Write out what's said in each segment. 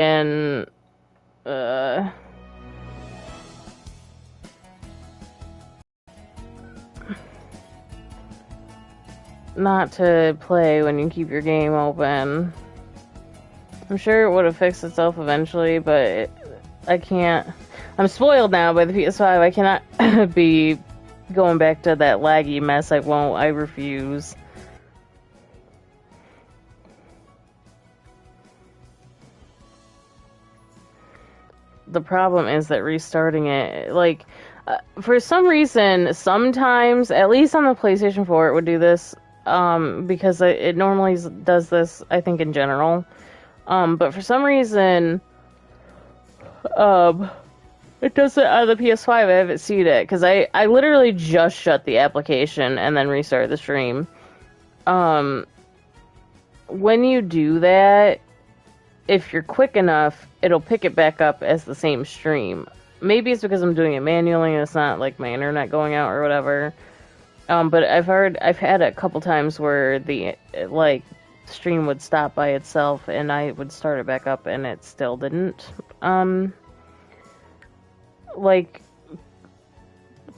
and not to play when you keep your game open. I'm sure it would have fixed itself eventually, but I can't. I'm spoiled now by the PS5. I cannot be going back to that laggy mess. I won't. I refuse. The problem is that restarting it, like, for some reason, sometimes, at least on the PlayStation 4, it would do this, because it normally does this, I think, in general. But for some reason, it does it on the PS5. I haven't seen it, because I literally just shut the application and then restarted the stream. When you do that, if you're quick enough, it'll pick it back up as the same stream. Maybe it's because I'm doing it manually and it's not like my internet going out or whatever. But I've had a couple times where the stream would stop by itself and I would start it back up and it still didn't.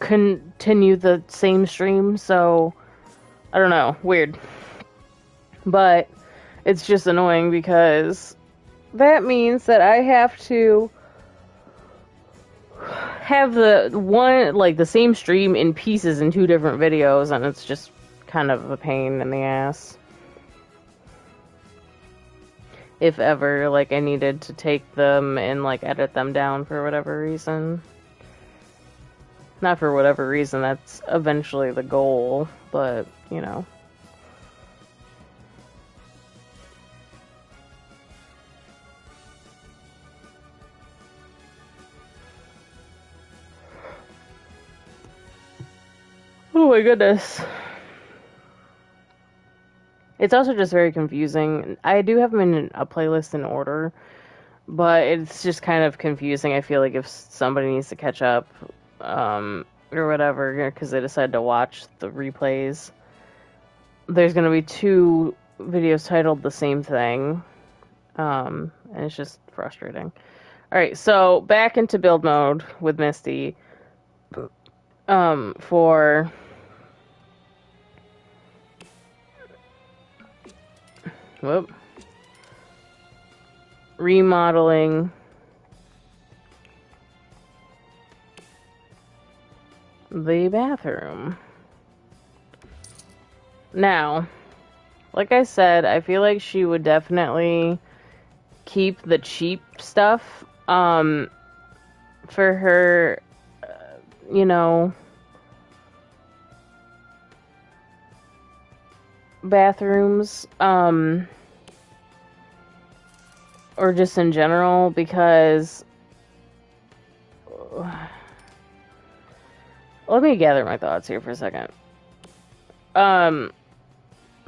Continue the same stream. So I don't know, weird. But it's just annoying because that means that I have to have the same stream in pieces in 2 different videos, and it's just kind of a pain in the ass. If ever, I needed to take them and, edit them down for whatever reason. Not for whatever reason, that's eventually the goal, but, you know. Oh my goodness. It's also just very confusing. I do have them in a playlist in order, but it's just kind of confusing. I feel like if somebody needs to catch up, or whatever, because they decide to watch the replays, there's going to be 2 videos titled the same thing, and it's just frustrating. Alright, so back into build mode with Misty, for remodeling the bathroom. Now, like I said, I feel like she would definitely keep the cheap stuff, for her, bathrooms, or just in general, because let me gather my thoughts here for a second.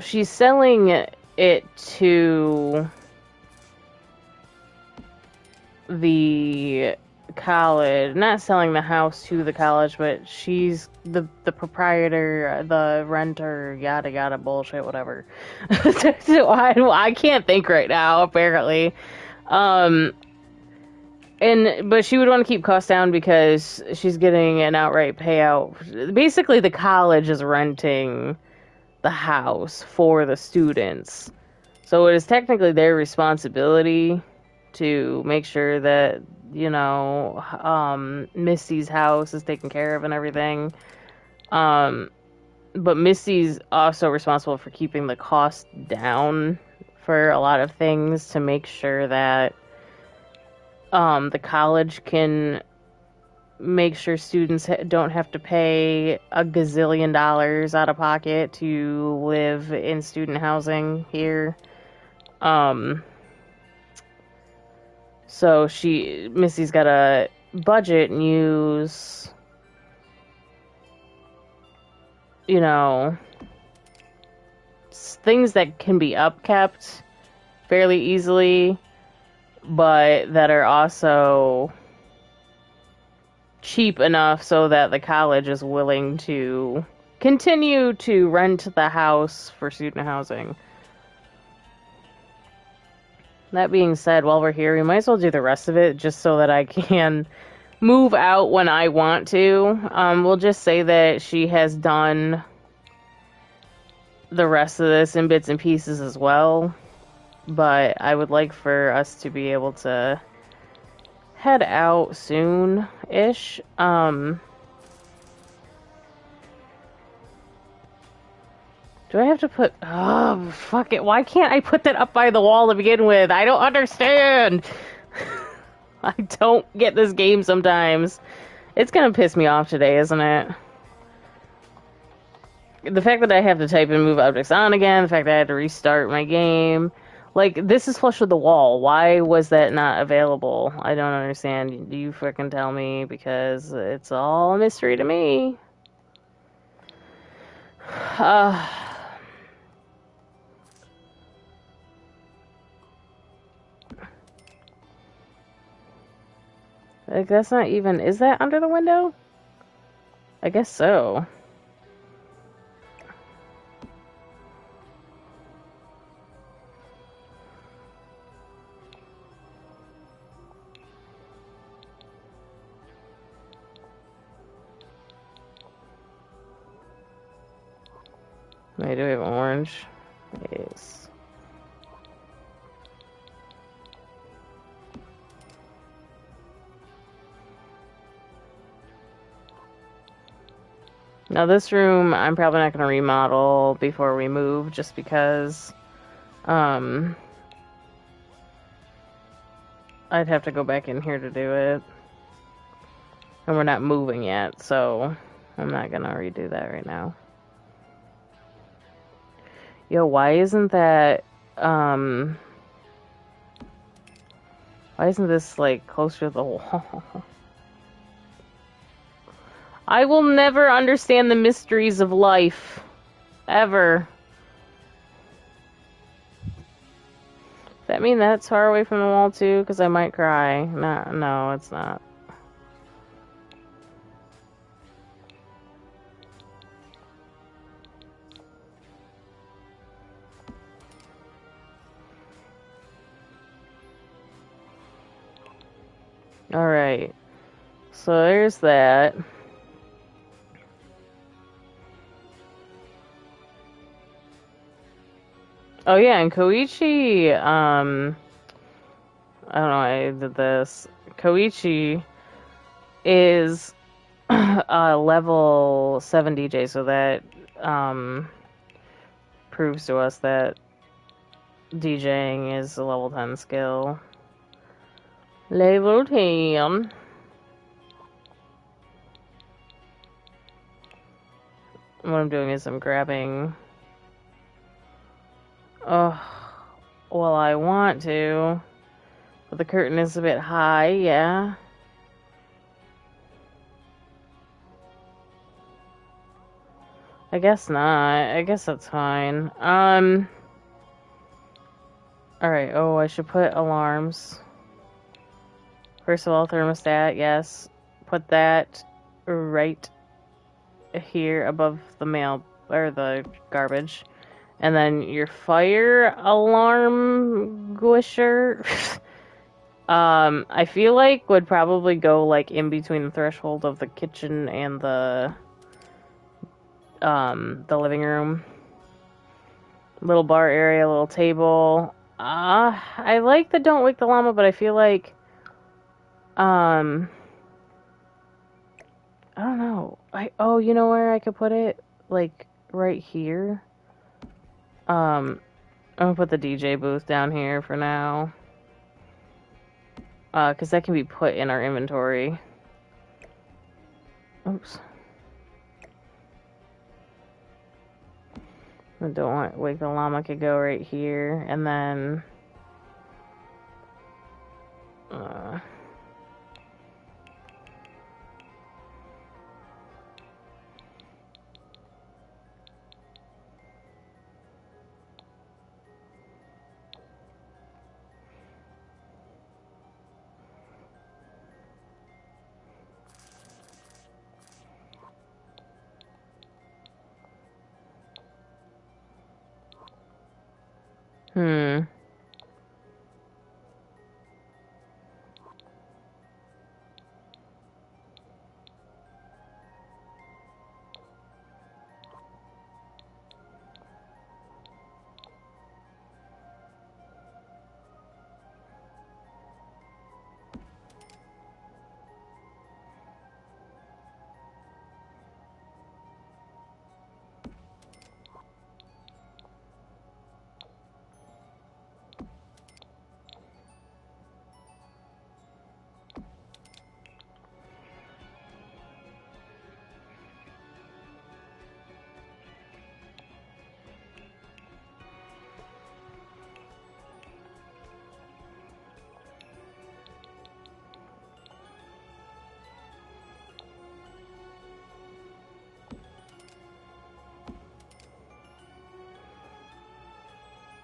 She's selling it to the college, not selling the house to the college, but she's the proprietor, the renter, yada yada bullshit, whatever. I can't think right now, apparently. But she would want to keep costs down because she's getting an outright payout. Basically, the college is renting the house for the students. So it is technically their responsibility to make sure that, Misty's house is taken care of and everything. But Misty's also responsible for keeping the cost down for a lot of things to make sure that the college can make sure students don't have to pay a gazillion dollars out of pocket to live in student housing here. So Missy's got a budget and use, things that can be upkept fairly easily, but that are also cheap enough so that the college is willing to continue to rent the house for student housing. That being said, while we're here, we might as well do the rest of it just so that I can move out when I want to. We'll just say that she has done the rest of this in bits and pieces as well. But I would like for us to be able to head out soon-ish. Do I have to put... Oh, fuck it. Why can't I put that up by the wall to begin with? I don't understand. I don't get this game sometimes. It's gonna piss me off today, isn't it? The fact that I have to type and move objects on again, the fact that I had to restart my game. Like, this is flush with the wall. Why was that not available? I don't understand. You freaking tell me, because it's all a mystery to me. Like, that's not even... Is that under the window? I guess so. Wait, do we have orange? Yes. Now this room, I'm probably not going to remodel before we move, just because, I'd have to go back in here to do it. And we're not moving yet, so I'm not going to redo that right now. Yo, why isn't that, why isn't this, like, closer to the wall? I will never understand the mysteries of life. Ever. Does that mean that's far away from the wall, too? Because I might cry. No, it's not. Alright. So there's that. Oh yeah, and Koichi, I don't know why I did this. Koichi is a level 7 DJ, so that, proves to us that DJing is a level 10 skill. Level 10. What I'm doing is I'm grabbing... Oh, well, I want to. But the curtain is a bit high, yeah. I guess not. I guess that's fine. Alright, oh, I should put alarms. First of all, thermostat, yes. Put that right here above the mail, or the garbage. And then your fire alarm gusher, I feel like would probably go like in between the threshold of the kitchen and the living room. Little bar area, little table. I like the Don't Wake the Llama, but I feel like, I don't know. Oh, you know where I could put it? Like, right here. I'm gonna put the DJ booth down here for now. Because that can be put in our inventory. Oops. I don't want Wake the Llama could go right here, and then...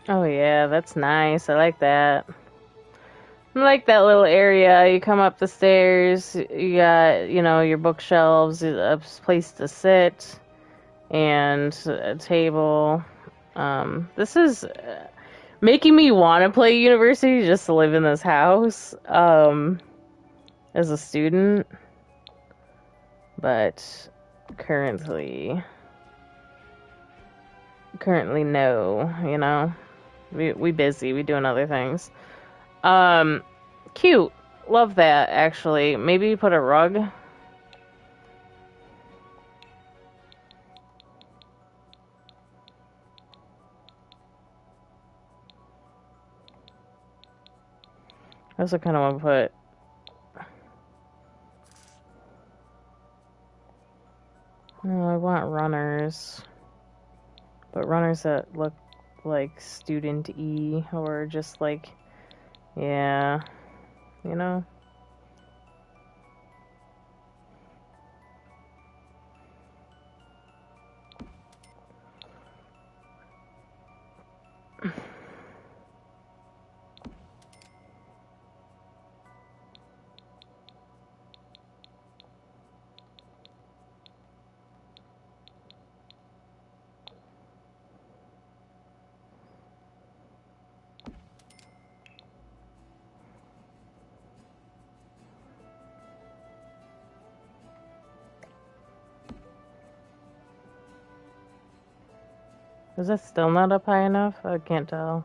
Oh yeah, that's nice. I like that. I like that little area. You come up the stairs, you got, your bookshelves, a place to sit, and a table. This is making me want to play university just to live in this house, as a student. But currently, no, we busy, we doing other things. Um, Cute. Love that, actually. Maybe put a rug. I also kind of want to put... Oh, I want runners. But runners that look like student-y, or just like... Yeah. You know? Is that still not up high enough? I can't tell.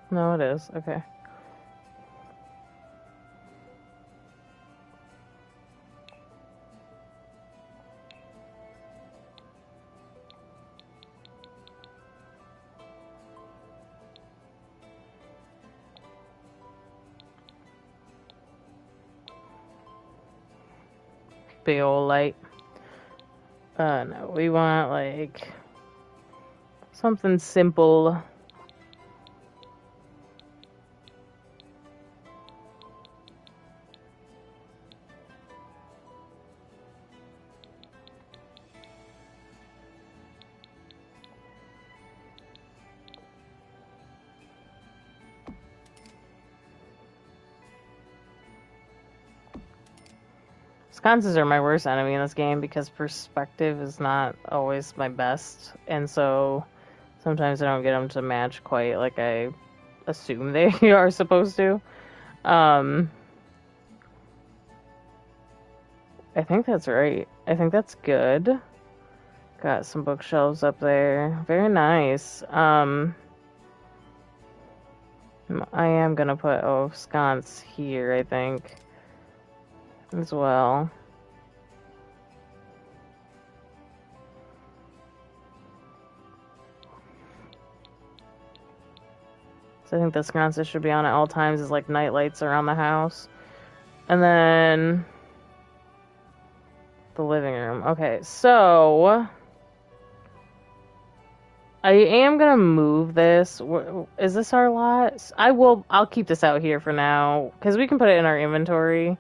No, it is. Okay. Big old light. No, we want, like, something simple. Sconces are my worst enemy in this game because perspective is not always my best, and so sometimes I don't get them to match quite like I assume they are supposed to. I think that's right. I think that's good. Got some bookshelves up there. Very nice. I am gonna put sconce here, I think, as well. So I think the sconces should be on at all times as like night lights around the house. And then the living room. Okay, so I am gonna move this. Is this our lot? I'll keep this out here for now because we can put it in our inventory.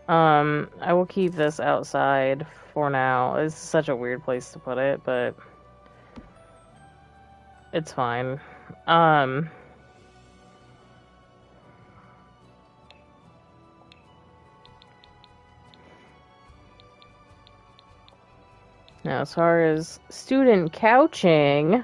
I will keep this outside for now. It's such a weird place to put it, but it's fine. Now, as far as student couching,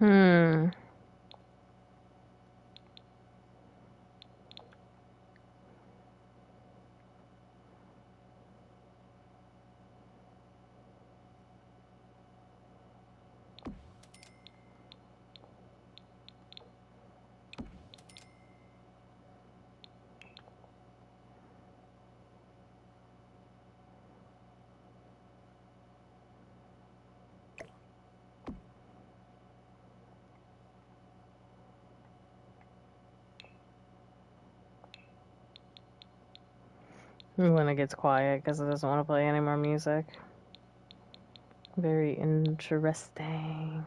Hmm. When it gets quiet because it doesn't want to play any more music. Very interesting.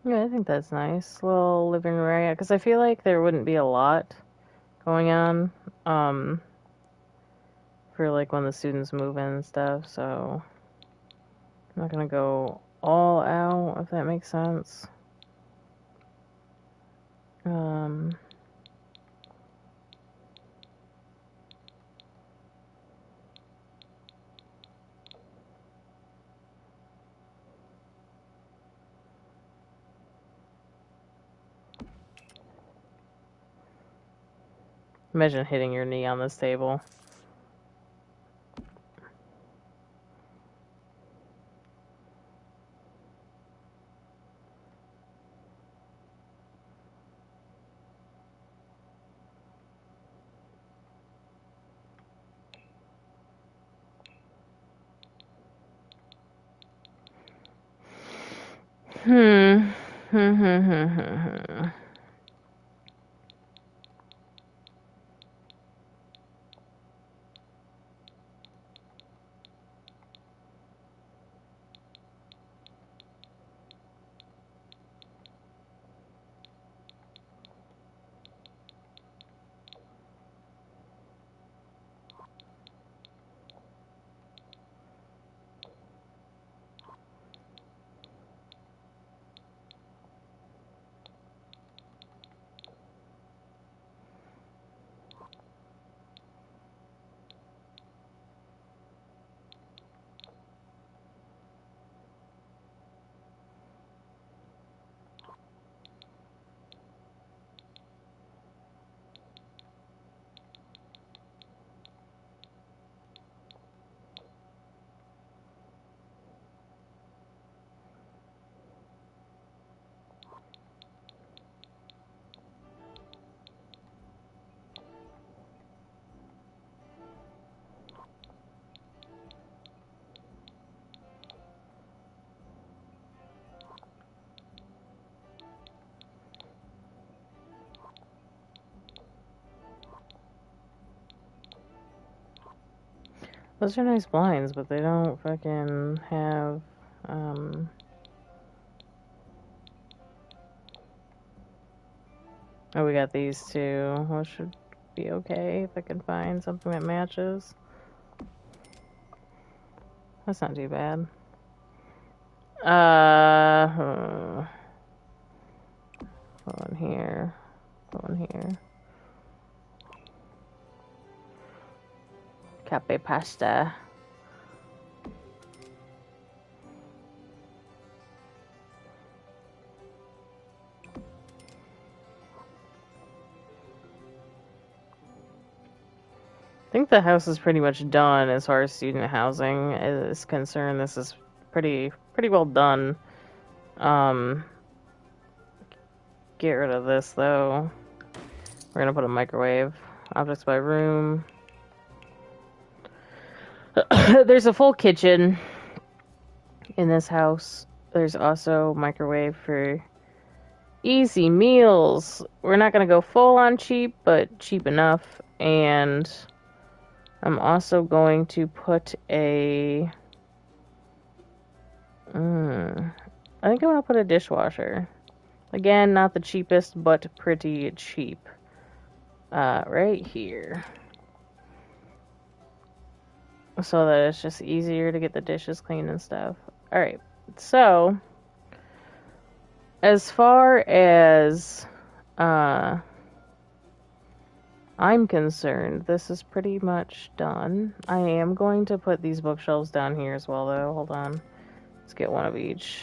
Yeah, I think that's nice. Little living room area. Because I feel like there wouldn't be a lot going on um, for like when the students move in and stuff. So I'm not going to go all out, if that makes sense. Um, Imagine hitting your knee on this table. Hmm. Those are nice blinds, but they don't fucking have, um... Oh, we got these two. What should be okay if I can find something that matches. That's not too bad. One here. One here. Cape pasta. I think the house is pretty much done as far as student housing is concerned. This is pretty well done. Get rid of this though. We're gonna put a microwave. Objects by room. There's a full kitchen in this house. There's also microwave for easy meals. We're not going to go full on cheap, but cheap enough. And I'm also going to put a... I think I'm going to put a dishwasher. Again, not the cheapest, but pretty cheap. Right here. So that it's just easier to get the dishes clean and stuff. Alright, so... As far as I'm concerned, this is pretty much done. I am going to put these bookshelves down here as well, though. Hold on. Let's get one of each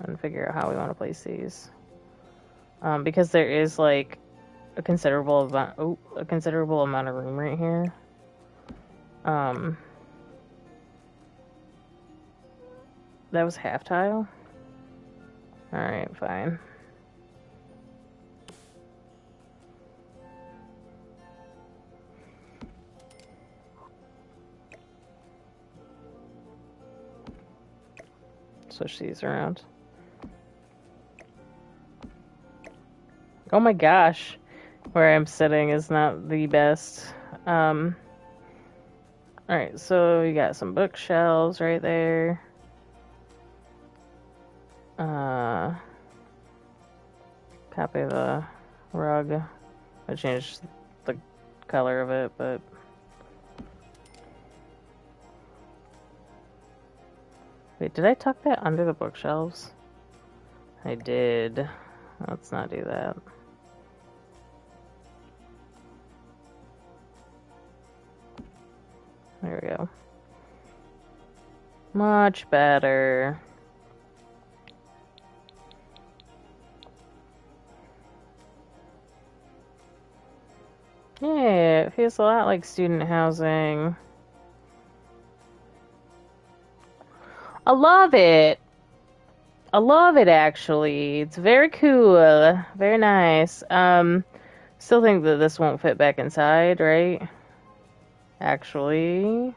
and figure out how we want to place these. Because there is like a considerable amount of room right here. That was half tile. Alright, fine. Switch these around. Oh my gosh. Where I'm sitting is not the best. Alright, so you got some bookshelves right there. Copy the rug. I changed the color of it, but... Wait, did I tuck that under the bookshelves? I did. Let's not do that. There we go. Much better. Yeah, it feels a lot like student housing. I love it. I love it, actually. It's very cool. Very nice. Still think that this won't fit back inside, right? Actually.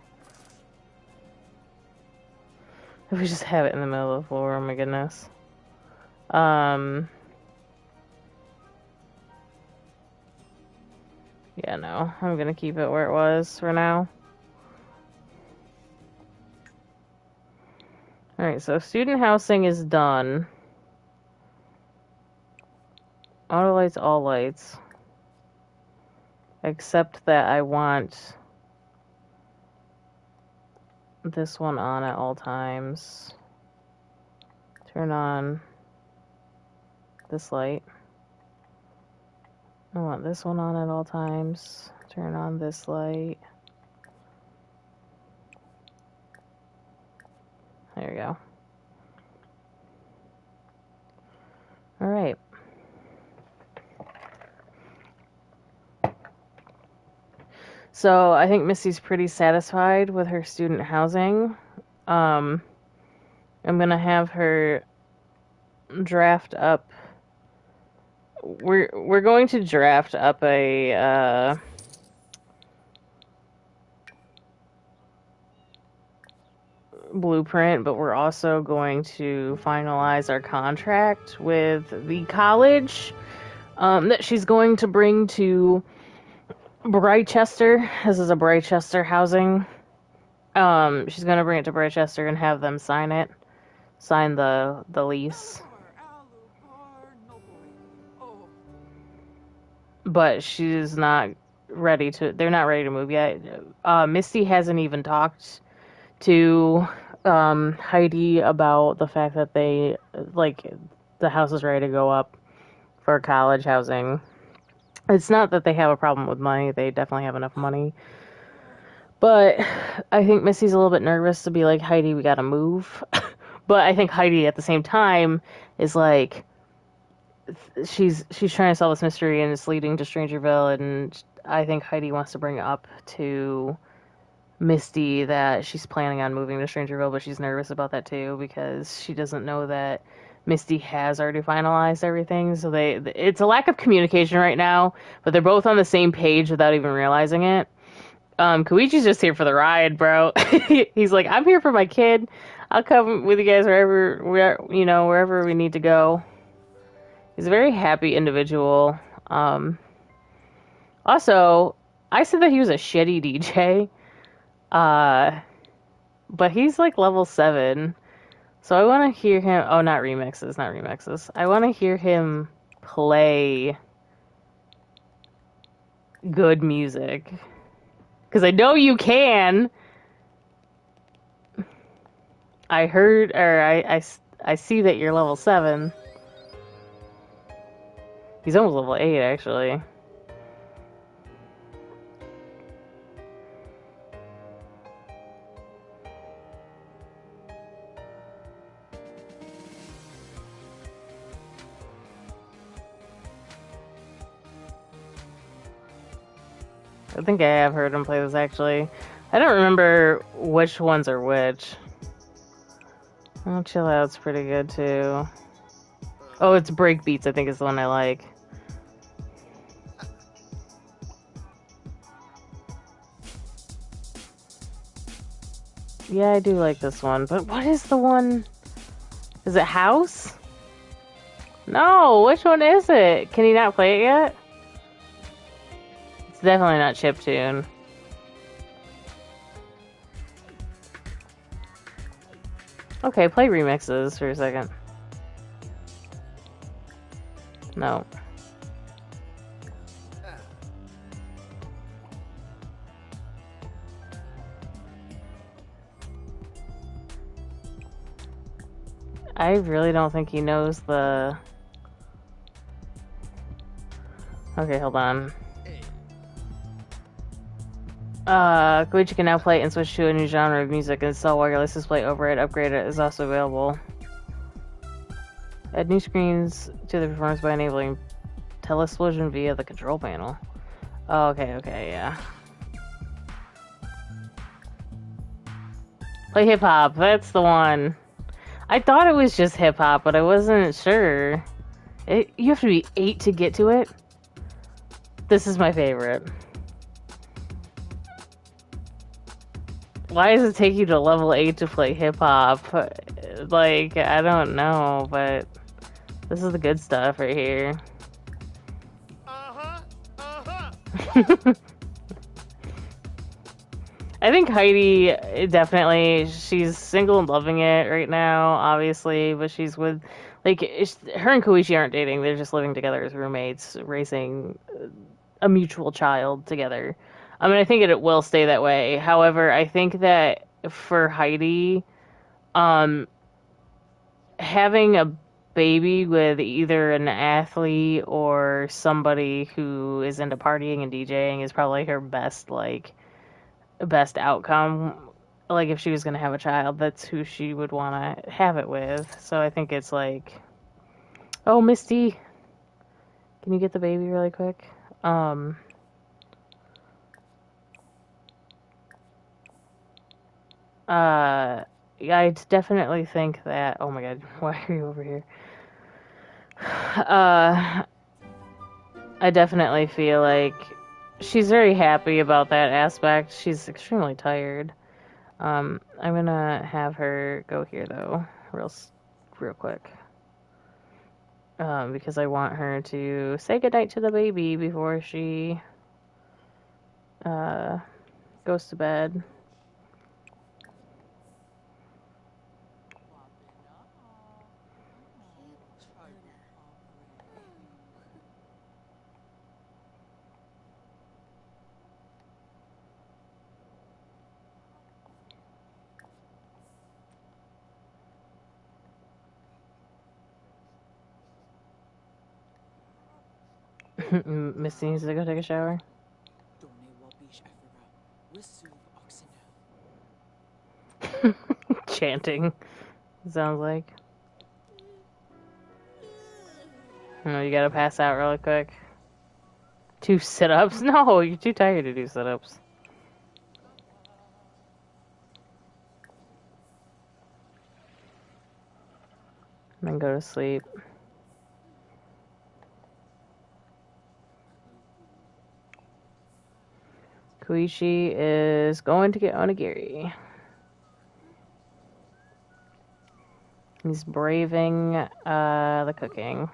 If we just have it in the middle of the floor, oh my goodness. Yeah, no. I'm gonna keep it where it was for now. Alright, so student housing is done. Auto lights, all lights. Except that I want this one on at all times. Turn on this light. I want this one on at all times. Turn on this light. There we go. Alright. So I think Misty's pretty satisfied with her student housing. I'm gonna have her draft up. We're going to draft up a blueprint, but we're also going to finalize our contract with the college that she's going to bring to Brightchester. This is a Brightchester housing. She's gonna bring it to Brightchester and have them sign the lease. But she's not ready to. They're not ready to move yet. Misty hasn't even talked to Heidi about the fact that the house is ready to go up for college housing. It's not that they have a problem with money. They definitely have enough money. But I think Misty's a little bit nervous to be like, Heidi, we gotta move. But I think Heidi at the same time is like, she's trying to solve this mystery and it's leading to Strangerville, and I think Heidi wants to bring up to Misty that she's planning on moving to Strangerville, but she's nervous about that too because she doesn't know that Misty has already finalized everything. So it's a lack of communication right now, but they're both on the same page without even realizing it. Koichi's just here for the ride, bro. He's like, I'm here for my kid. I'll come with you guys wherever we need to go. He's a very happy individual. Um, Also, I said that he was a shitty DJ, uh, but he's like level 7. So I want to hear him. Oh, not remixes, not remixes. I want to hear him play good music. Because I know you can. I heard, or I see that you're level 7. He's almost level 8, actually. I think I have heard him play this, actually. I don't remember which ones are which. Oh, Chill Out's pretty good, too. Oh, it's Breakbeats, I think is the one I like. Yeah, I do like this one, but what is the one? Is it House? No, which one is it? Can he not play it yet? It's definitely not Chiptune. Okay, play remixes for a second. No. I really don't think he knows the... Okay, hold on. Koichi can now play and switch to a new genre of music and install wireless display over it. Upgrade it is also available. Add new screens to the performance by enabling Telesplosion via the control panel. Oh, okay, yeah. Play hip hop, that's the one. I thought it was just hip hop, but I wasn't sure. You have to be 8 to get to it. This is my favorite. Why does it take you to level 8 to play hip hop? Like, I don't know, but this is the good stuff right here. I think Heidi, definitely, she's single and loving it right now, obviously, but she's with, like, her and Koichi aren't dating, they're just living together as roommates, raising a mutual child together. I mean, I think it will stay that way. However, I think that for Heidi, having a baby with either an athlete or somebody who is into partying and DJing is probably her best outcome. Like, if she was going to have a child, that's who she would want to have it with. So I think it's like, oh, Misty, can you get the baby really quick? I definitely think that, oh my god, why are you over here? I definitely feel like she's very happy about that aspect. She's extremely tired. I'm gonna have her go here though, real quick. Because I want her to say goodnight to the baby before she goes to bed. Misty needs to go take a shower. Chanting, sounds like. No, you gotta pass out really quick. 2 sit-ups? No, you're too tired to do sit-ups. And then go to sleep. Koichi is going to get onigiri. He's braving the cooking.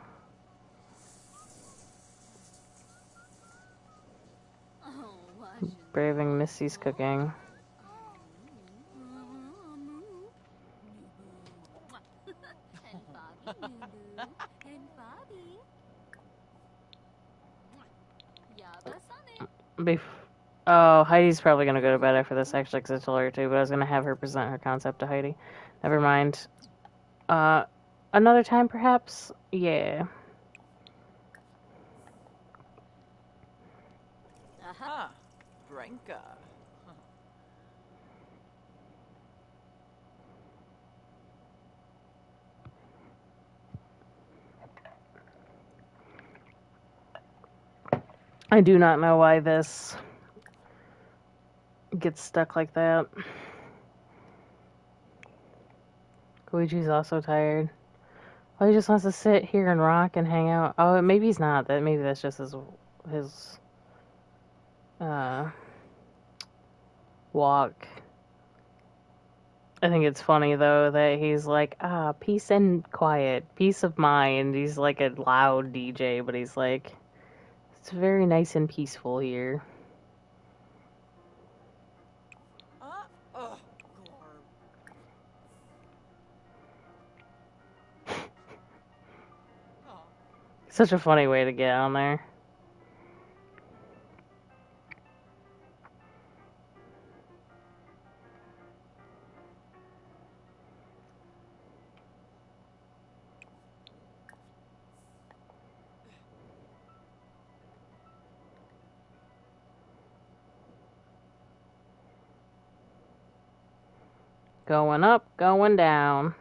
Braving Missy's cooking. Oh, Heidi's probably gonna go to bed after this, actually, because I told her to, but I was gonna have her present her concept to Heidi. Never mind. Another time, perhaps? Yeah. Aha, Brinka. I do not know why this gets stuck like that. Luigi's also tired. Oh, he just wants to sit here and rock and hang out. Oh, maybe he's not. That maybe that's just his walk. I think it's funny though that he's like, peace and quiet, peace of mind. He's like a loud DJ, but he's like, it's very nice and peaceful here. Such a funny way to get on there. Going up, going down.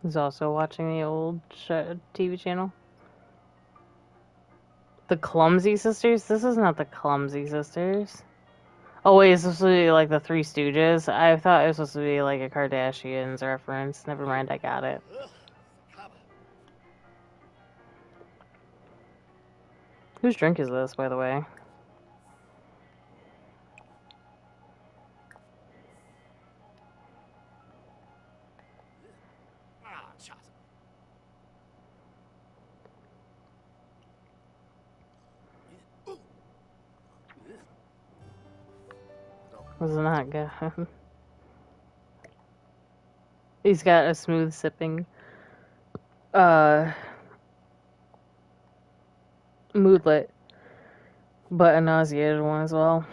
He's also watching the old TV channel. The Clumsy Sisters? This is not the Clumsy Sisters. Oh wait, it's supposed to be like the Three Stooges? I thought it was supposed to be like a Kardashians reference. Never mind, I got it. Whose drink is this, by the way? Was not good. He's got a smooth sipping moodlet, but a nauseated one as well.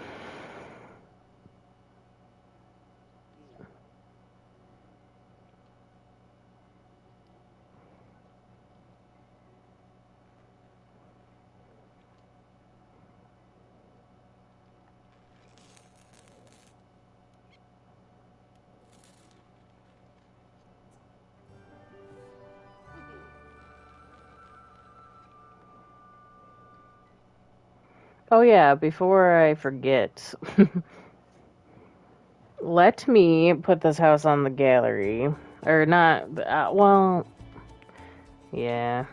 Oh yeah, before I forget, let me put this house on the gallery. Or not, well, yeah.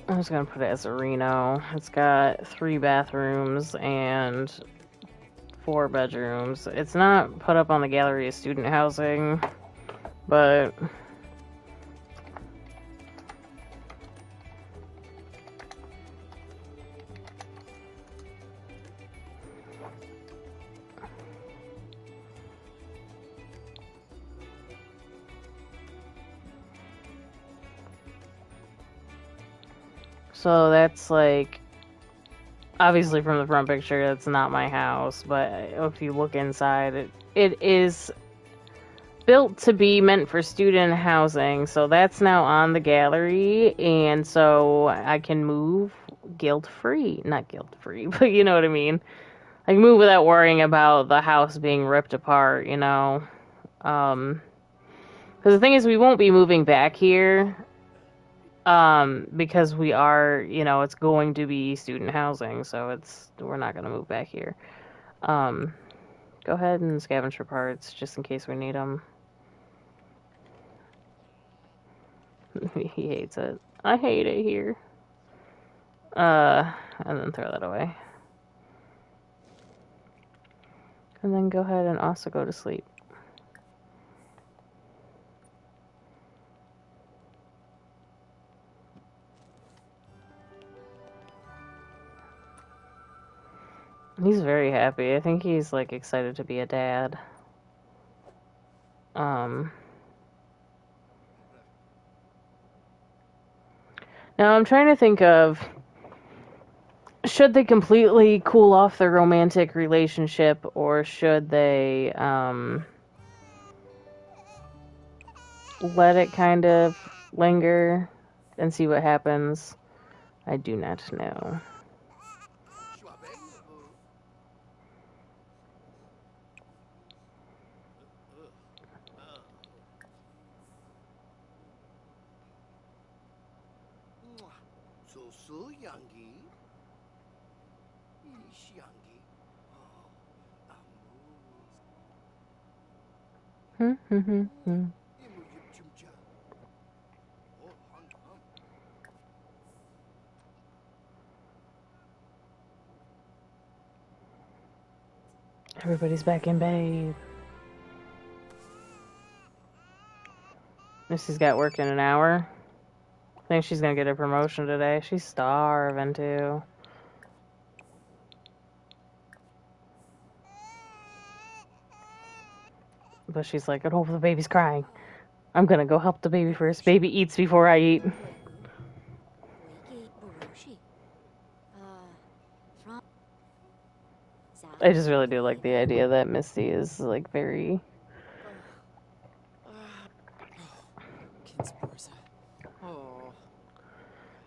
I'm just gonna put it as a Reno. It's got 3 bathrooms and 4 bedrooms. It's not put up on the gallery as student housing, but so that's like, obviously from the front picture, that's not my house, but if you look inside, it is built to be meant for student housing, so that's now on the gallery, and so I can move guilt-free. Not guilt-free, but you know what I mean. Like, move without worrying about the house being ripped apart, you know? Because the thing is, we won't be moving back here, because we are, you know, it's going to be student housing, so we're not going to move back here. Go ahead and scavenge for parts, just in case we need them. He hates it. I hate it here. And then throw that away. And then go ahead and also go to sleep. He's very happy. I think he's, like, excited to be a dad. Now I'm trying to think of, should they completely cool off their romantic relationship, or should they, let it kind of linger and see what happens? I do not know. Everybody's back in bed. Missy's got work in an hour. I think she's gonna get a promotion today. She's starving too. But she's like, oh, the baby's crying. I'm gonna go help the baby first. Baby eats before I eat. I just really do like the idea that Misty is, like, very...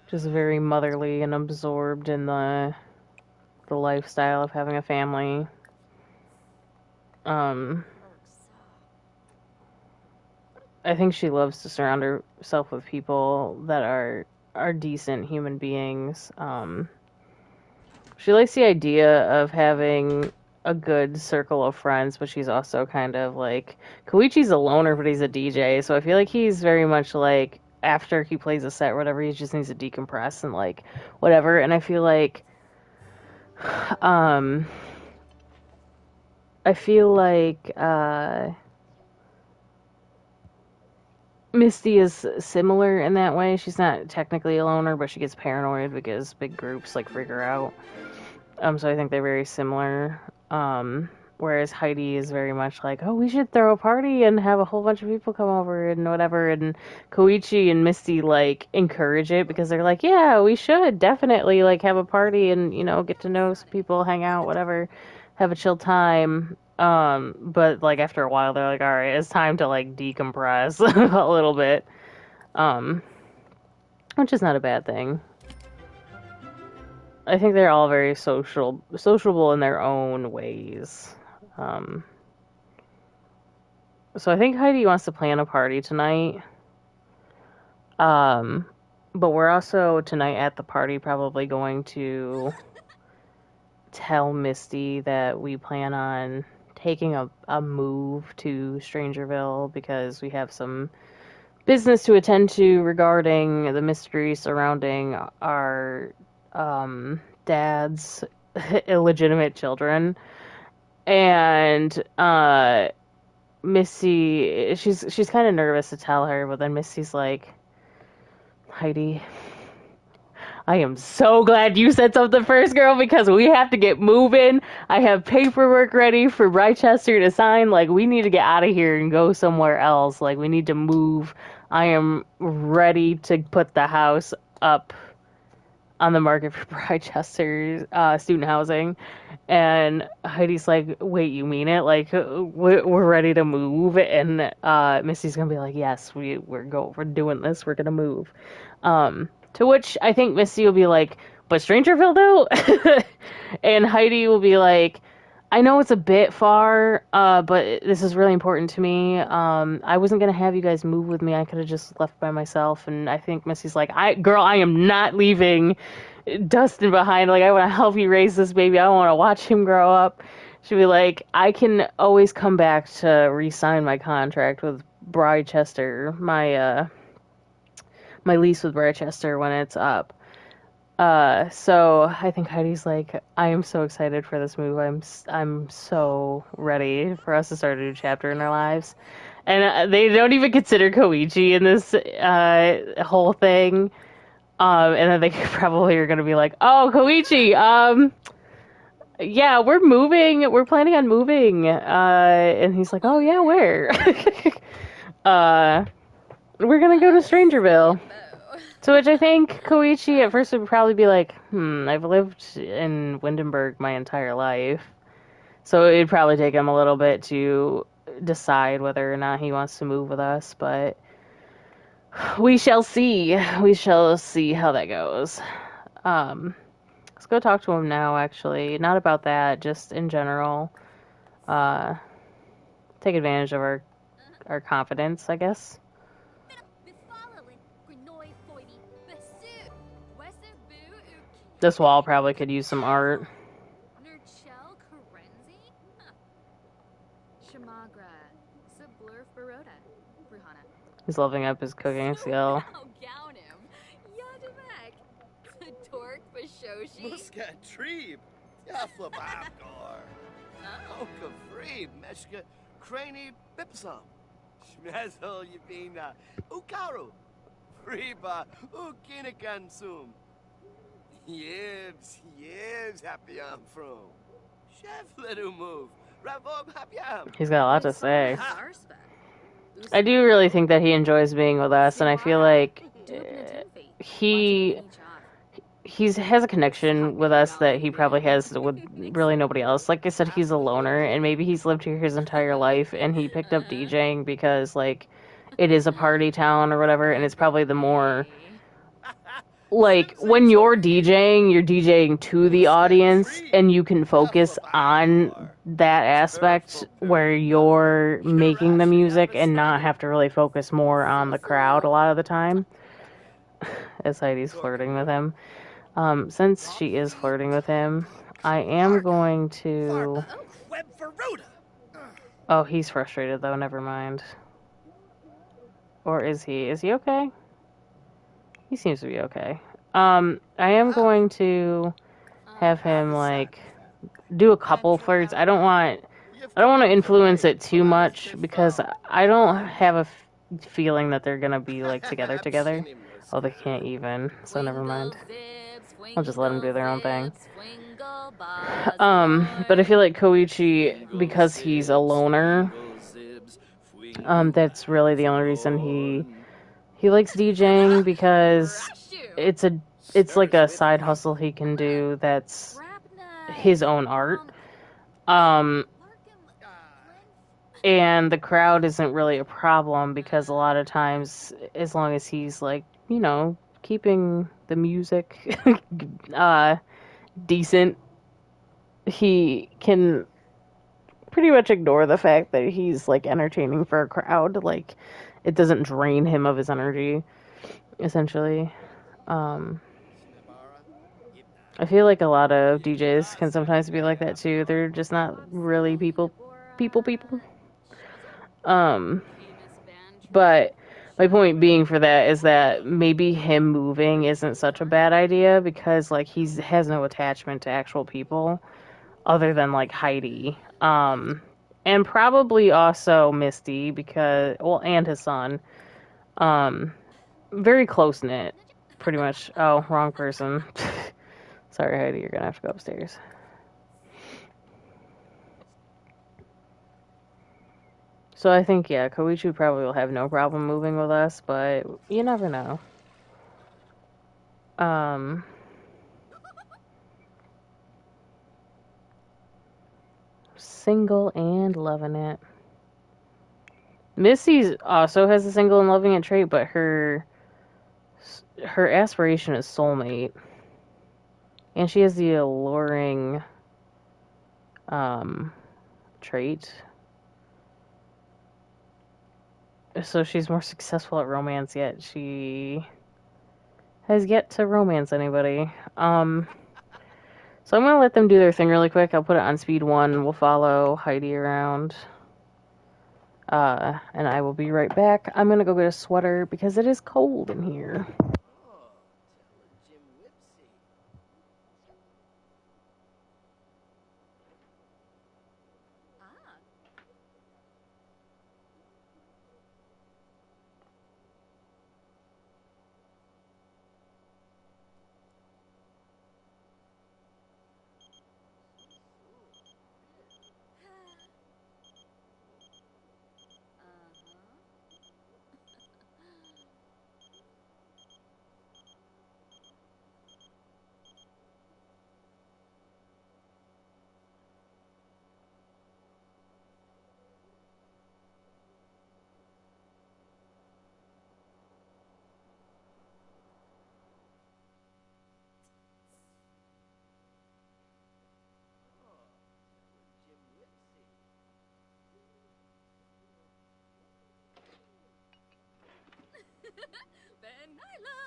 just very motherly and absorbed in the lifestyle of having a family. I think she loves to surround herself with people that are decent human beings. She likes the idea of having a good circle of friends, but she's also kind of like... Koichi's a loner, but he's a DJ, so I feel like he's very much like, after he plays a set or whatever, he just needs to decompress and, like, whatever. And I feel like... Misty is similar in that way. She's not technically a loner, but she gets paranoid because big groups, like, freak her out. So I think they're very similar. Whereas Heidi is very much like, oh, we should throw a party and have a whole bunch of people come over and whatever. And Koichi and Misty, like, encourage it because they're like, yeah, we should definitely, like, have a party and, you know, get to know some people, hang out, whatever, have a chill time. But, like, after a while, they're like, all right, it's time to, like, decompress a little bit. Which is not a bad thing. I think they're all very sociable in their own ways. So I think Heidi wants to plan a party tonight. But we're also, tonight at the party, probably going to tell Misty that we plan on taking a move to Strangerville because we have some business to attend to regarding the mystery surrounding our dad's illegitimate children. And Missy, she's kind of nervous to tell her, but then Missy's like, Heidi, I am so glad you said something first, girl, because we have to get moving. I have paperwork ready for Rochester to sign. Like, we need to get out of here and go somewhere else. Like, we need to move. I am ready to put the house up on the market for Rochester student housing. And Heidi's like, wait, you mean it? Like, we're ready to move? And Missy's gonna be like, yes, we're doing this. We're gonna move. To which I think Misty will be like, But Strangerville, though? And Heidi will be like, I know it's a bit far, but this is really important to me. I wasn't gonna have you guys move with me. I could have just left by myself. And I think Missy's like, I am not leaving Dustin behind. Like, I want to help you raise this baby. I want to watch him grow up. She'll be like, I can always come back to re-sign my contract with Brightchester, my lease with Brightchester when it's up. So I think Heidi's like, I am so excited for this move. I'm so ready for us to start a new chapter in our lives. And they don't even consider Koichi in this whole thing. And then they probably are going to be like, oh, Koichi, yeah, we're moving. We're planning on moving. And he's like, oh, yeah, where? We're going to go to Strangerville. To which I think Koichi at first would probably be like, I've lived in Windenburg my entire life. So it'd probably take him a little bit to decide whether or not he wants to move with us, but we shall see. We shall see how that goes. Let's go talk to him now, actually. Not about that, just in general. Take advantage of our confidence, I guess. This wall probably could use some art. He's leveling up his cooking skill. Muska Treeb, Yafla Babdor, Oka Freeb, Meshka Craney Bipsum, Schmezel Yabina, Ukaru, Freeba, Ukinakansum, Yibs, Happy Am From, Chef Little Move, Ravob Happy Am. He's got a lot to say. I do really think that he enjoys being with us, and I feel like he has a connection with us that he probably has with really nobody else. Like I said, he's a loner, and maybe he's lived here his entire life, and he picked up DJing because, like, it is a party town or whatever, and it's probably the more, like, when you're DJing to the audience, and you can focus on that aspect where you're making the music and not have to really focus more on the crowd a lot of the time. As Heidi's flirting with him. Since she is flirting with him, I am going to... Oh, he's frustrated though, never mind. Or is he? Is he okay? He seems to be okay. I am going to have him, like, do a couple flirts. I don't want to influence it too much because I don't have a feeling that they're gonna be, like, together. Oh, they can't even, so never mind. I'll just let them do their own thing. But I feel like Koichi, because he's a loner, that's really the only reason he likes DJing, because it's like a side hustle he can do that's his own art. And the crowd isn't really a problem because a lot of times, as long as he's, like, you know, keeping the music decent, he can pretty much ignore the fact that he's, like, entertaining for a crowd. Like, it doesn't drain him of his energy, essentially. I feel like a lot of DJs can sometimes be like that too. They're just not really people. But my point being for that is that maybe him moving isn't such a bad idea because, like, he has no attachment to actual people other than, like, Heidi. And probably also Misty because, well, and his son. Very close-knit, pretty much. Oh, wrong person. Sorry, Heidi, you're gonna have to go upstairs. So I think, yeah, Koichi probably will have no problem moving with us, but you never know. Single and loving it. Missy also has a single and loving it trait, but her aspiration is soulmate. And she has the alluring trait. So she's more successful at romance, yet she has yet to romance anybody. So I'm gonna let them do their thing really quick. I'll put it on speed 1. We'll follow Heidi around. And I will be right back. I'm gonna go get a sweater because it is cold in here. Oh, tell Jim Whipsy. Ah. Jim Whipsy. Ben Nyla!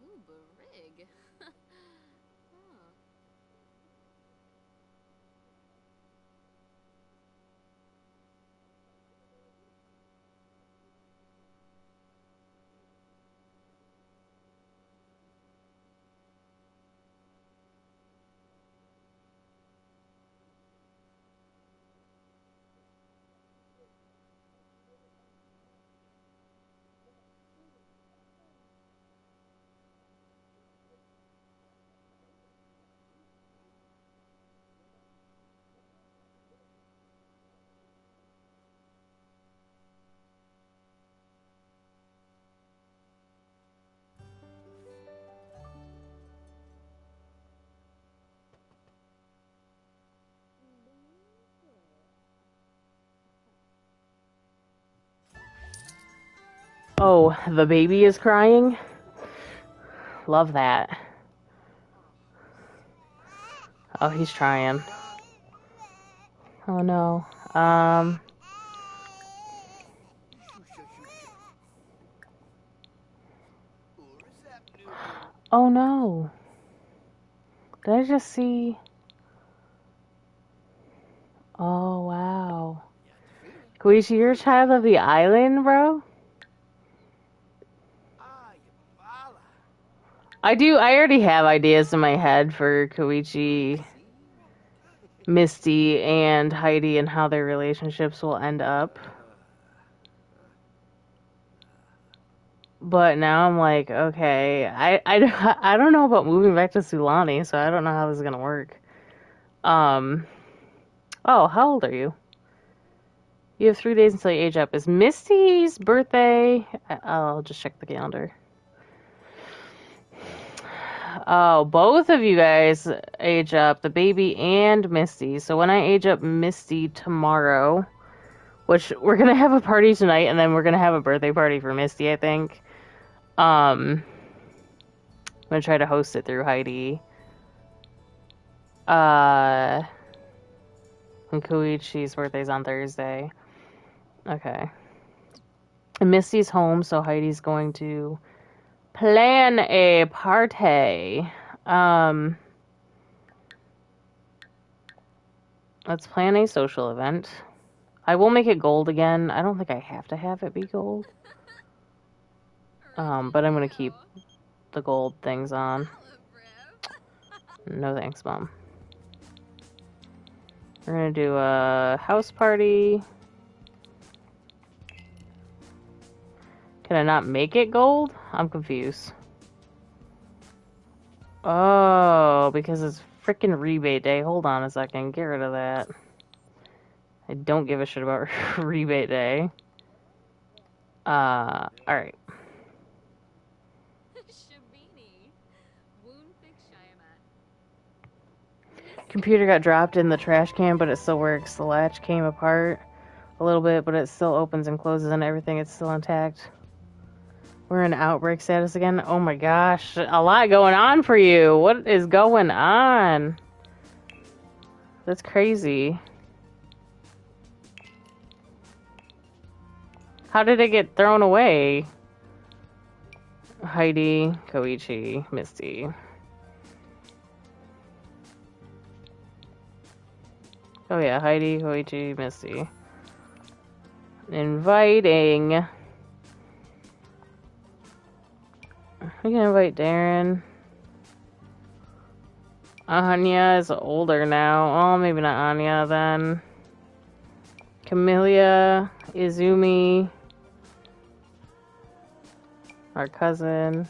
Ooh, Barig. Huh. Oh, the baby is crying? Love that. Oh, he's trying. Oh no. Oh no. Did I just see? Oh wow. Koichi, you're a child of the island, bro? I already have ideas in my head for Koichi, Misty, and Heidi and how their relationships will end up. But now I'm like, okay, I don't know about moving back to Sulani, so I don't know how this is gonna work. Oh, how old are you? You have 3 days until you age up. Is Misty's birthday? I'll just check the calendar. Oh, both of you guys age up, the baby and Misty. So when I age up Misty tomorrow, which we're gonna have a party tonight, and then we're gonna have a birthday party for Misty, I think. I'm gonna try to host it through Heidi. And Koichi's birthday's on Thursday. Okay. And Misty's home, so Heidi's going to plan a party. Let's plan a social event. I will make it gold again. I don't think I have to have it be gold. But I'm gonna keep the gold things on. No thanks, Mom. We're gonna do a house party. Can I not make it gold? I'm confused. Oh, because it's freaking rebate day. Hold on a second. Get rid of that. I don't give a shit about rebate day. Alright. Computer got dropped in the trash can, but it still works. The latch came apart a little bit, but it still opens and closes and everything. It's still intact. We're in outbreak status again. Oh my gosh, a lot going on for you. What is going on? That's crazy. How did it get thrown away? Heidi, Koichi, Misty. Oh yeah, Heidi, Koichi, Misty. Inviting. We can invite Darren. Anya is older now. Oh, maybe not Anya then. Camellia, Izumi. Our cousin.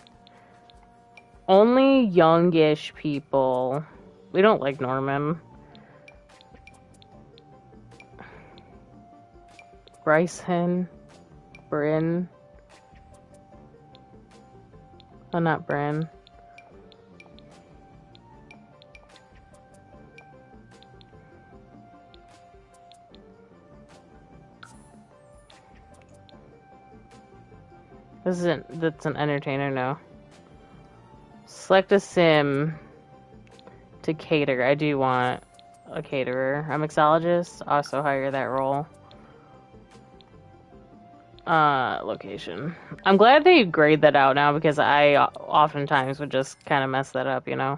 Only youngish people. We don't like Norman. Bryson. Bryn. Oh, not Bryn. That's an entertainer, no. Select a sim to cater. I do want a caterer. A mixologist, also hire that role. Location. I'm glad they grade that out now because I oftentimes would just kind of mess that up, you know?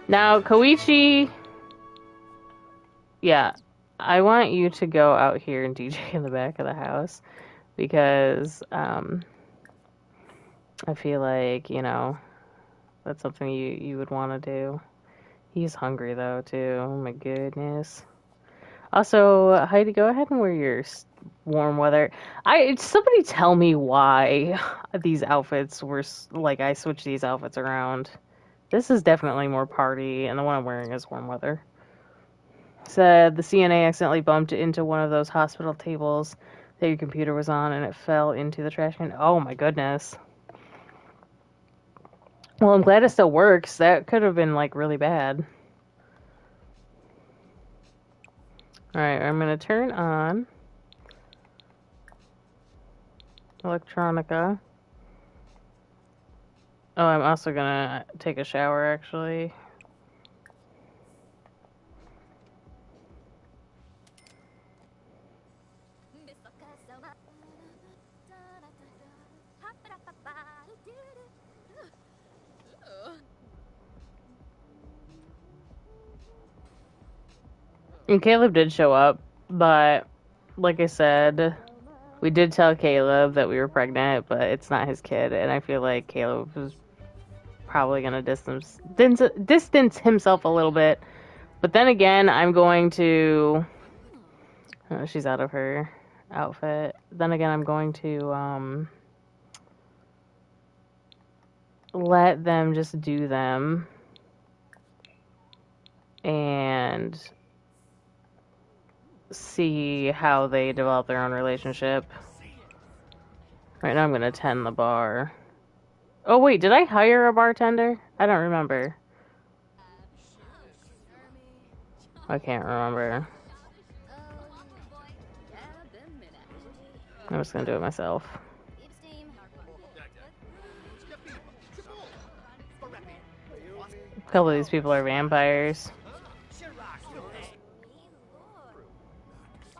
Now, Koichi... Yeah, I want you to go out here and DJ in the back of the house. Because, I feel like, you know, that's something you would want to do. He's hungry, though, too. Oh, my goodness. Also, Heidi, go ahead and wear your warm weather. Somebody tell me why these outfits were, like, I switched these outfits around. This is definitely more party, and the one I'm wearing is warm weather. Said the CNA accidentally bumped into one of those hospital tables that your computer was on, and it fell into the trash can. Oh my goodness. Well, I'm glad it still works. That could have been, like, really bad. Alright, I'm gonna turn on Electronica. Oh, I'm also gonna take a shower, actually. And Caleb did show up, but like I said, we did tell Caleb that we were pregnant, but it's not his kid, and I feel like Caleb was probably gonna distance himself a little bit. But then again, I'm going to... Oh, she's out of her outfit. Then again, I'm going to let them just do them. And see how they develop their own relationship. Right now I'm gonna tend the bar. Oh wait, did I hire a bartender? I don't remember. I can't remember. I'm just gonna do it myself. A couple of these people are vampires.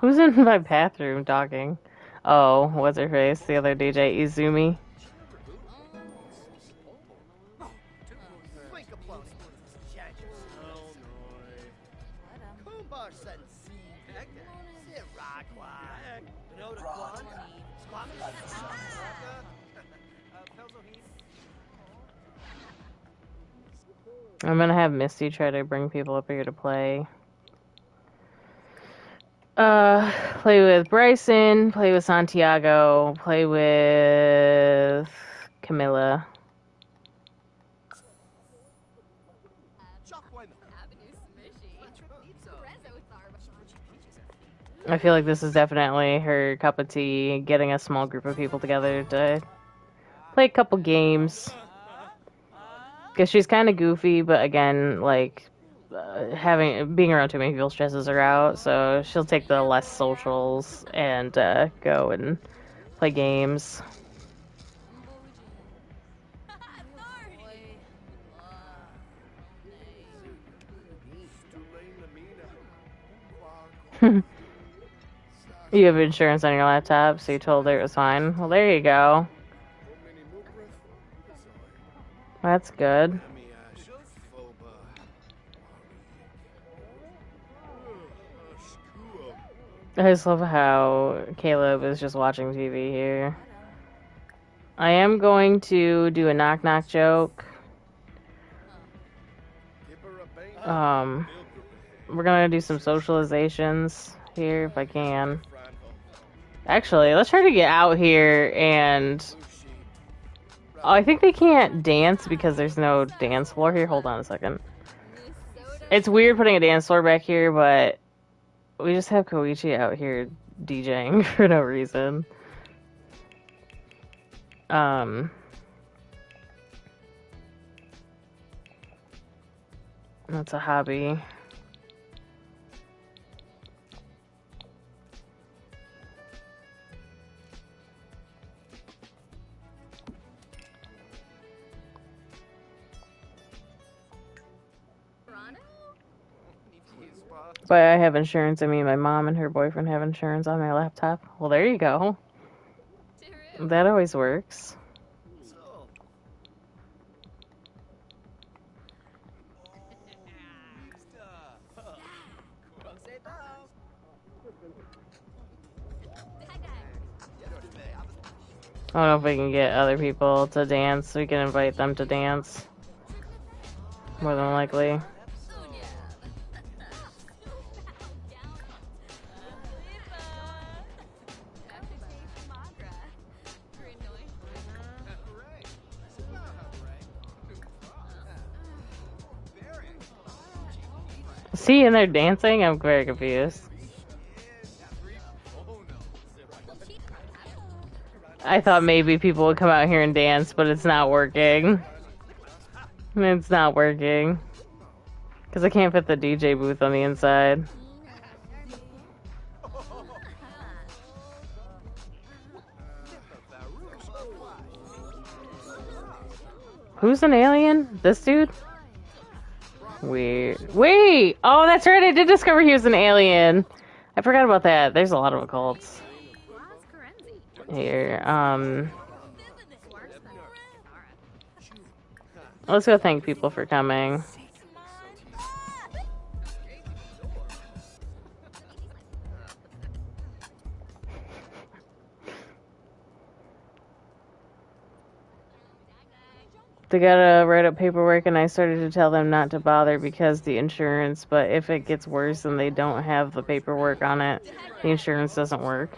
Who's in my bathroom talking? Oh, what's her face? The other DJ, Izumi. I'm gonna have Misty try to bring people up here to play. Play with Bryson, play with Santiago, play with Camilla. I feel like this is definitely her cup of tea, getting a small group of people together to play a couple games. Because she's kind of goofy, but again, like, being around too many people stresses her out, so she'll take the less socials and go and play games. You have insurance on your laptop, so you told her it was fine. Well, there you go. That's good. I just love how Caleb is just watching TV here. I am going to do a knock-knock joke. We're gonna do some socializations here if I can. Actually, let's try to get out here and... Oh, I think they can't dance because there's no dance floor here. Hold on a second. It's weird putting a dance floor back here, but we just have Koichi out here DJing for no reason. That's a hobby. But I have insurance. I mean, my mom and her boyfriend have insurance on my laptop. Well, there you go. That always works. I don't know if we can get other people to dance. We can invite them to dance. More than likely. See, and they're dancing? I'm very confused. I thought maybe people would come out here and dance, but it's not working. It's not working. Because I can't fit the DJ booth on the inside. Who's an alien? This dude? Weird. Wait! Oh, that's right, I did discover he was an alien. I forgot about that. There's a lot of occults. Here, let's go thank people for coming. They gotta write up paperwork, and I started to tell them not to bother because the insurance, but if it gets worse and they don't have the paperwork on it, the insurance doesn't work.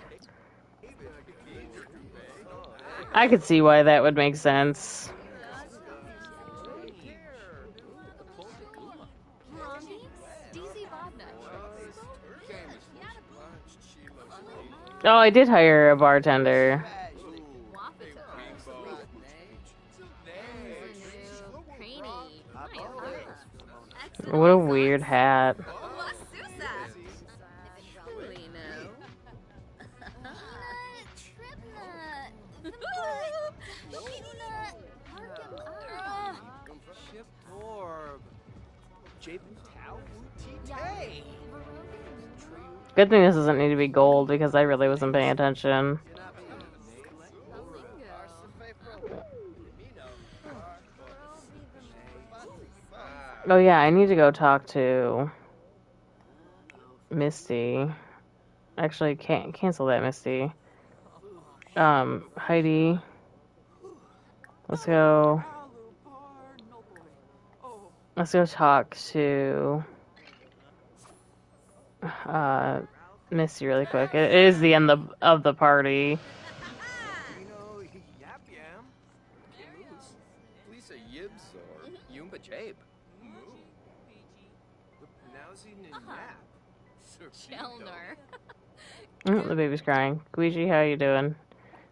I could see why that would make sense. Oh, I did hire a bartender. What a weird hat. Good thing this doesn't need to be gold because I really wasn't paying attention. Oh yeah, I need to go talk to Misty. Actually, can't cancel that, Misty. Heidi. Let's go talk to Misty really quick. It is the end of the party. The baby's crying. Guiji, how you doing?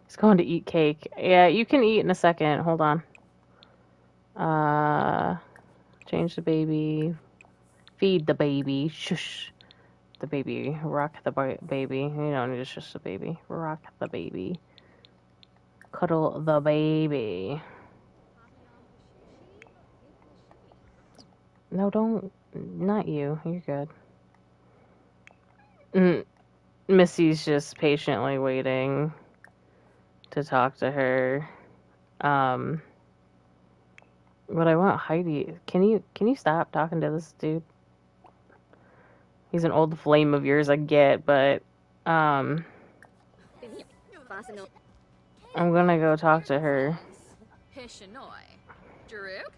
He's going to eat cake. Yeah, you can eat in a second. Hold on. Change the baby. Feed the baby. Shush. The baby. Rock the baby. You don't need to shush the baby. Rock the baby. Cuddle the baby. No, don't. Not you. You're good. Mm, Missy's just patiently waiting to talk to her. Um, what I want, Heidi, can you stop talking to this dude? He's an old flame of yours, I get, but um, I'm gonna go talk to her. Hishanoi. Daruk?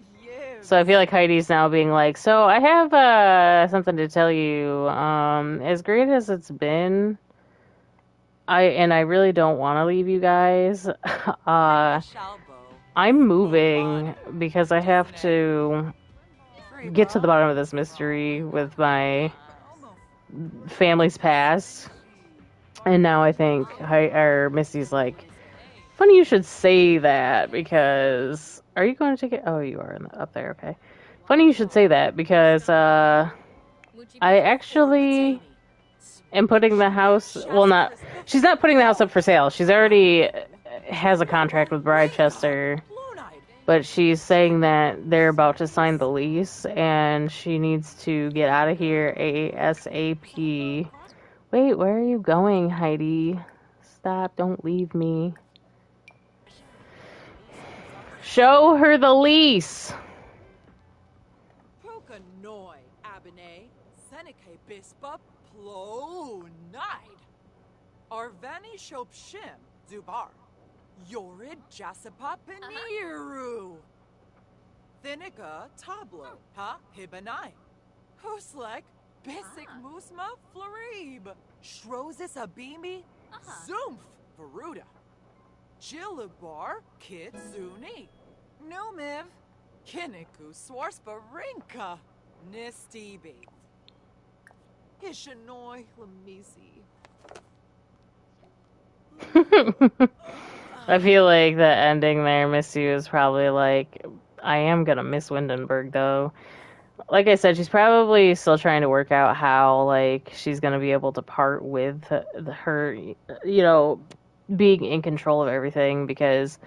So I feel like Heidi's now being like, so I have something to tell you. As great as it's been, I really don't want to leave you guys. I'm moving because I have to get to the bottom of this mystery with my family's past. And now I think Misty's like, funny you should say that because are you going to take it? Oh, you are up there. Okay. Funny you should say that because I actually am putting the house. Well, not. She's not putting the house up for sale. She's already has a contract with Bridechester, but she's saying that they're about to sign the lease and she needs to get out of here ASAP. Wait, where are you going, Heidi? Stop! Don't leave me. Show her the lease. Prokanoi, Abene, Seneca Bispa, Plonide. Arvani Shopshim, Zubar. Yorid Jasapa Peniru. Thinica Tablo, Ha Hibanai. Huslek, Bisic Musma Florib. Shrozis Abimi, Zoomf Veruda. Jilibar Kitsuni. Numiv. Kiniku Swarspa Rinka. Nistibi. Hishanoi Lamisi. I feel like the ending there, Misty was probably like, I am gonna miss Windenburg though. Like I said, she's probably still trying to work out how like she's gonna be able to part with her, being in control of everything because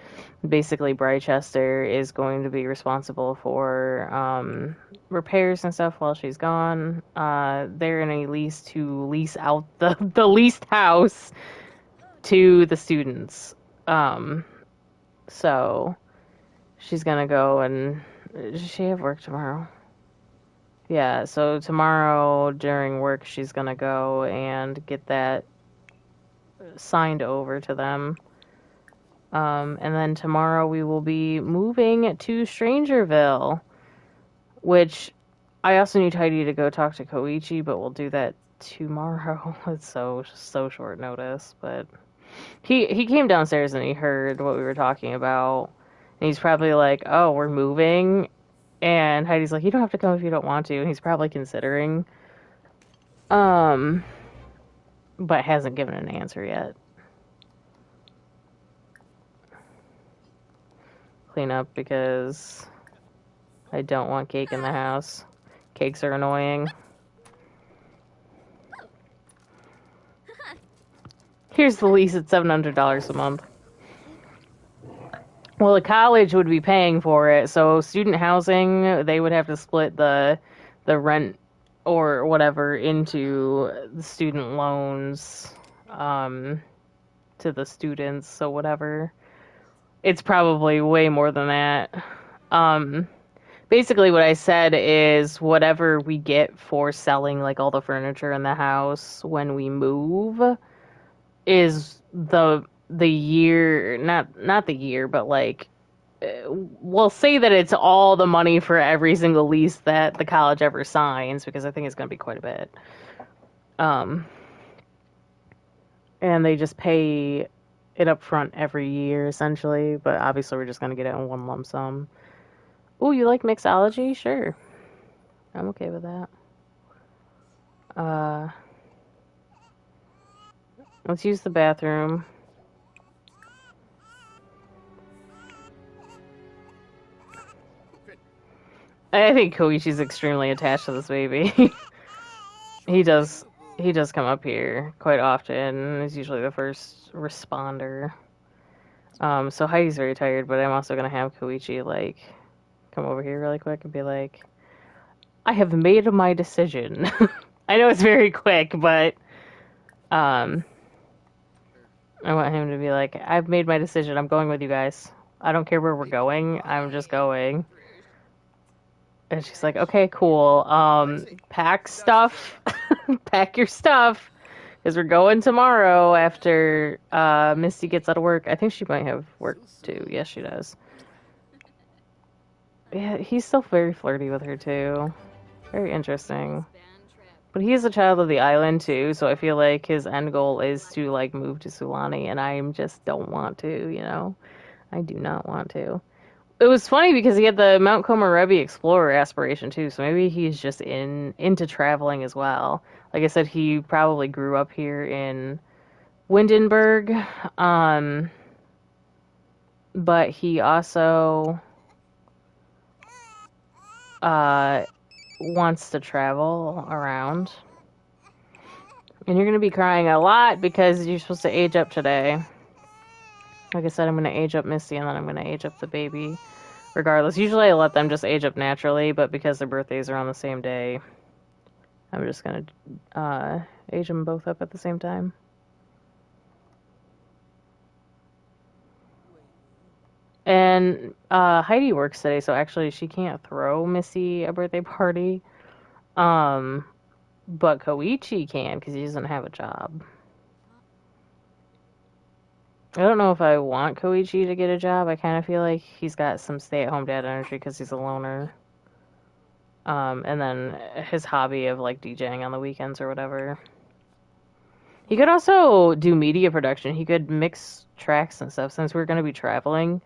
basically Brychester is going to be responsible for repairs and stuff while she's gone. They're in a lease to lease out the leased house to the students. So she's gonna go and does she have work tomorrow? Yeah, so tomorrow during work she's gonna go and get that signed over to them. And then tomorrow we will be moving to Strangerville, which I also need Heidi to go talk to Koichi, but we'll do that tomorrow. It's so short notice, but he came downstairs and he heard what we were talking about, and he's probably like, "Oh, we're moving," and Heidi's like, "You don't have to come if you don't want to," and he's probably considering, but hasn't given an answer yet. Clean up because I don't want cake in the house. Cakes are annoying. Here's the lease at $700 a month. Well, the college would be paying for it, so student housing, they would have to split the rent or whatever into the student loans to the students, so whatever. It's probably way more than that. Basically what I said is whatever we get for selling like all the furniture in the house when we move is the year, not the year, but like we'll say that it's all the money for every single lease that the college ever signs because I think it's going to be quite a bit. And they just pay it up front every year essentially, but obviously we're just going to get it in one lump sum. Ooh, you like mixology? Sure. I'm okay with that. Let's use the bathroom. I think Koichi's extremely attached to this baby. He does come up here quite often. He's usually the first responder. So Heidi's very tired, but I'm also gonna have Koichi like come over here really quick and be like, I have made my decision. I know it's very quick, but I want him to be like, I've made my decision. I'm going with you guys. I don't care where we're going. I'm just going. And she's like, okay, cool. Pack stuff. Pack your stuff. Because we're going tomorrow after Misty gets out of work. I think she might have work too. Yes, she does. Yeah, he's still very flirty with her too. Very interesting. But he is a child of the island too, so I feel like his end goal is to like move to Sulani, and I just don't want to, you know? I do not want to. It was funny because he had the Mount Komorebi Explorer aspiration too, so maybe he's just into traveling as well. Like I said, he probably grew up here in Windenburg, but he also wants to travel around. And you're going to be crying a lot because you're supposed to age up today. Like I said, I'm going to age up Misty and then I'm going to age up the baby. Regardless, usually I let them just age up naturally, but because their birthdays are on the same day, I'm just going to age them both up at the same time. And Heidi works today, so actually she can't throw Missy a birthday party. But Koichi can because he doesn't have a job. I don't know if I want Koichi to get a job. I kind of feel like he's got some stay-at-home dad energy because he's a loner. And then his hobby of like DJing on the weekends or whatever. He could also do media production. He could mix tracks and stuff. Since we're going to be traveling,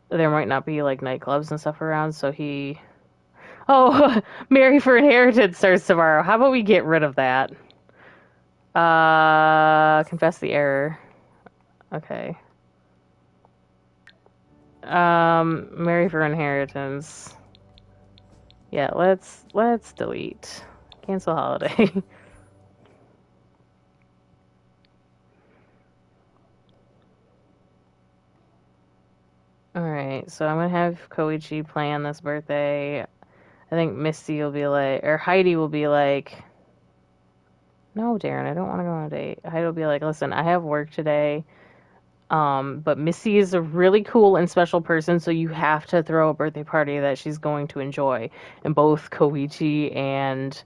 there might not be like nightclubs and stuff around, so he... Oh, Marry for Inheritance starts tomorrow. How about we get rid of that? Confess the error. Okay. Marry for Inheritance. Yeah, let's delete. Cancel holiday. Alright, so I'm gonna have Koichi plan this birthday. I think Misty will be like, or Heidi will be like, no, Darren, I don't want to go on a date. Heidi will be like, listen, I have work today. But Missy is a really cool and special person, so you have to throw a birthday party that she's going to enjoy. And both Koichi and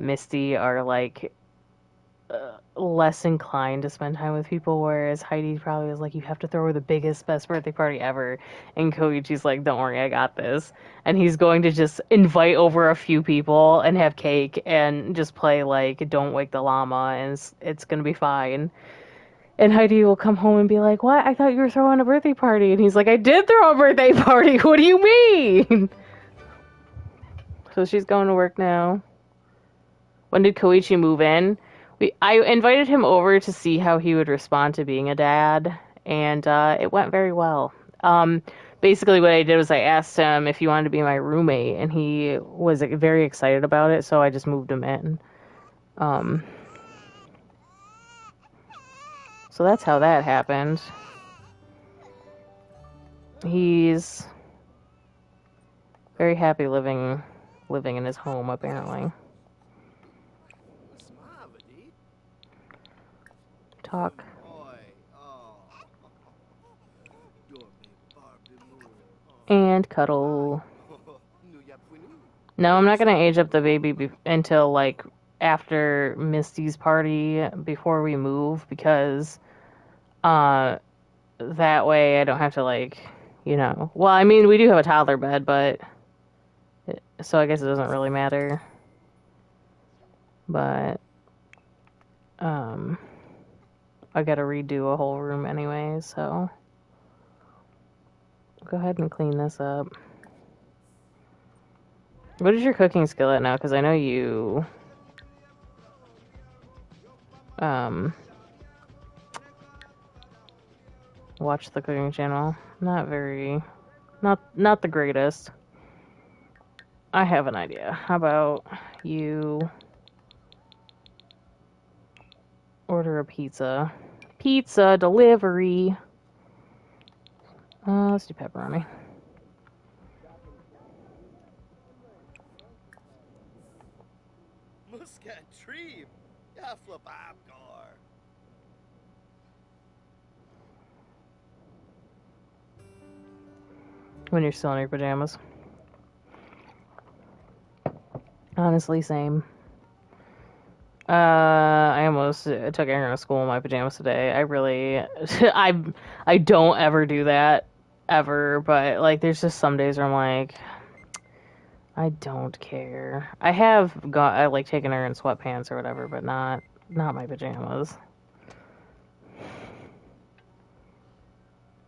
Misty are like less inclined to spend time with people, whereas Heidi probably was like, you have to throw her the biggest, best birthday party ever. And Koichi's like, don't worry, I got this. And he's going to just invite over a few people and have cake and just play like Don't Wake the Llama, and it's gonna be fine. And Heidi will come home and be like, what? I thought you were throwing a birthday party. And he's like, I did throw a birthday party. What do you mean? So she's going to work now. When did Koichi move in? I invited him over to see how he would respond to being a dad. And it went very well. Basically what I did was I asked him if he wanted to be my roommate. And he was very excited about it. So I just moved him in. So that's how that happened. He's very happy living in his home, apparently. Talk. And cuddle. No, I'm not gonna age up the baby until like after Misty's party before we move, because that way I don't have to like, you know, well, I mean, we do have a toddler bed, but so I guess it doesn't really matter. But I gotta redo a whole room anyway, so go ahead and clean this up. What is your cooking skill at now? Because I know you watch the cooking channel. Not the greatest. I have an idea. How about you order a pizza? Pizza delivery. Let's do pepperoni. Muscat tree. Yafla babgar. when you're still in your pajamas. Honestly, same. I almost took Aaron to school in my pajamas today. I really, I don't ever do that, ever, but, like, there's just some days where I'm like, I don't care. I like, taken her in sweatpants or whatever, but not my pajamas.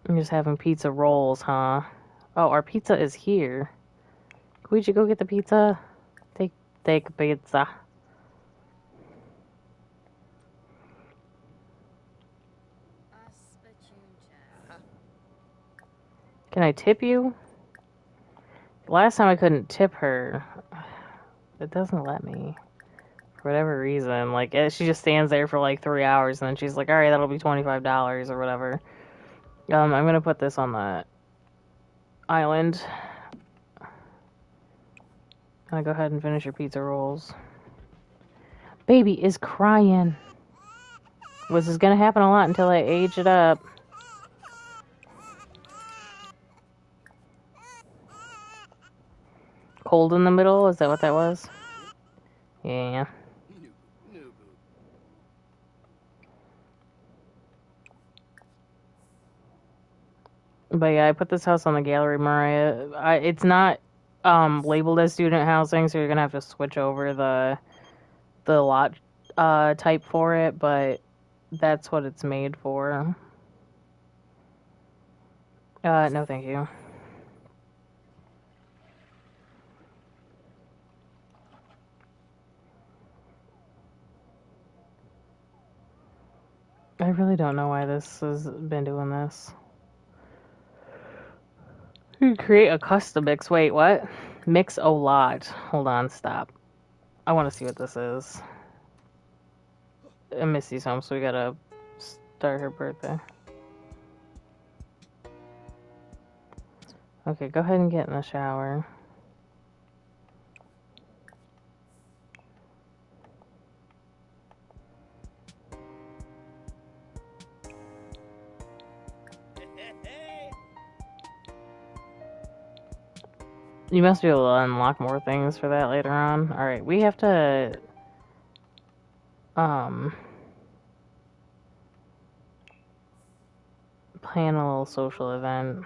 I'm just having pizza rolls, huh? Oh, our pizza is here. Could you go get the pizza? Take pizza. Can I tip you? Last time I couldn't tip her. It doesn't let me. For whatever reason. Like, she just stands there for like 3 hours and then she's like, alright, that'll be $25 or whatever. I'm gonna put this on the island. Gonna go ahead and finish your pizza rolls. Baby is crying. This is gonna happen a lot until I age it up. Cold in the middle? Is that what that was? Yeah. But yeah, I put this house on the gallery, Mariah. It's not labeled as student housing, so you're gonna have to switch over the lot type for it, but that's what it's made for. No thank you. I really don't know why this has been doing this. You create a custom mix. Wait, what? Mix a lot. Hold on, stop. I want to see what this is. Missy's home, so we gotta start her birthday. Okay, go ahead and get in the shower. You must be able to unlock more things for that later on. Alright, we have to... plan a little social event.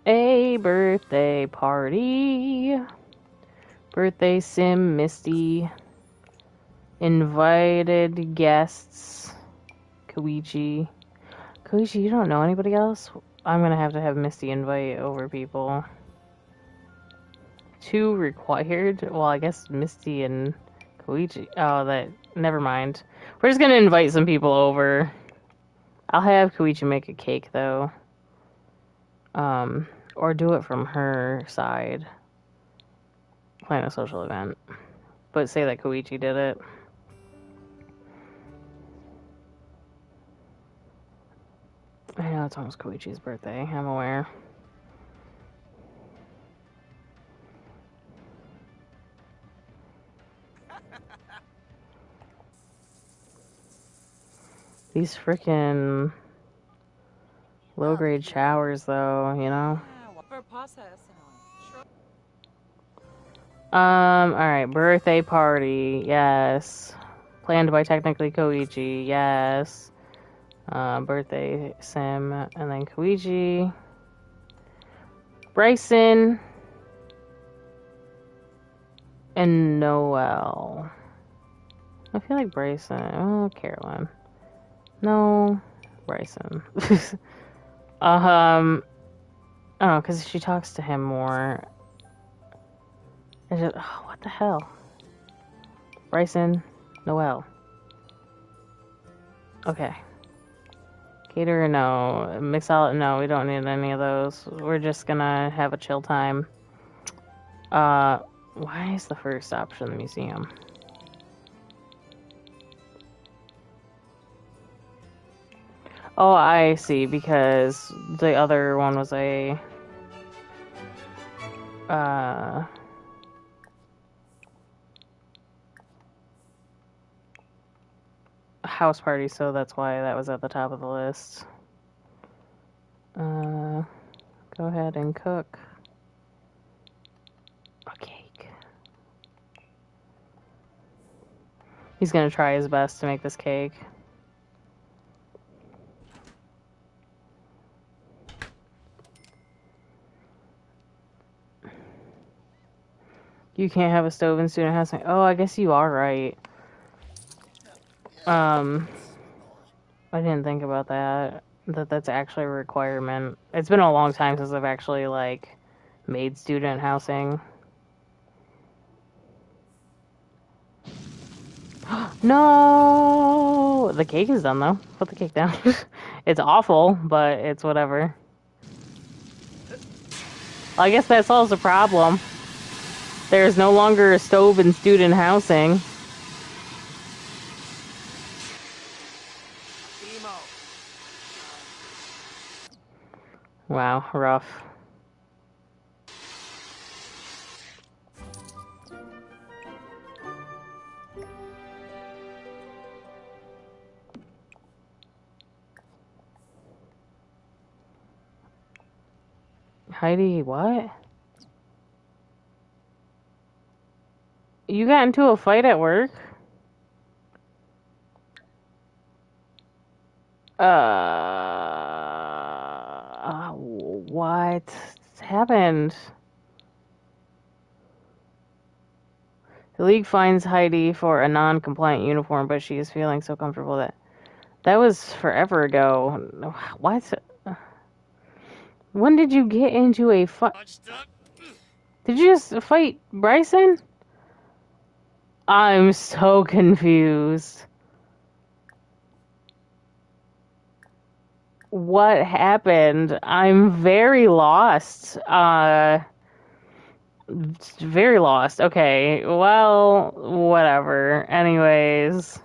A birthday party. Birthday sim, Misty. Invited guests. Koichi. Koichi, you don't know anybody else? I'm gonna have to have Misty invite over people. 2 required? Well, I guess Misty and Koichi. Oh, never mind. We're just gonna invite some people over. I'll have Koichi make a cake, though. Or do it from her side. Plan a social event. But say that Koichi did it. I know it's almost Koichi's birthday, I'm aware. These freaking low-grade showers, though, you know? Alright, birthday party, yes. Planned by technically Koichi, yes. Birthday sim, and then Koichi. Bryson. And Noel. I feel like Bryson. Oh, Caroline. No, Bryson. Oh, because she talks to him more. Oh, what the hell? Bryson, Noel. Okay. Caterer, no. Mixologist, no. We don't need any of those. We're just gonna have a chill time. Why is the first option the museum? Oh, I see, because the other one was a... house party, so that's why that was at the top of the list. Go ahead and cook a cake. He's gonna try his best to make this cake. You can't have a stove in student housing. Oh, I guess you are right. I didn't think about that. That's actually a requirement. It's been a long time since I've actually, like, made student housing. No! The cake is done, though. Put the cake down. It's awful, but it's whatever. Well, I guess that solves the problem. There's no longer a stove in student housing. Emo. Wow, rough. Heidi, what? You got into a fight at work? What happened? The league fines Heidi for a non-compliant uniform, but she is feeling so comfortable that was forever ago. What? When did you get into a fight? Did you just fight Bryson? I'm so confused. What happened? I'm very lost. Very lost. Okay, well, whatever. Anyways,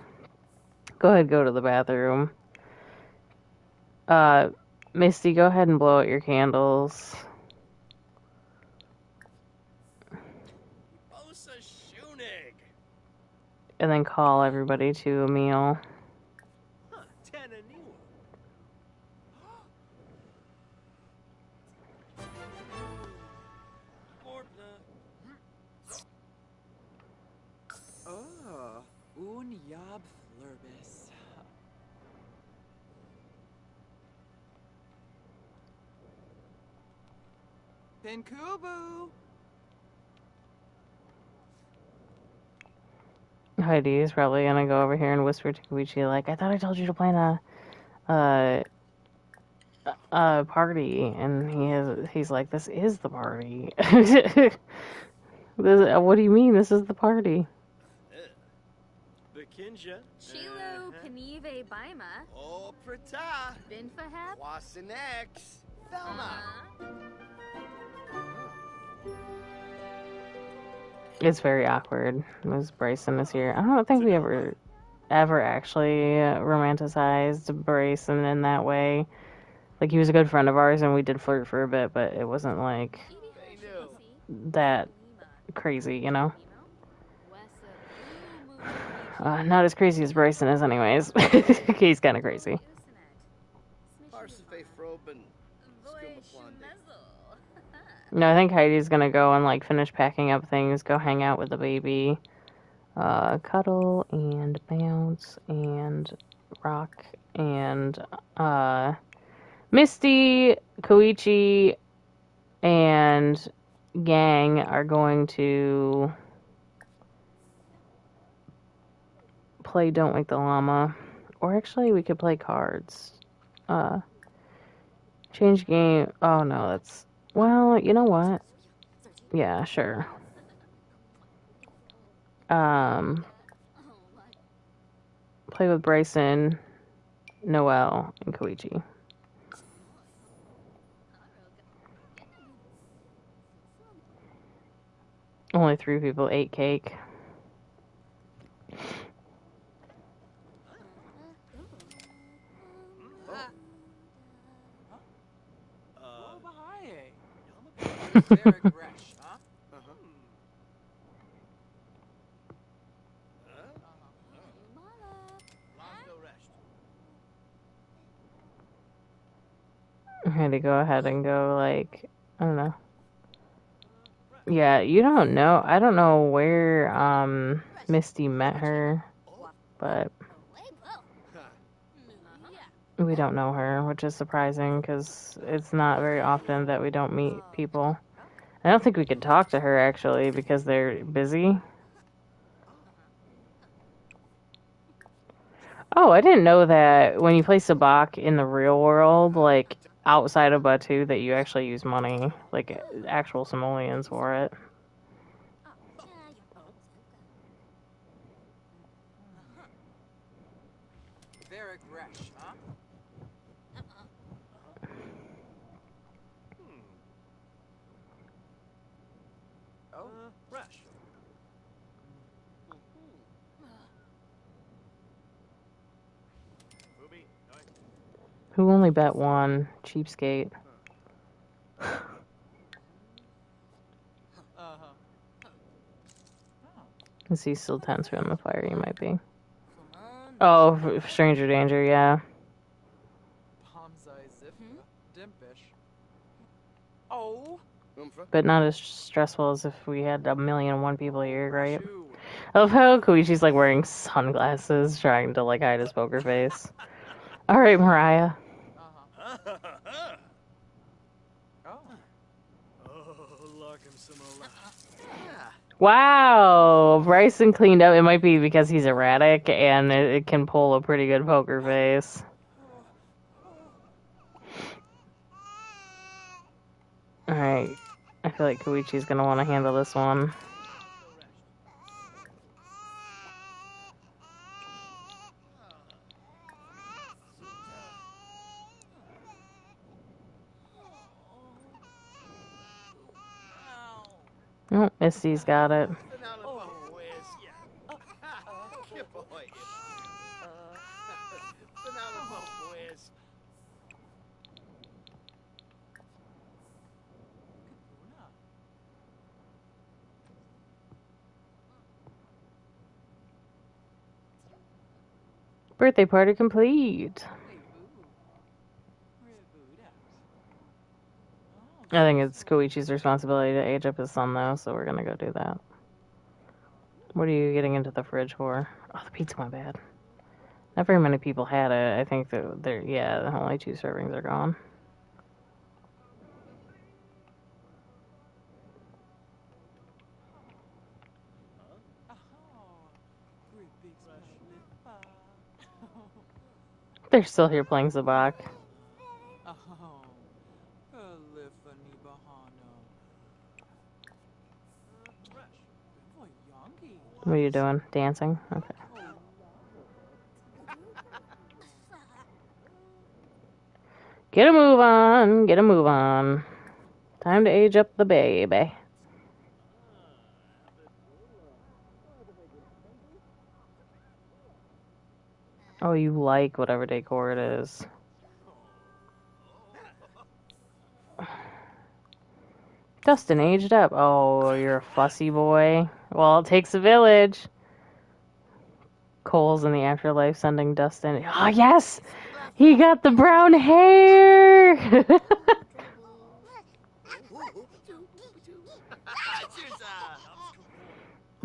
go ahead, go to the bathroom. Misty, go ahead and blow out your candles. And then call everybody to a meal. Oh, un yob flurbis. Pinkubu. Heidi is probably gonna go over here and whisper to Koichi, like, I thought I told you to plan a party, and he's like, this is the party. What do you mean? This is the party. Bekinja. Chilo Kanive Baima. Oh, Prata. Binfaheb. Wasanex. Thelma. It's very awkward. As Bryson is here. I don't think we ever actually romanticized Bryson in that way. Like, he was a good friend of ours, and we did flirt for a bit, but it wasn't, like, that crazy, you know? Not as crazy as Bryson is, anyways. He's kind of crazy. No, I think Heidi's gonna go and, like, finish packing up things, go hang out with the baby, cuddle, and bounce, and rock, and, Misty, Koichi, and Gang are going to play Don't Wake the Llama. Or actually, we could play cards. Change game. Oh, no, that's... Well, you know what? Yeah, sure. Play with Bryson, Noelle, and Koichi. Only 3 people ate cake. I had to go ahead and go, like, I don't know. Yeah, you don't know. I don't know where, Misty met her, but we don't know her, which is surprising, because it's not very often that we don't meet people. I don't think we could talk to her, actually, because they're busy. Oh, I didn't know that when you play Sabacc in the real world, like, outside of Batu, that you actually use money, like, actual simoleons for it. Very fresh, huh? Oh, Fresh. Ruby, nice. Who only bet one? Cheapskate. Is he still tense around the fire? You might be. Oh, stranger danger, yeah. Pomzai Zifra, Dimpish. Oh, But not as stressful as if we had 1,000,001 people here, right? shoo. I love how Koichi's like wearing sunglasses, trying to like hide his poker face. All right, Mariah. Oh, Wow, Bryson cleaned up. It might be because he's erratic and it can pull a pretty good poker face. All right, I feel like Koichi's gonna want to handle this one. Oh, Misty's got it. Birthday party complete. I think it's Koichi's responsibility to age up his son, though, so we're gonna go do that. What are you getting into the fridge for? Oh, the pizza went bad. Not very many people had it. I think that yeah, only 2 servings are gone. They're still here playing Sabacc. What are you doing? Dancing? Okay. Get a move on. Get a move on. Time to age up the baby. Oh, you like whatever decor it is. Dustin aged up. Oh, you're a fussy boy. Well, it takes a village. Cole's in the afterlife sending Dustin. Oh, yes! He got the brown hair!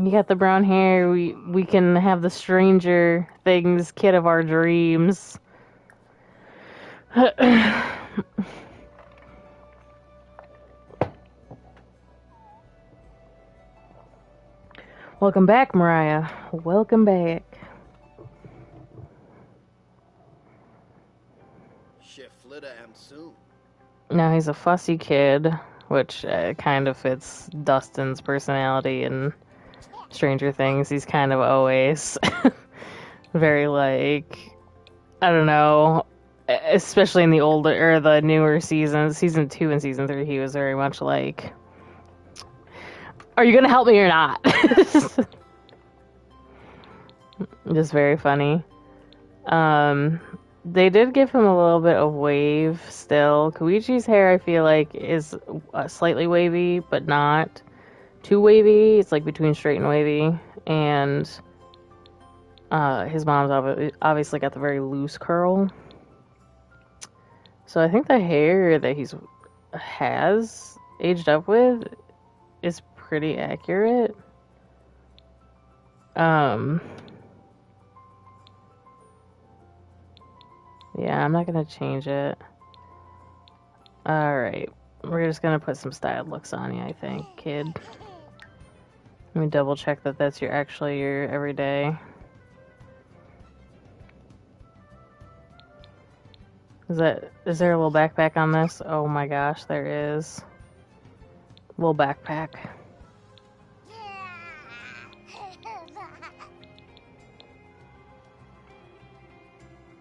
He got the brown hair. We can have the Stranger Things kid of our dreams. Welcome back, Mariah. Welcome back. Now he's a fussy kid, which kind of fits Dustin's personality in Stranger Things. He's kind of always very like, I don't know, especially in the older or the newer seasons, season 2 and season 3, he was very much like, are you gonna help me or not? Just very funny. They did give him a little bit of wave still. Koichi's hair, I feel like, is slightly wavy, but not too wavy. It's like between straight and wavy. And his mom's obviously got the very loose curl. So I think the hair that has aged up with is pretty accurate. Yeah, I'm not gonna change it. Alright. We're just gonna put some styled looks on you, I think, kid. Let me double check that that's actually your everyday. Is there a little backpack on this? Oh my gosh, there is. Little backpack.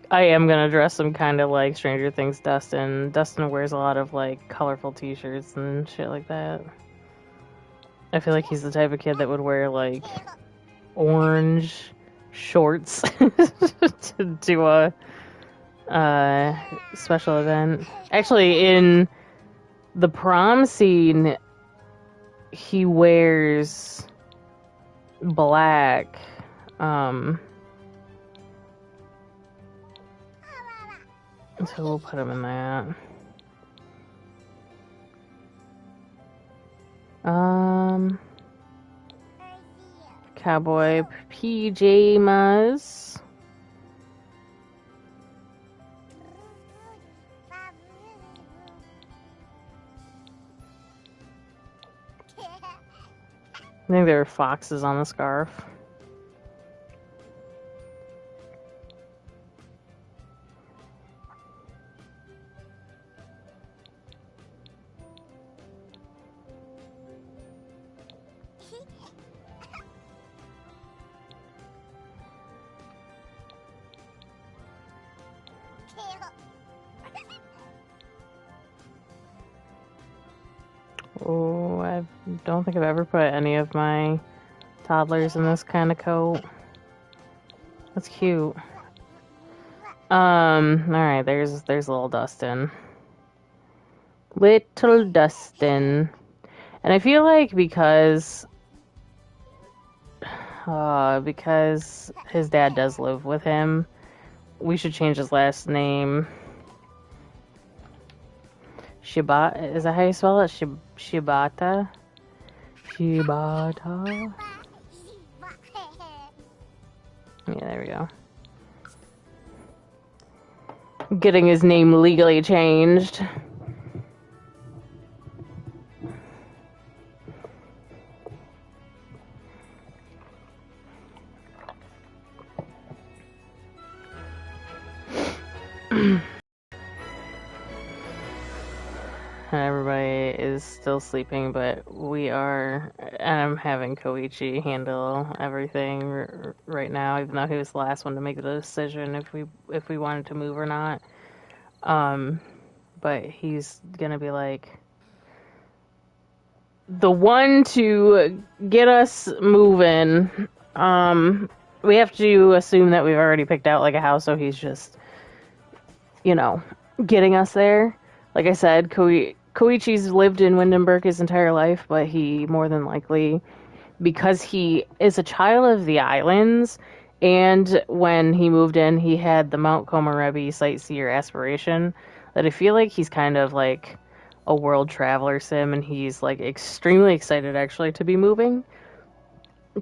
I am gonna dress him kind of like Stranger Things Dustin. Dustin wears a lot of like colorful t-shirts and shit like that. I feel like he's the type of kid that would wear like orange shorts to a special event. Actually, in the prom scene, he wears black. So we'll put him in that. Cowboy pajamas. I think there are foxes on the scarf. Oh, I don't think I've ever put any of my toddlers in this kind of coat. That's cute. Alright, there's little Dustin. Little Dustin. And I feel like because his dad does live with him, we should change his last name. Shibata, is that how you spell it? Shibata? Shibata? Yeah, there we go. Getting his name legally changed. Everybody is still sleeping, but I'm having Koichi handle everything right now, even though he was the last one to make the decision if we wanted to move or not. But he's gonna be like the one to get us moving. We have to assume that we've already picked out like a house, so he's just, getting us there. Like I said, Koichi's lived in Windenburg his entire life, but he more than likely, because he is a child of the islands, and when he moved in, he had the Mount Komorebi sightseer aspiration, that I feel like he's kind of like a world traveler sim, and he's like extremely excited actually to be moving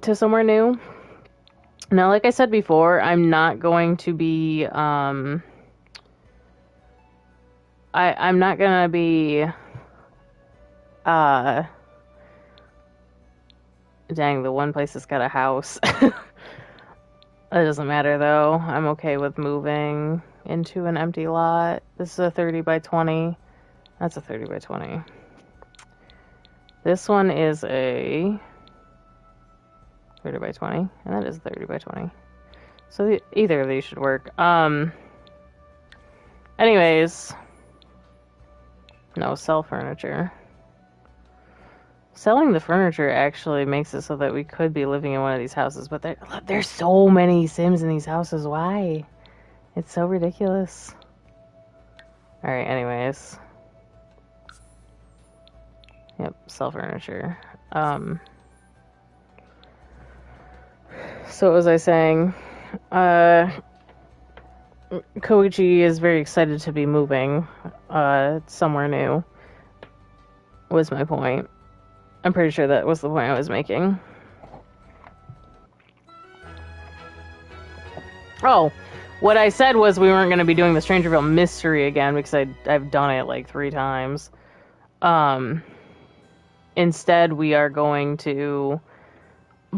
to somewhere new. Now, like I said before, I'm not going to be, I'm not gonna be, dang, the one place that's got a house. It doesn't matter though. I'm okay with moving into an empty lot. This is a 30 by 20. That's a 30 by 20. This one is a 30 by 20, and that is 30 by 20. So either of these should work. Anyways. No, sell furniture. Selling the furniture actually makes it so that we could be living in one of these houses, but there's so many Sims in these houses. Why? It's so ridiculous. Alright, anyways. Yep, sell furniture. So what was I saying? Koichi is very excited to be moving somewhere new, was my point. I'm pretty sure that was the point I was making. Oh, what I said was we weren't going to be doing the Strangerville mystery again because I've done it like 3 times. Instead, we are going to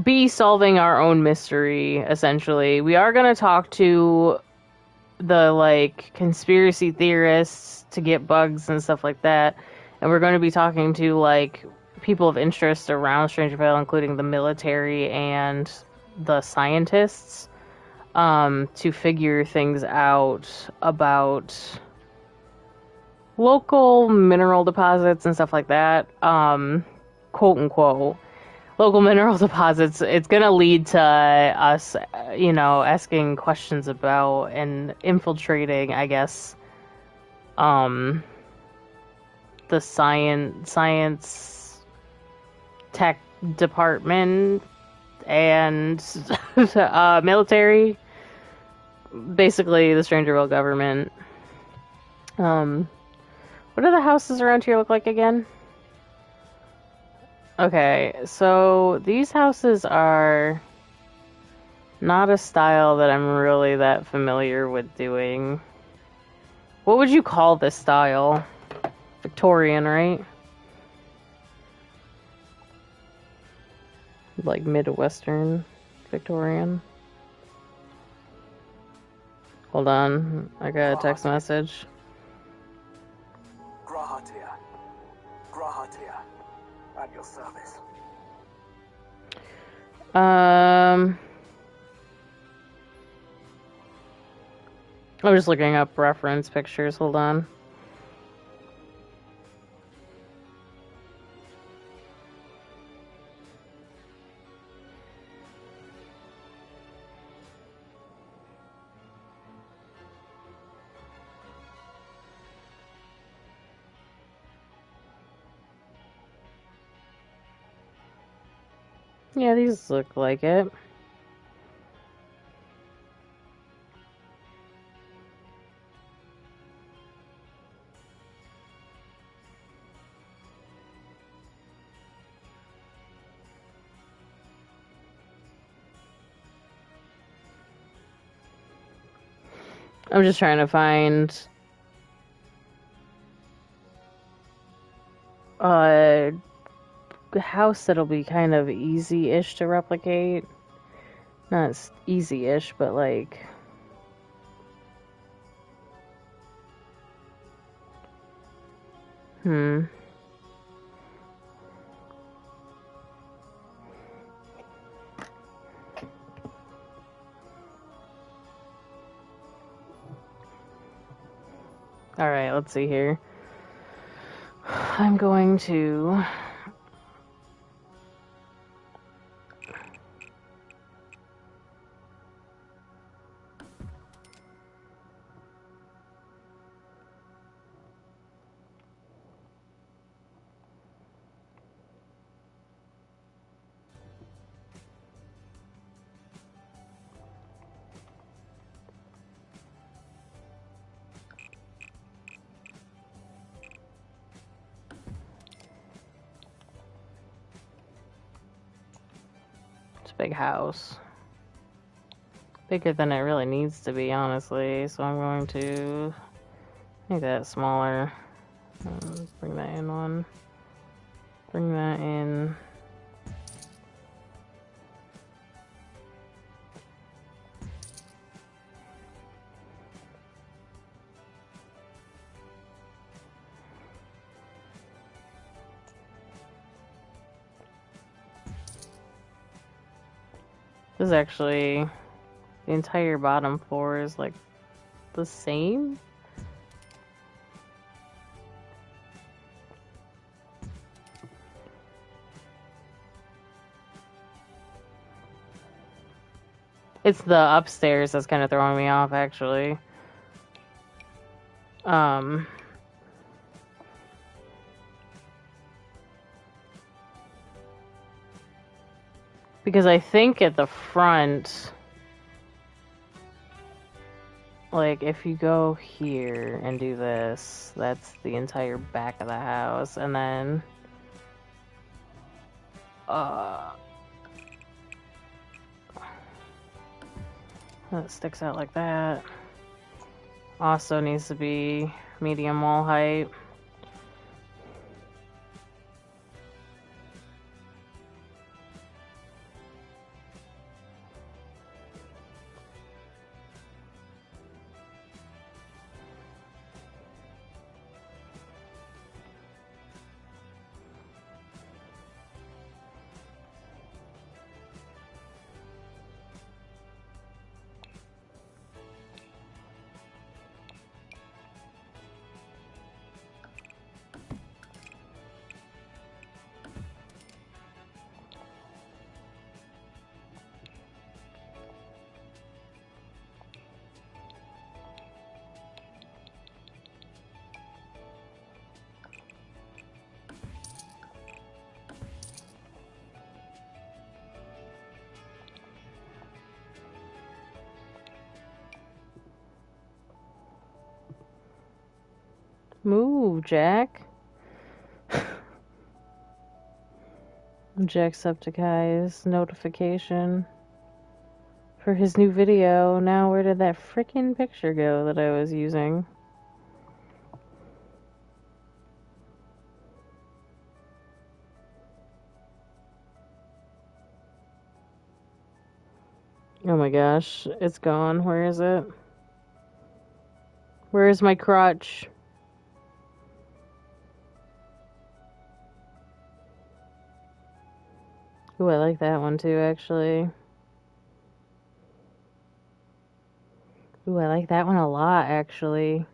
be solving our own mystery, essentially. We are going to talk to the, like, conspiracy theorists to get bugs and stuff like that. And we're going to be talking to, like, people of interest around Strangerville, including the military and the scientists, to figure things out about local mineral deposits and stuff like that. Quote unquote. Local mineral deposits. It's gonna lead to us, asking questions about and infiltrating, I guess, the science tech department and military, basically the Strangerville government. What do the houses around here look like again? Okay, so these houses are not a style that I'm really that familiar with doing. What would you call this style? Victorian, right? Like Midwestern Victorian. Hold on, I got a text message. Grahatia. Grahatia. At your service. I'm just looking up reference pictures. Hold on. Yeah, these look like it. I'm just trying to find a house that'll be kind of easy-ish to replicate. Not easy-ish, but like... Alright, let's see here. I'm going to... Big house. Bigger than it really needs to be, honestly. So I'm going to make that smaller. Bring that in one. Bring that in. This is actually, the entire bottom floor is like the same. It's the upstairs that's kind of throwing me off, actually. Because I think at the front... Like, if you go here and do this, that's the entire back of the house, and then, that sticks out like that. Also needs to be medium wall height. Move, Jack. Jacksepticeye's notification for his new video. Now, where did that freaking picture go that I was using? Oh my gosh, it's gone. Where is it? Where is my crotch? Ooh, I like that one too, actually. Ooh, I like that one a lot, actually.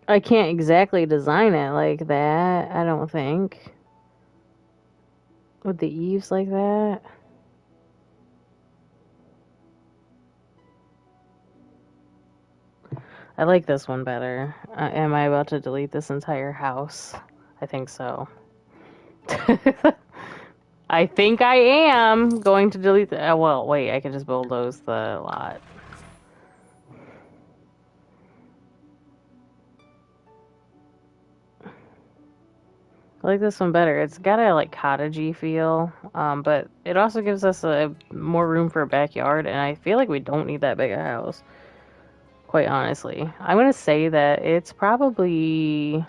I can't exactly design it like that, I don't think. With the eaves like that. I like this one better. Am I about to delete this entire house? I think so. I think I am going to delete the... well, wait, I can just bulldoze the lot. I like this one better. It's got a, like, cottagey feel, but it also gives us more room for a backyard, and I feel like we don't need that big a house, quite honestly. I'm going to say that it's probably...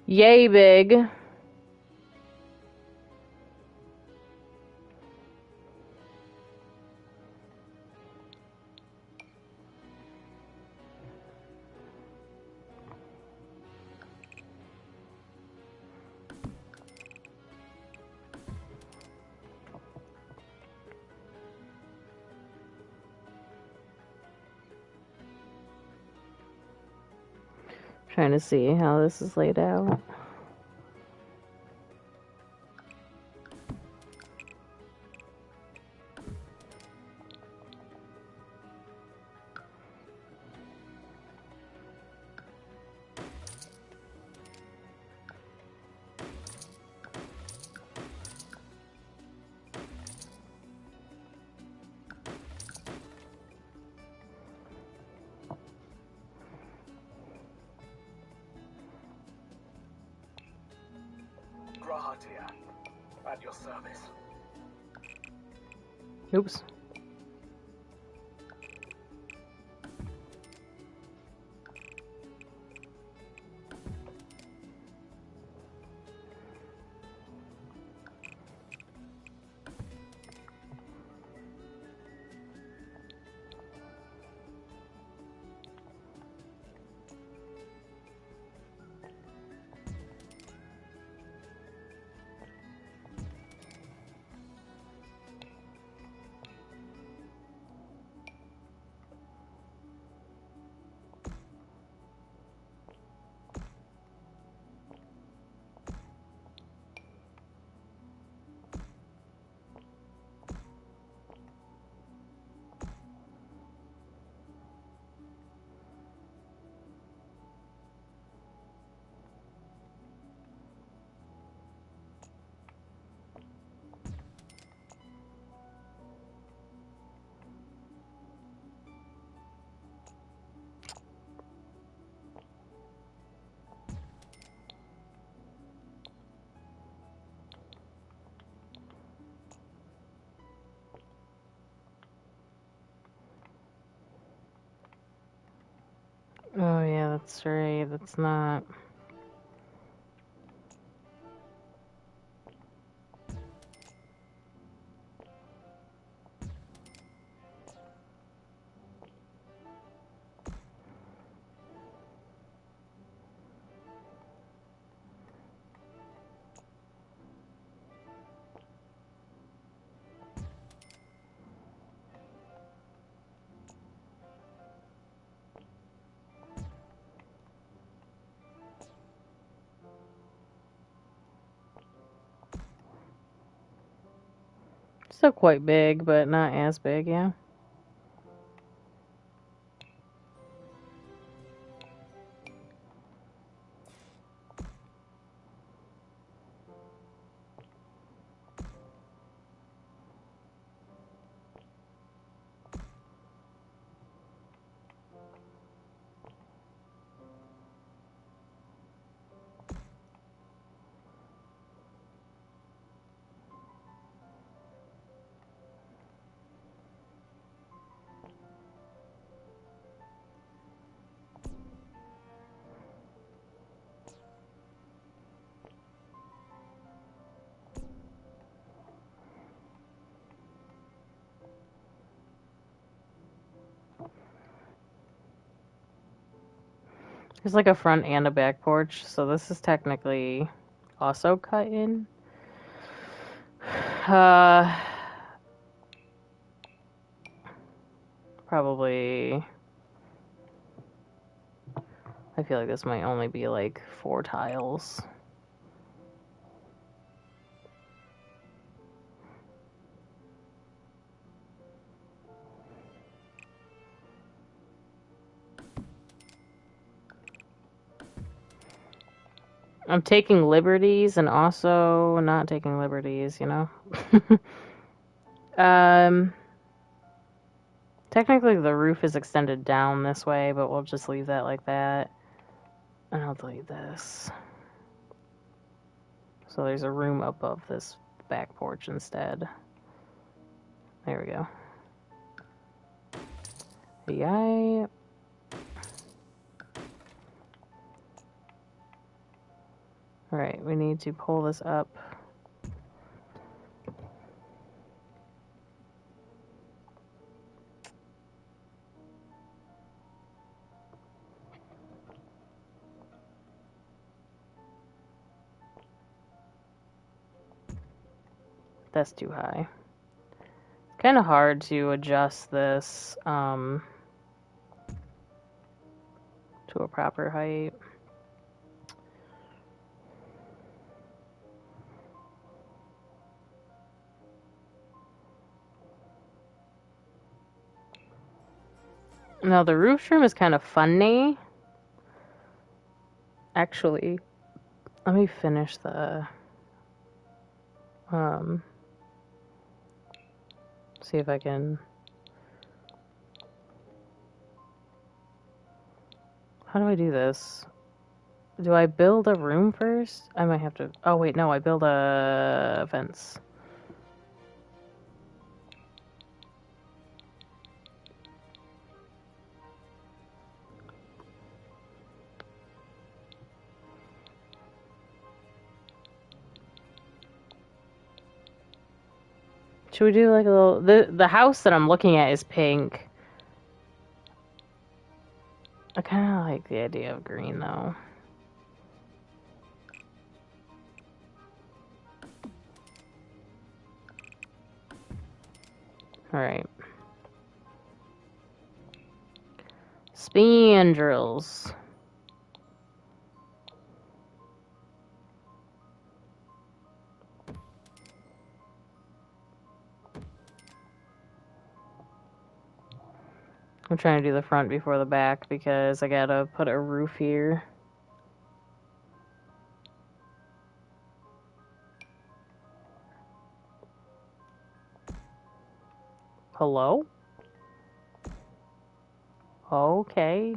yay big. Trying to see how this is laid out. Grahat here. At your service. Oops. that's right. That's not. Still quite big, but not as big, yeah. There's like a front and a back porch, so this is technically also cut in. Probably. I feel like this might only be like 4 tiles. I'm taking liberties and also not taking liberties, you know? Technically the roof is extended down this way, but we'll just leave that like that. And I'll delete this. So there's a room above this back porch instead. There we go. Yeah. Alright, we need to pull this up. That's too high. It's kind of hard to adjust this to a proper height. Now the roof trim is kind of funny. Actually, let me finish the see if I can. How do I do this? Do I build a room first? I might have to. Oh wait, no, I build a fence. Should we do like a little... The house that I'm looking at is pink. I kind of like the idea of green, though. Alright. Spandrels. I'm trying to do the front before the back because I gotta put a roof here. Hello? Okay.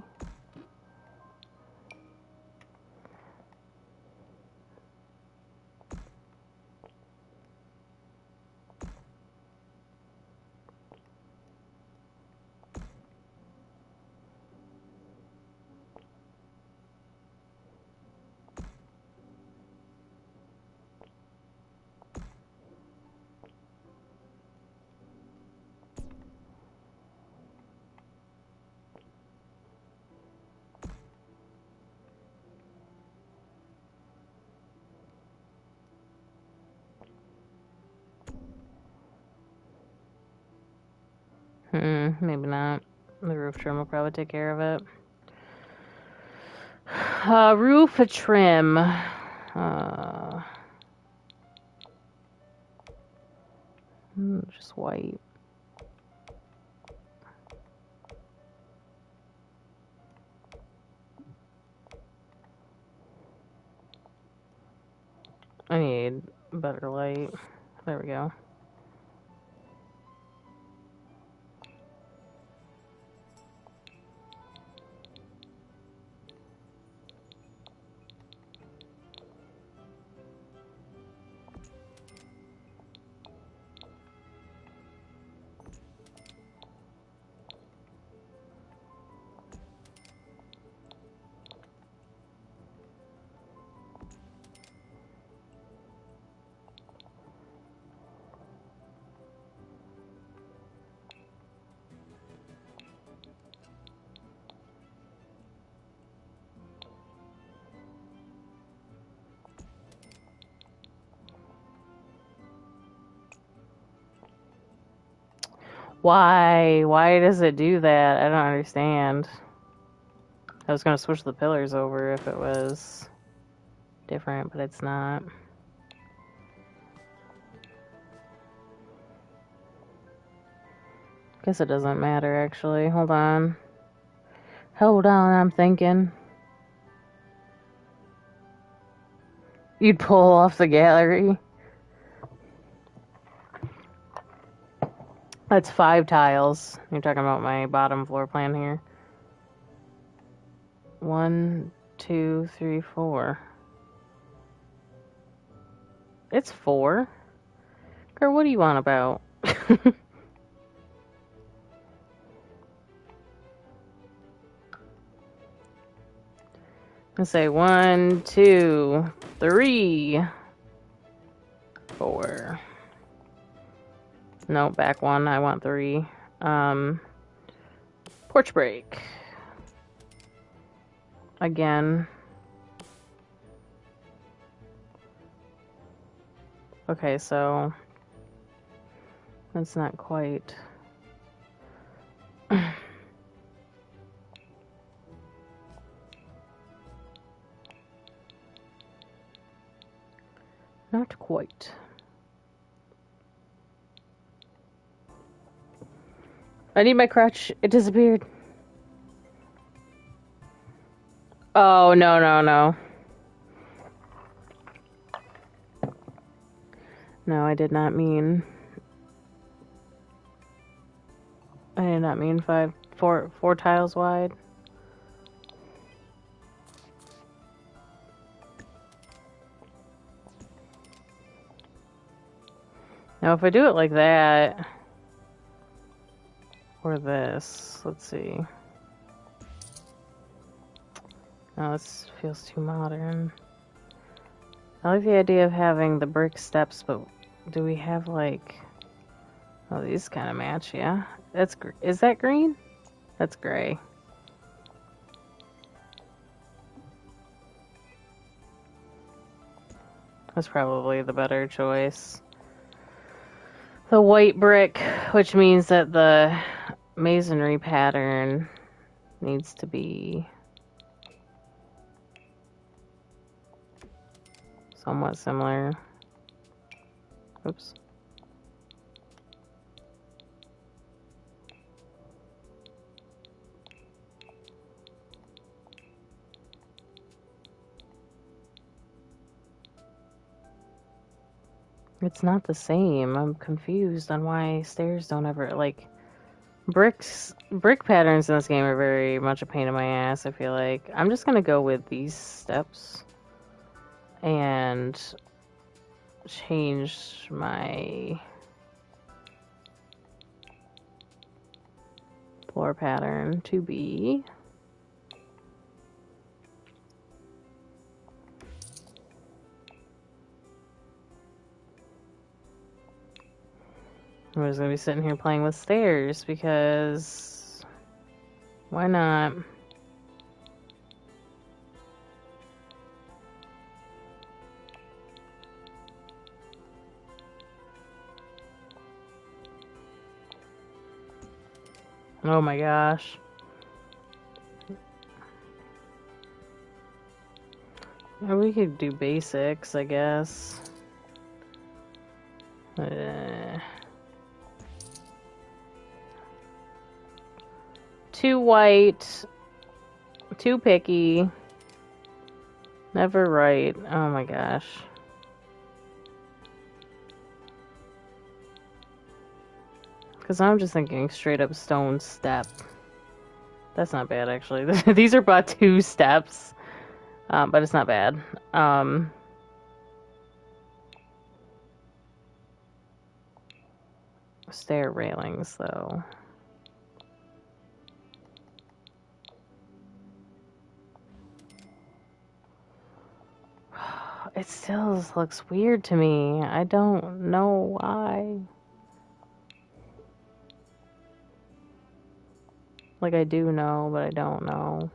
Maybe not. The roof trim will probably take care of it. Roof trim. Just white. I need better light. There we go. Why? Why does it do that? I don't understand. I was gonna switch the pillars over if it was different, but it's not. Guess it doesn't matter, actually. Hold on. Hold on, I'm thinking. You'd pull off the gallery? That's 5 tiles. You're talking about my bottom floor plan here. 1, 2, 3, 4. It's 4. Girl, what do you want about? Let's say 1, 2, 3, 4. No, back 1. I want 3. Porch break. Again. Okay, so that's not quite. Not quite. I need my crutch. It disappeared. Oh, no, no, no. No, I did not mean... I did not mean 4 tiles wide. Now, if I do it like that... Or this. Let's see. No, this feels too modern. I like the idea of having the brick steps, but do we have like... Oh, these kind of match, yeah. That's is that green? That's gray. That's probably the better choice. The white brick, which means that the masonry pattern needs to be somewhat similar. Oops. It's not the same. I'm confused on why stairs don't ever, like, brick patterns in this game are very much a pain in my ass, I feel like. I'm just gonna go with these steps and change my floor pattern to be I'm just gonna be sitting here playing with stairs because why not? Oh my gosh. Or we could do basics, I guess. Too white. Too picky. Never right. Oh my gosh. Because I'm just thinking straight up stone step. That's not bad, actually. These are about 2 steps. But it's not bad. Stair railings, though. It still looks weird to me. I don't know why. Like, I do know, but I don't know.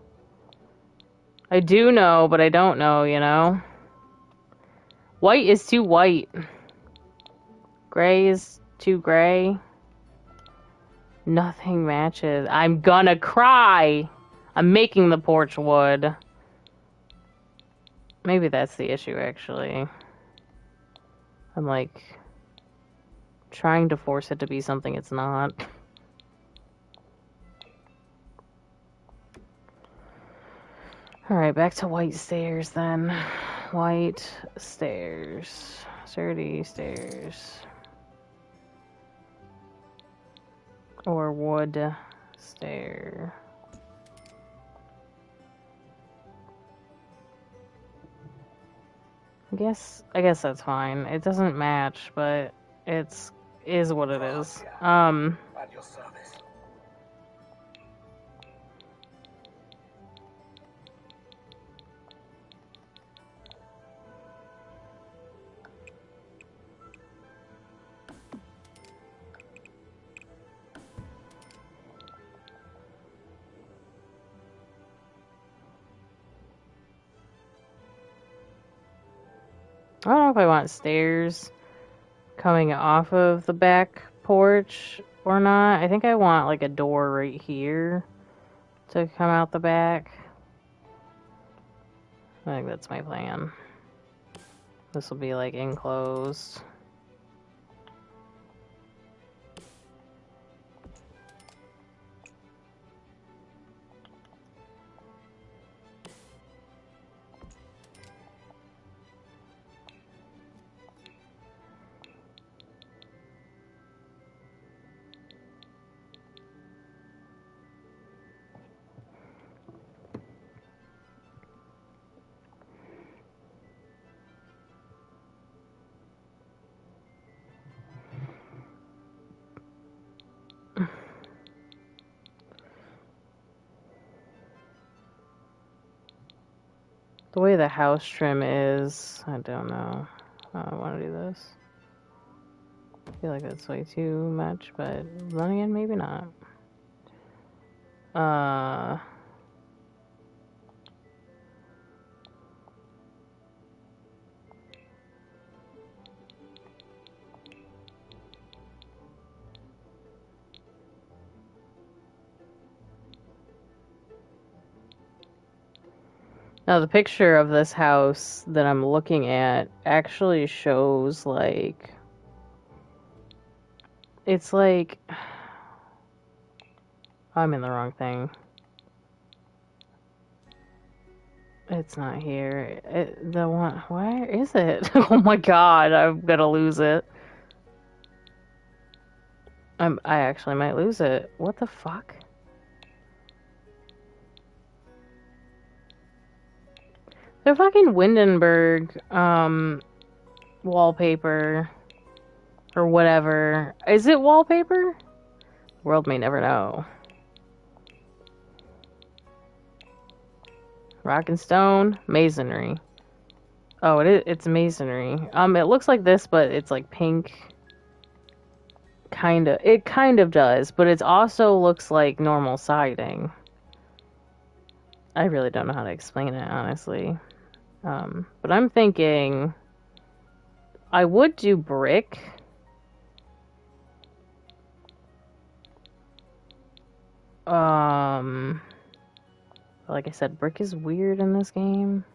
I do know, but I don't know, you know? White is too white. Gray is too gray. Nothing matches. I'm gonna cry! I'm making the porch wood. Maybe that's the issue, actually. I'm, like, trying to force it to be something it's not. Alright, back to white stairs, then. White stairs. Sturdy stairs. Or wood stair. I guess that's fine. It doesn't match, but is what it is. At your service. I don't know if I want stairs coming off of the back porch or not. I think I want like a door right here to come out the back. I think that's my plan. This will be like enclosed. The way the house trim is, I don't know how I want to do this. I feel like that's way too much, but then again, maybe not. Now, the picture of this house that I'm looking at actually shows, like... It's like... I'm in the wrong thing. It's not here. The one... Where is it? Oh my god, I'm gonna lose it. I actually might lose it. What the fuck? The fucking Windenburg, wallpaper, or whatever. Is it wallpaper? The world may never know. Rock and stone, masonry. Oh, it's masonry. It looks like this, but it's like pink. It kind of does, but it also looks like normal siding. I really don't know how to explain it, honestly. But I'm thinking I would do brick. Like I said, brick is weird in this game.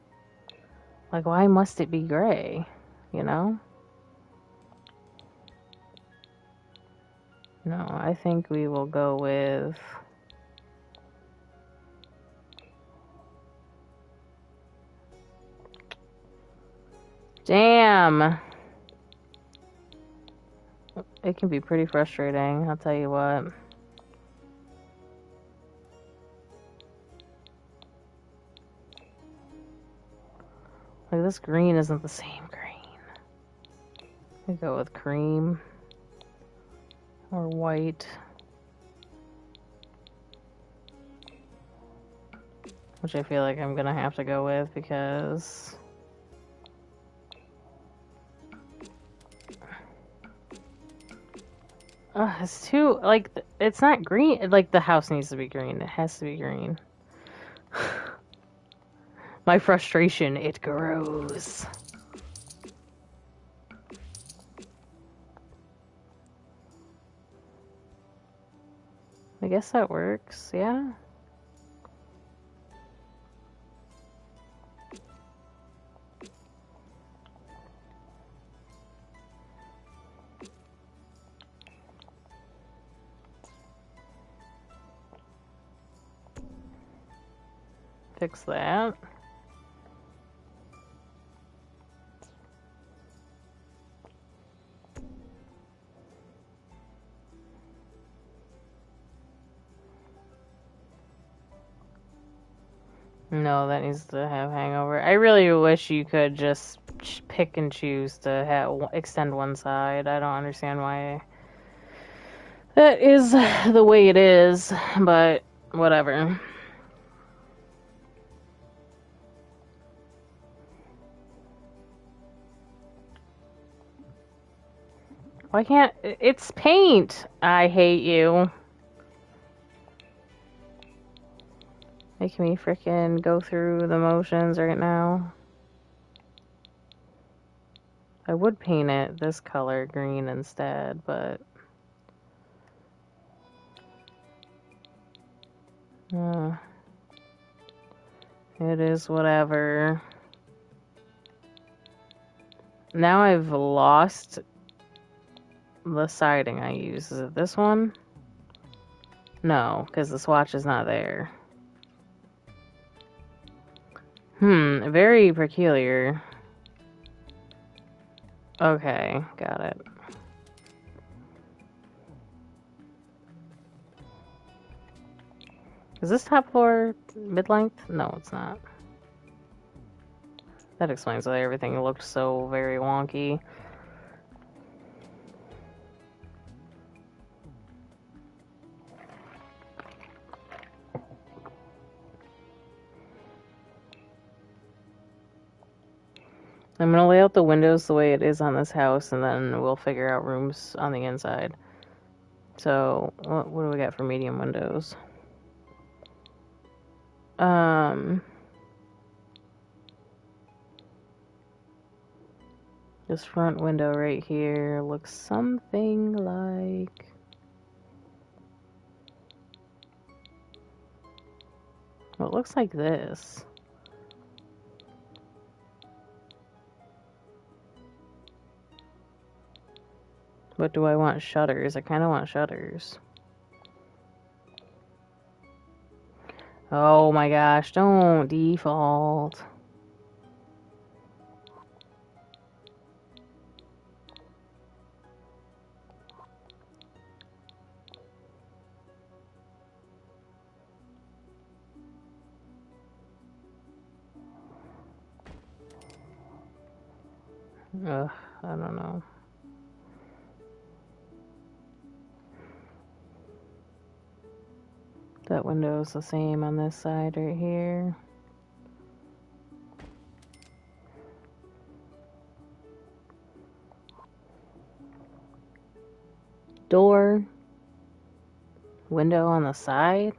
Like, why must it be gray? You know? No, I think we will go with... Damn! It can be pretty frustrating, I'll tell you what. Like, this green isn't the same green. We go with cream. Or white. Which I feel like I'm gonna have to go with because... it's too, like, it's not green. Like, the house needs to be green. It has to be green. My frustration, it grows. I guess that works, yeah? Fix that. No, that needs to have hangover. I really wish you could just pick and choose to have extend one side. I don't understand why that is the way it is, but whatever. Why can't... It's paint! I hate you. Making me freaking go through the motions right now. I would paint it this color, green, instead, but... it is whatever. Now I've lost the siding I use. Is it this one? No, because the swatch is not there. Very peculiar. Okay, got it. Is this top floor mid-length? No, it's not. That explains why everything looked so very wonky. I'm gonna lay out the windows the way it is on this house, and then we'll figure out rooms on the inside. So, what do we got for medium windows? This front window right here looks something like... well, it looks like this. But do I want shutters? I kind of want shutters. Oh my gosh, don't default. Ugh, I don't know. That window's the same on this side right here. Door. Window on the side.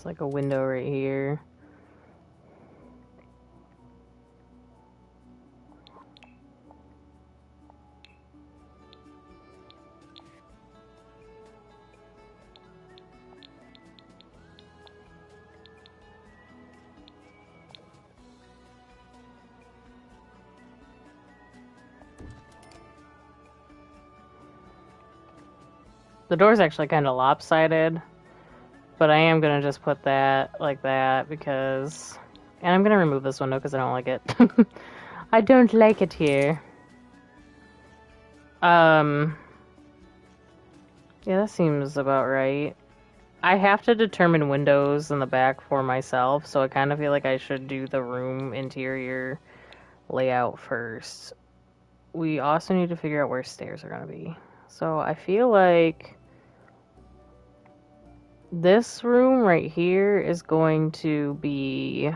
There's like a window right here. The door's actually kind of lopsided, but I am going to just put that like that because... And I'm going to remove this window because I don't like it. I don't like it here. Yeah, that seems about right. I have to determine windows in the back for myself, so I kind of feel like I should do the room interior layout first. We also need to figure out where stairs are going to be. So I feel like this room right here is going to be...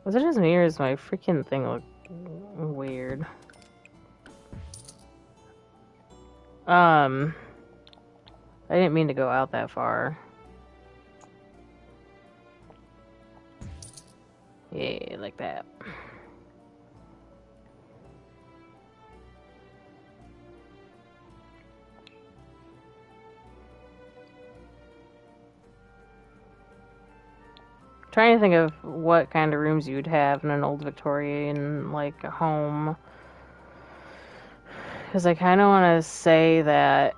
Was it just me or does my freaking thing look weird? I didn't mean to go out that far. Yeah, like that. Trying to think of what kind of rooms you'd have in an old Victorian, like, home. Because I kind of want to say that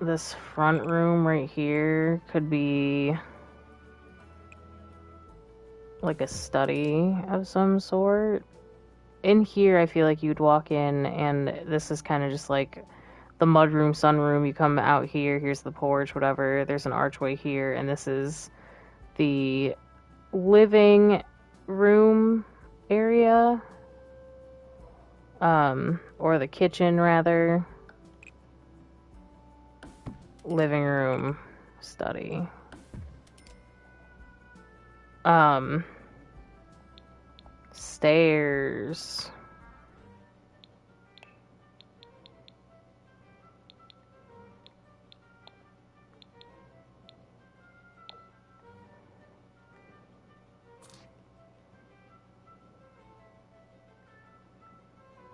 this front room right here could be like a study of some sort. In here, I feel like you'd walk in, and this is kind of just like the mudroom, sunroom. You come out here, here's the porch, whatever. There's an archway here, and this is the living room area. Or the kitchen, rather. Living room, study. Stairs.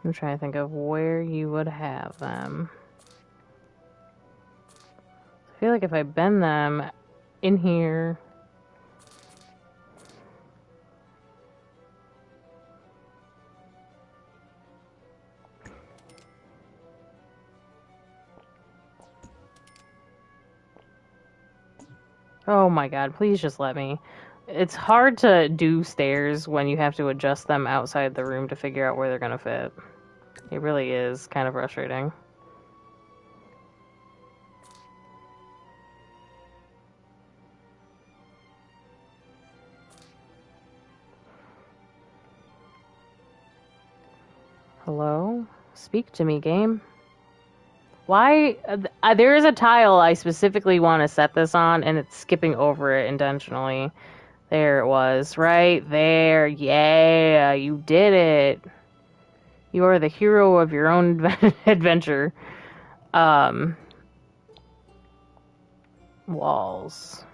I'm trying to think of where you would have them. I feel like if I bend them in here... Oh my god, please just let me. It's hard to do stairs when you have to adjust them outside the room to figure out where they're gonna fit. It really is kind of frustrating. Hello? Speak to me, game. Why? There is a tile I specifically want to set this on, and it's skipping over it intentionally. There it was. Right there. Yeah, you did it. You are the hero of your own adventure. Walls.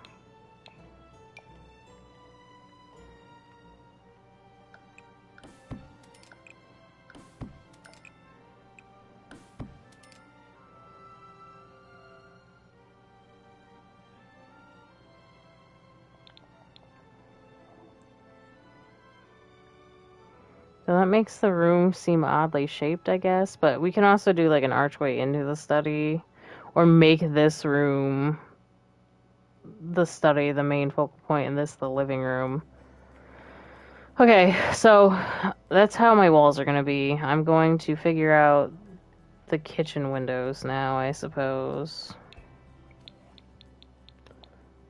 So that makes the room seem oddly shaped, I guess. But we can also do like an archway into the study. Or make this room the study, the main focal point, and this the living room. Okay, so that's how my walls are going to be. I'm going to figure out the kitchen windows now, I suppose.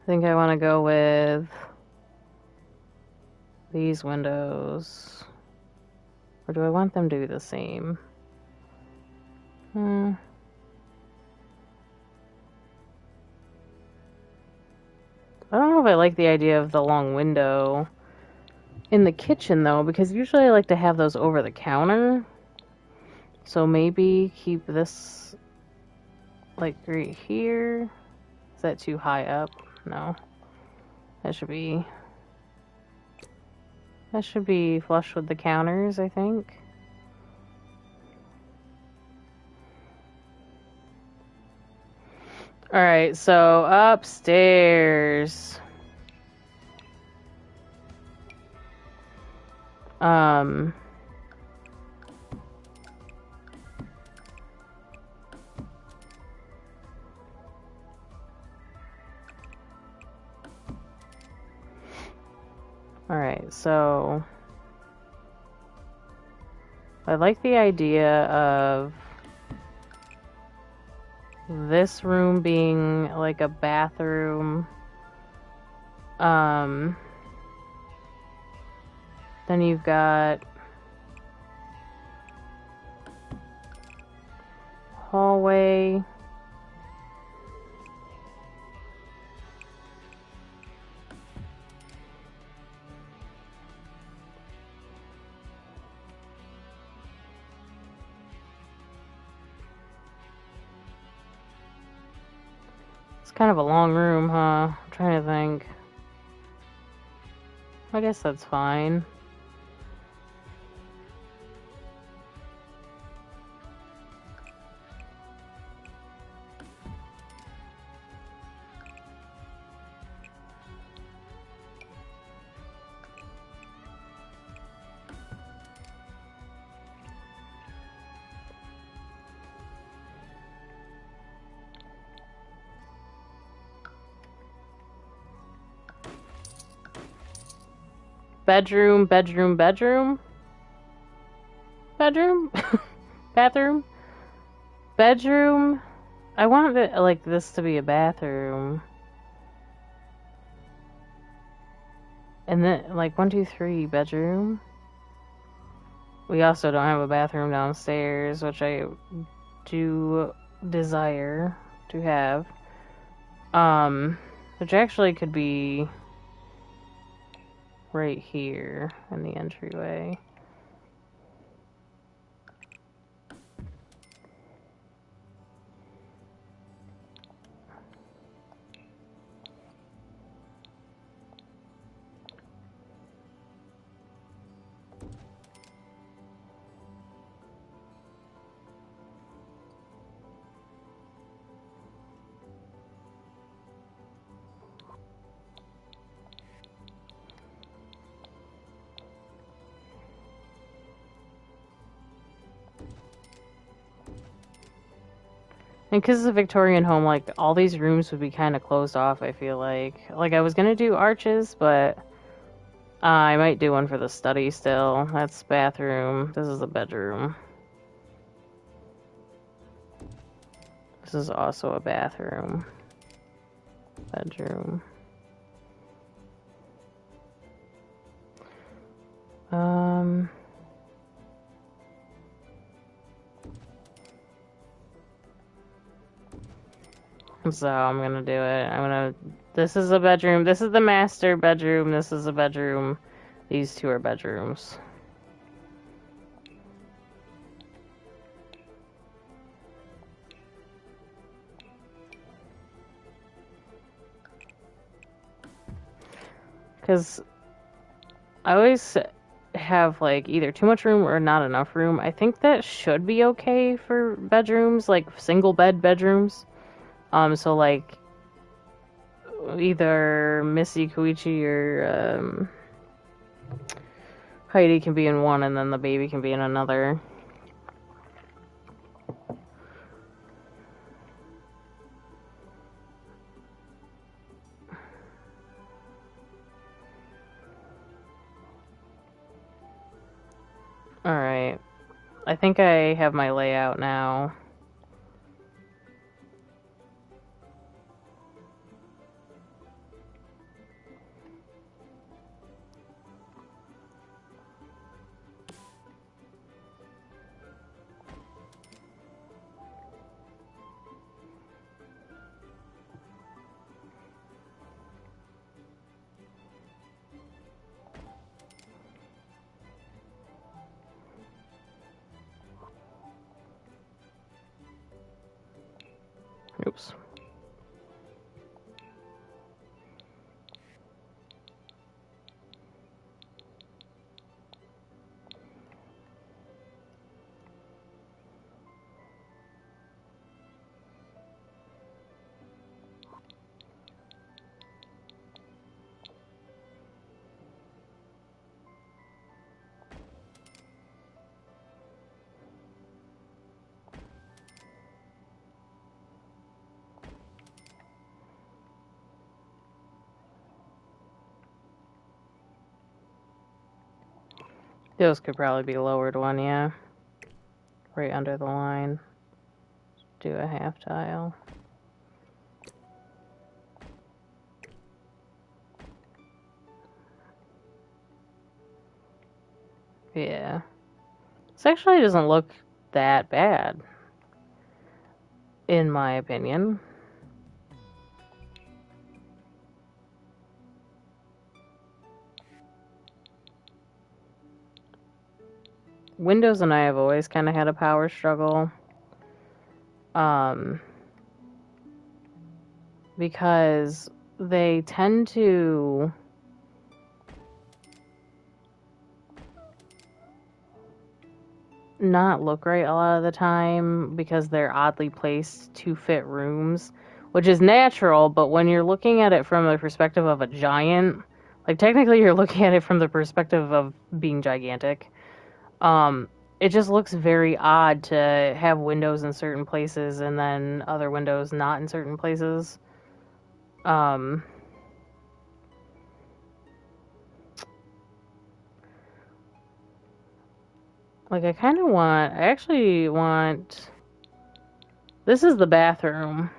I think I want to go with these windows. Or do I want them to be the same? I don't know if I like the idea of the long window. in the kitchen though, because usually I like to have those over the counter. So maybe keep this like right here. Is that too high up? No. That should be flush with the counters, I think. Alright, so upstairs. Alright, so I like the idea of this room being like a bathroom. Then you've got hallway. It's kind of a long room, huh? I'm trying to think. I guess that's fine. Bedroom, bedroom, bedroom. Bedroom? Bathroom? Bedroom? I want it like this to be a bathroom. And then, like, 1, 2, 3, bedroom. We also don't have a bathroom downstairs, which I do desire to have. Which actually could be right here in the entryway. And because it's a Victorian home, like, all these rooms would be kind of closed off, I feel like. Like, I was gonna do arches, but I might do one for the study still. That's bathroom. This is a bedroom. This is also a bathroom. Bedroom. So I'm gonna do it. This is a bedroom. This is the master bedroom. This is a bedroom. These two are bedrooms. Because I always have like either too much room or not enough room. I think that should be okay for bedrooms, like single bed bedrooms. So like either Missy, Koichi, or Heidi can be in one, and then the baby can be in another. Alright. I think I have my layout now. Oops. Those could probably be lowered one, yeah. Right under the line. Do a half tile. Yeah. This actually doesn't look that bad, in my opinion. Windows and I have always kind of had a power struggle. Because they tend to not look right a lot of the time because they're oddly placed to fit rooms, which is natural, but when you're looking at it from the perspective of a giant, like technically you're looking at it from the perspective of being gigantic, it just looks very odd to have windows in certain places and then other windows not in certain places. Like I actually want, this is the bathroom.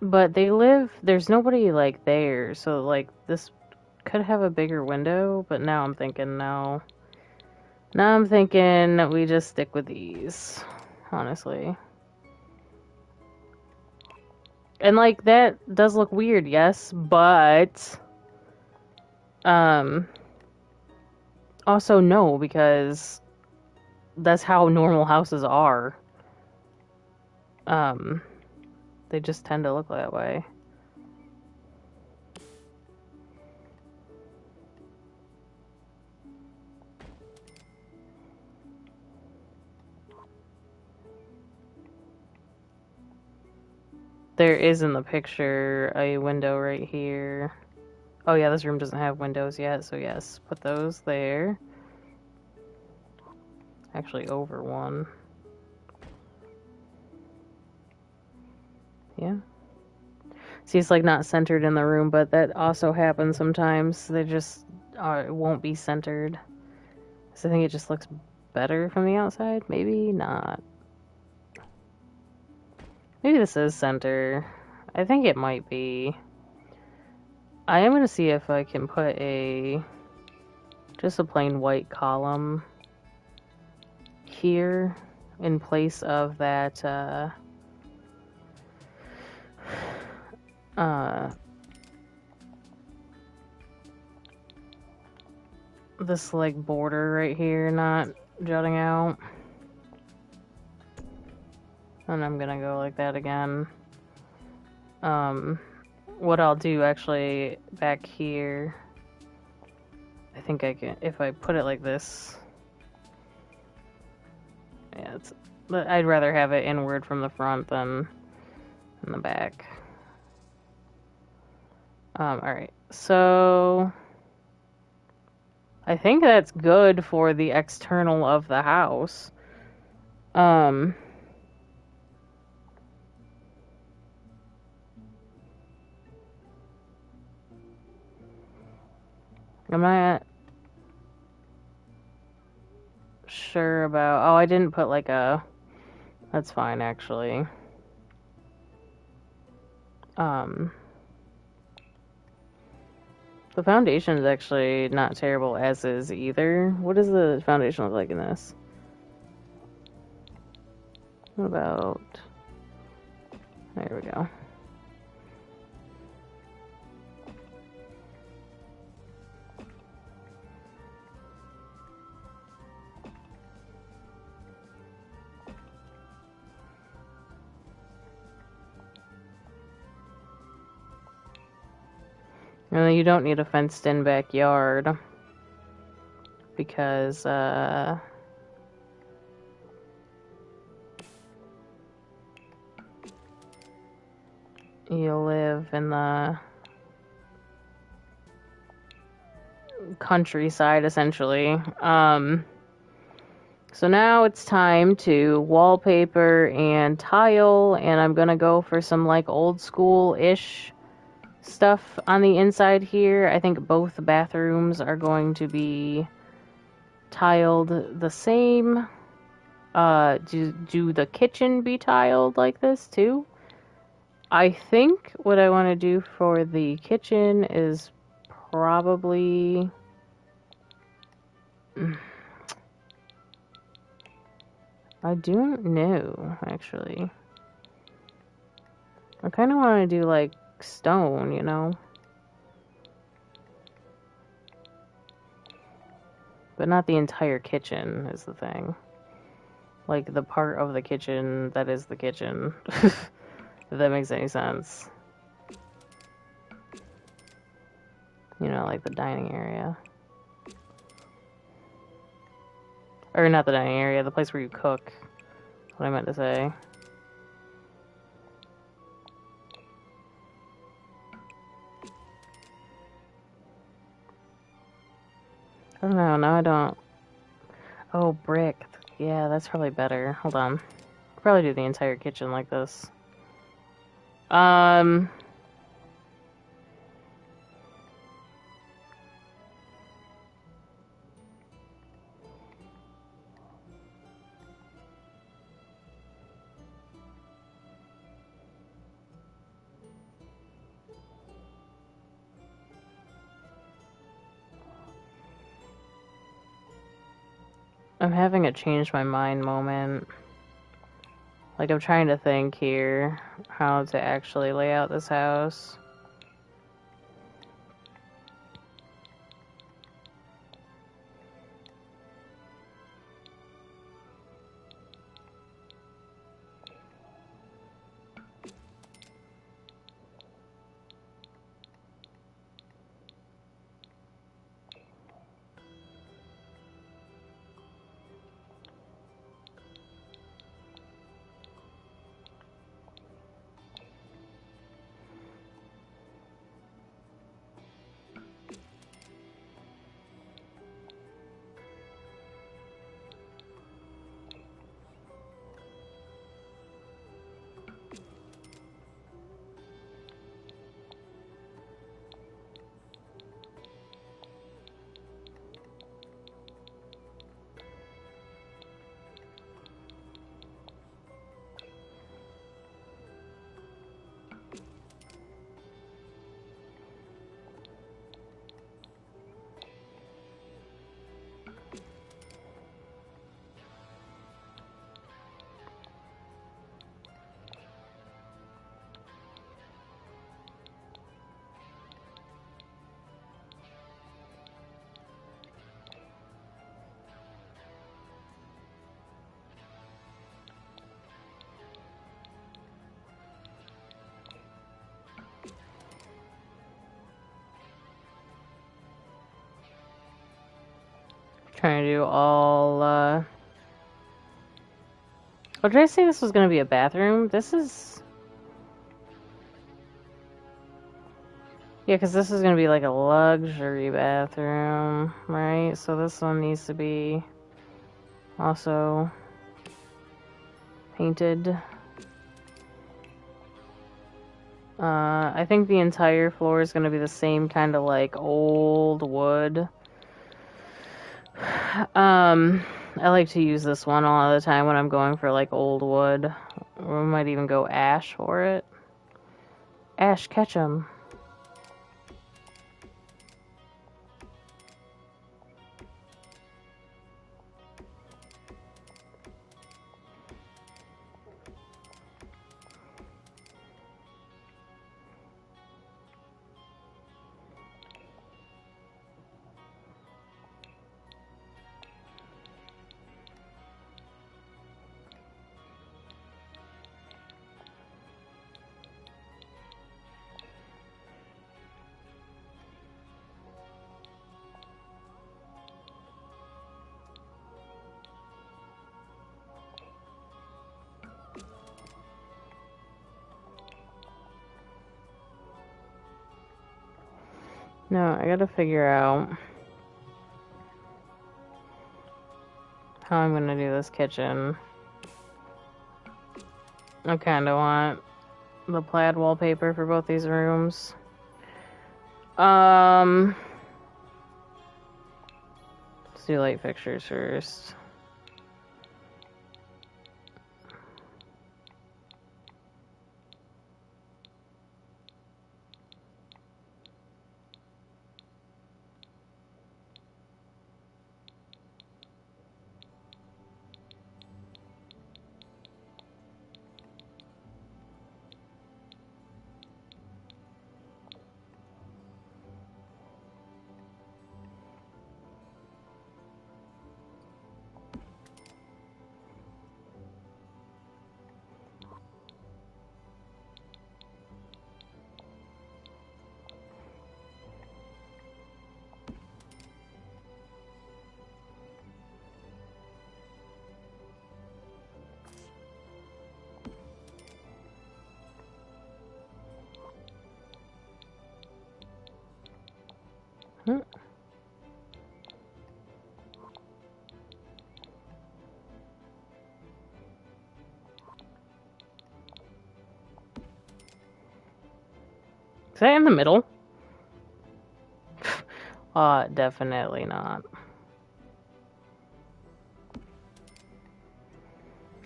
But there's nobody like there, so like this could have a bigger window, but now I'm thinking no. Now I'm thinking we just stick with these, honestly. And like that does look weird, yes, but also no, because that's how normal houses are. They just tend to look that way. There is in the picture a window right here. Oh yeah, this room doesn't have windows yet, so yes, put those there. Actually, over one. Yeah. See, it's like not centered in the room, but that also happens sometimes. They just won't be centered. So I think it just looks better from the outside. Maybe not. Maybe this is center. I think it might be. I am going to see if I can put just a plain white column here in place of that, this like border right here not jutting out. And I'm gonna go like that again. What I'll do actually back here, I think I can, if I put it like this, yeah, but I'd rather have it inward from the front than in the back. Alright, so I think that's good for the external of the house. I'm not sure about, oh, I didn't put like that's fine actually. The foundation is actually not terrible as is either. What does the foundation look like in this? What about, there we go. And you don't need a fenced-in backyard because you live in the countryside, essentially. So now it's time to wallpaper and tile, and I'm gonna go for some like old school-ish stuff on the inside here. I think both bathrooms are going to be tiled the same. Do the kitchen be tiled like this too? I think what I want to do for the kitchen is probably... I don't know, actually. I kind of want to do, like, stone, you know? But not the entire kitchen is the thing. Like, the part of the kitchen that is the kitchen. If that makes any sense. You know, like the dining area. Or not the dining area, the place where you cook. That's what I meant to say. I don't know, now I don't... Oh, brick. Yeah, that's probably better. Hold on. I'll probably do the entire kitchen like this. I'm having a change my mind moment. Like, I'm trying to think here how to actually lay out this house. Trying to do all, Oh, did I say this was gonna be a bathroom? This is... Yeah, because this is gonna be like a luxury bathroom, right? So this one needs to be also painted. I think the entire floor is gonna be the same kind of like old wood. I like to use this one all the time when I'm going for like old wood. Or we might even go ash for it. Ash Ketchum. No, I gotta figure out how I'm gonna do this kitchen. I kinda want the plaid wallpaper for both these rooms. Let's do light fixtures first. Hmm. Is that in the middle? Definitely not.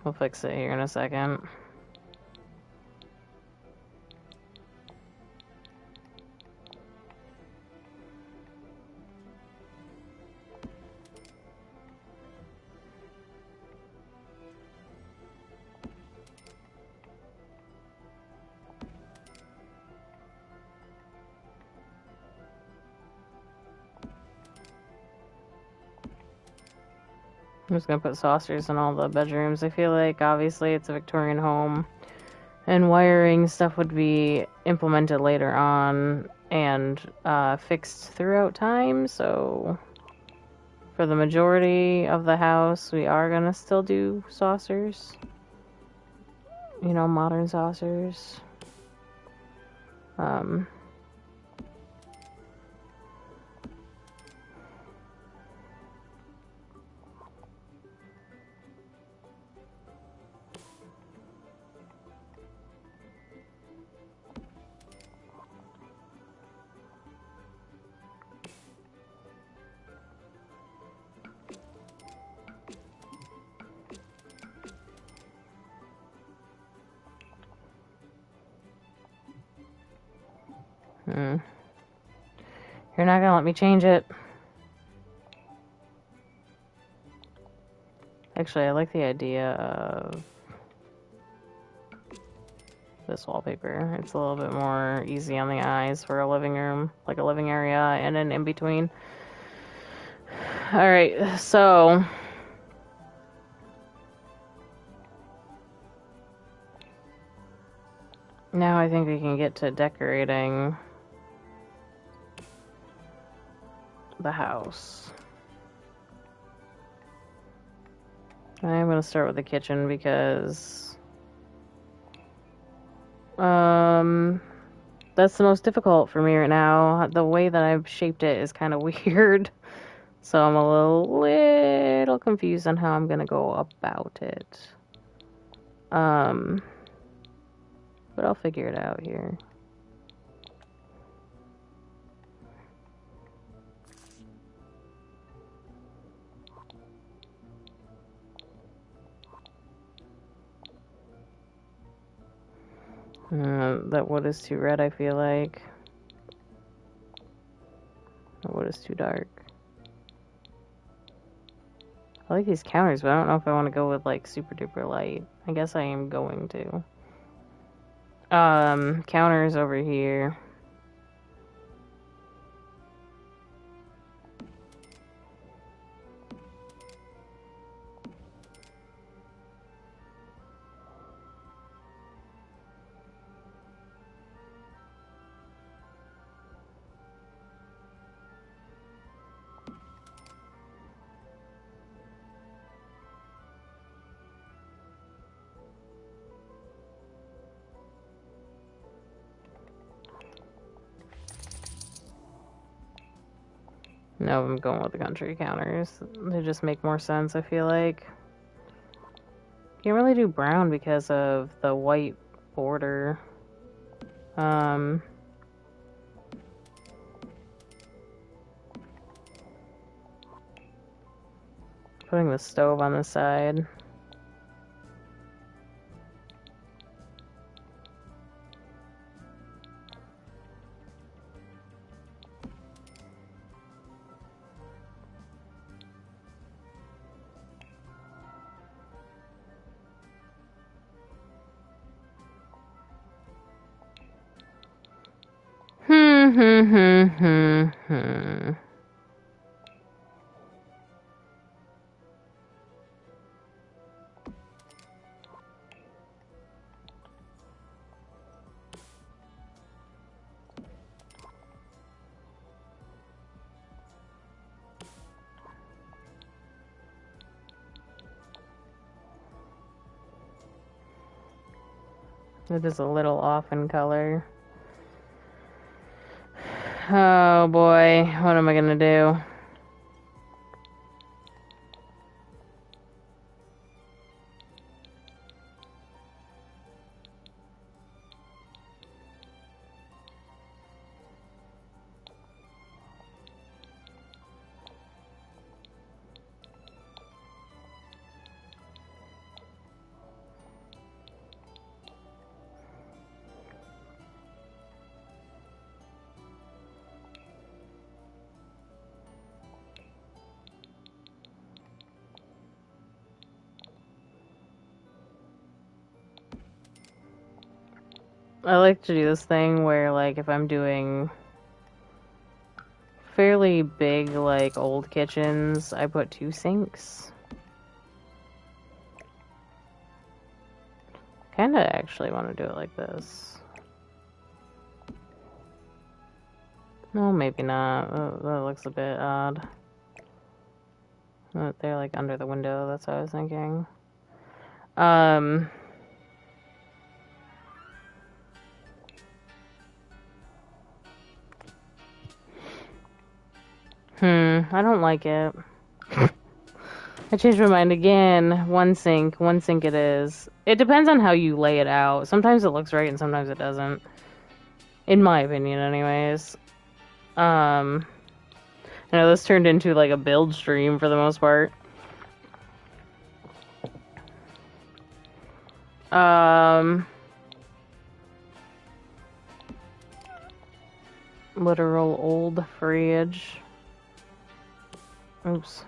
We'll fix it here in a second. I'm just gonna put saucers in all the bedrooms. I feel like obviously it's a Victorian home and wiring stuff would be implemented later on and fixed throughout time, so for the majority of the house we are gonna still do saucers. You know, modern saucers. You're not gonna let me change it. Actually, I like the idea of this wallpaper. It's a little bit more easy on the eyes for a living room, like a living area and an in-between. Alright, so now I think we can get to decorating the house. I'm gonna start with the kitchen because that's the most difficult for me right now. The way that I've shaped it is kind of weird, so I'm a little confused on how I'm gonna go about it. But I'll figure it out here. That wood is too red, I feel like. That wood is too dark. I like these counters, but I don't know if I want to go with, like, super duper light. I guess I am going to. Counters over here. No, I'm going with the country counters. They just make more sense, I feel like. Can't really do brown because of the white border. Putting the stove on the side. Hmm. It is a little off in color. Oh boy, what am I gonna do? I like to do this thing where, like, if I'm doing fairly big, like, old kitchens, I put 2 sinks. Kinda actually want to do it like this. No, maybe not. That looks a bit odd. They're, like, under the window, that's what I was thinking. I don't like it. I changed my mind again. One sink it is. It depends on how you lay it out. Sometimes it looks right and sometimes it doesn't. In my opinion, anyways. I know this turned into like a build stream for the most part. Literal old fridge. Oops.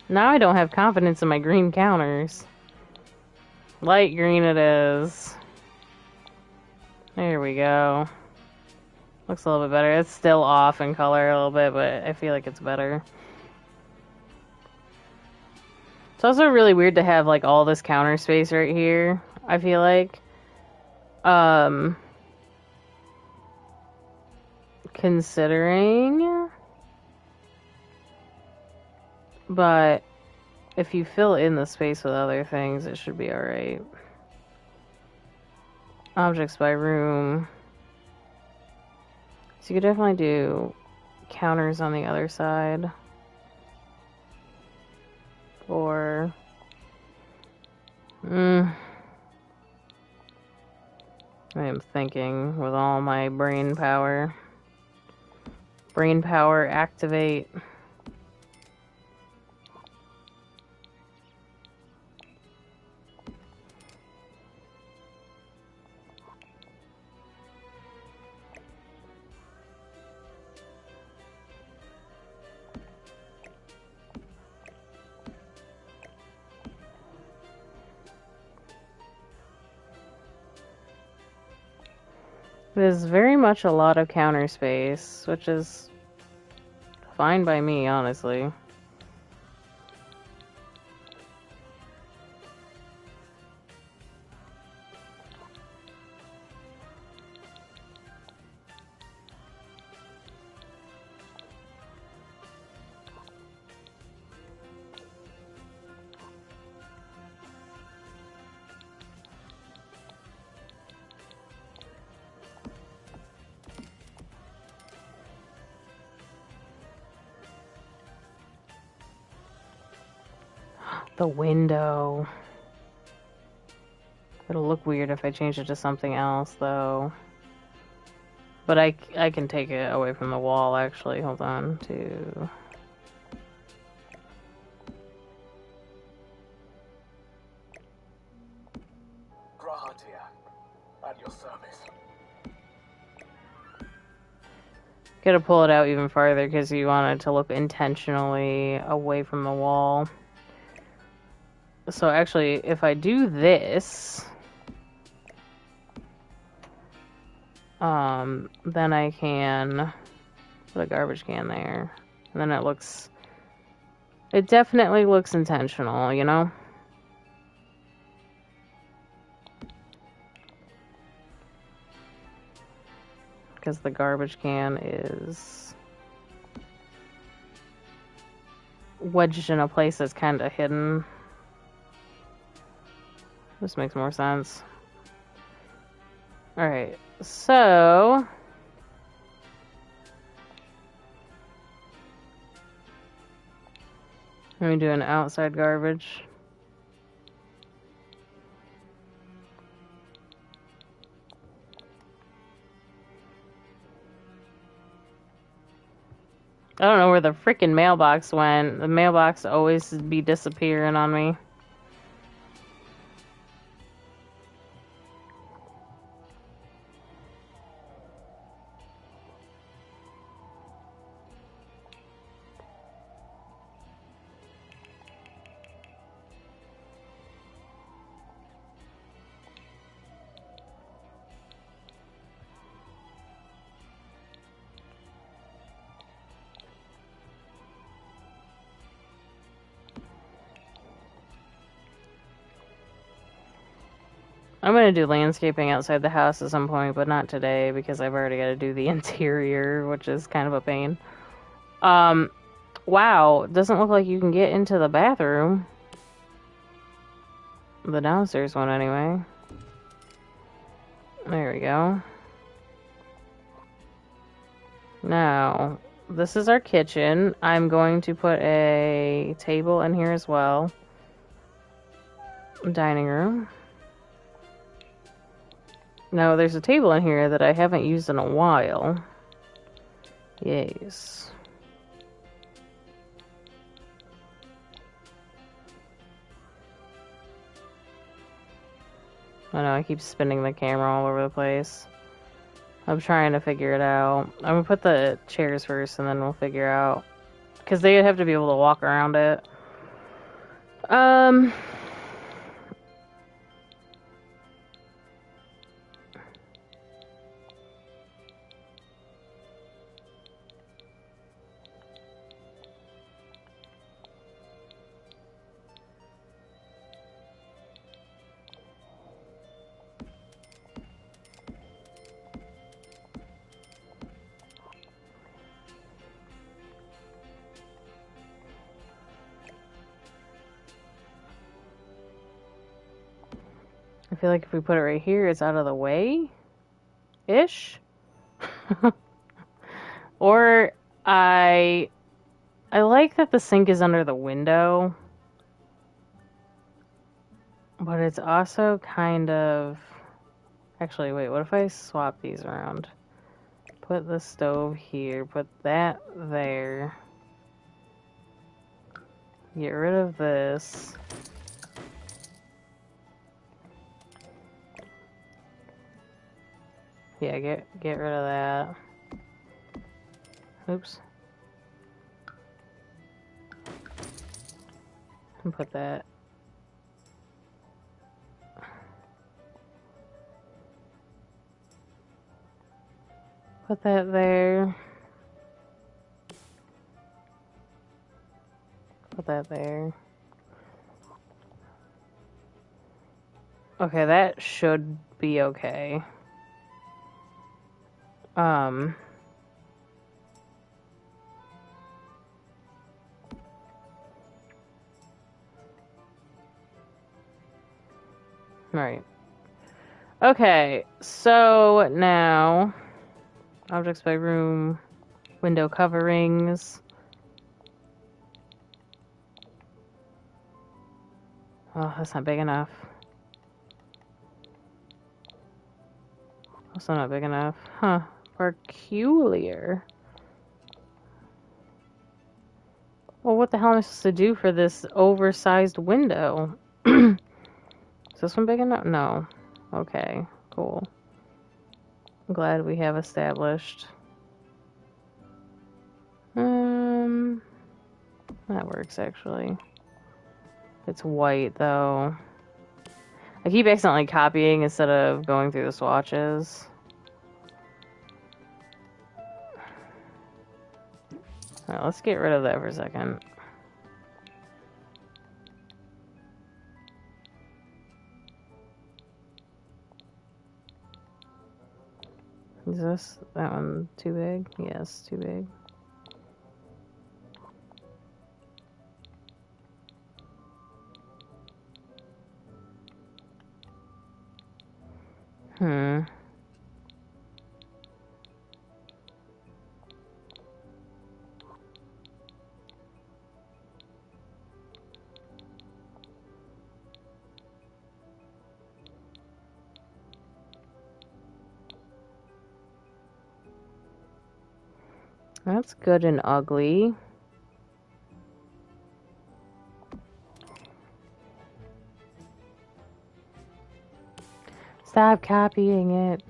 Now I don't have confidence in my green counters. Light green it is. There we go. Looks a little bit better. It's still off in color a little bit, but I feel like it's better. It's also really weird to have like all this counter space right here, I feel like. Considering, but if you fill in the space with other things, it should be alright. Objects by room. So you could definitely do counters on the other side. Or... I am thinking with all my brain power. Brain power activate. There's very much a lot of counter space, which is fine by me, honestly. The window. It'll look weird if I change it to something else, though. But I can take it away from the wall, actually. Hold on. To... Grahatia, at your service. Gotta pull it out even farther because you want it to look intentionally away from the wall. So actually, if I do this, then I can put a garbage can there. And then it definitely looks intentional, you know? Because the garbage can is wedged in a place that's kind of hidden. This makes more sense. Alright, so... let me do an outside garbage. I don't know where the freaking mailbox went. The mailbox always be disappearing on me. I'm gonna do landscaping outside the house at some point, but not today because I've already got to do the interior, which is kind of a pain. Wow, it doesn't look like you can get into the bathroom. The downstairs one, anyway. There we go. Now, this is our kitchen. I'm going to put a table in here as well. Dining room. Now, there's a table in here that I haven't used in a while. Yes. I know, I keep spinning the camera all over the place. I'm trying to figure it out. I'm gonna put the chairs first and then we'll figure out. Because they have to be able to walk around it. I feel like if we put it right here, it's out of the way-ish. Or I like that the sink is under the window. But it's also kind of... Actually, wait, what if I swap these around? Put the stove here, put that there. Get rid of this. Yeah, get rid of that. Oops. And put that. Put that there. Put that there. Okay, that should be okay. Right. Okay, so now objects by room, window coverings. Oh, that's not big enough. Also not big enough. Huh. Peculiar. Well, what the hell am I supposed to do for this oversized window? Is this one big enough? No. Okay, cool. I'm glad we have established. That works actually. It's white though. I keep accidentally copying instead of going through the swatches. Alright, let's get rid of that for a second. Is that one too big? Yes, too big. That's good and ugly. Stop copying it.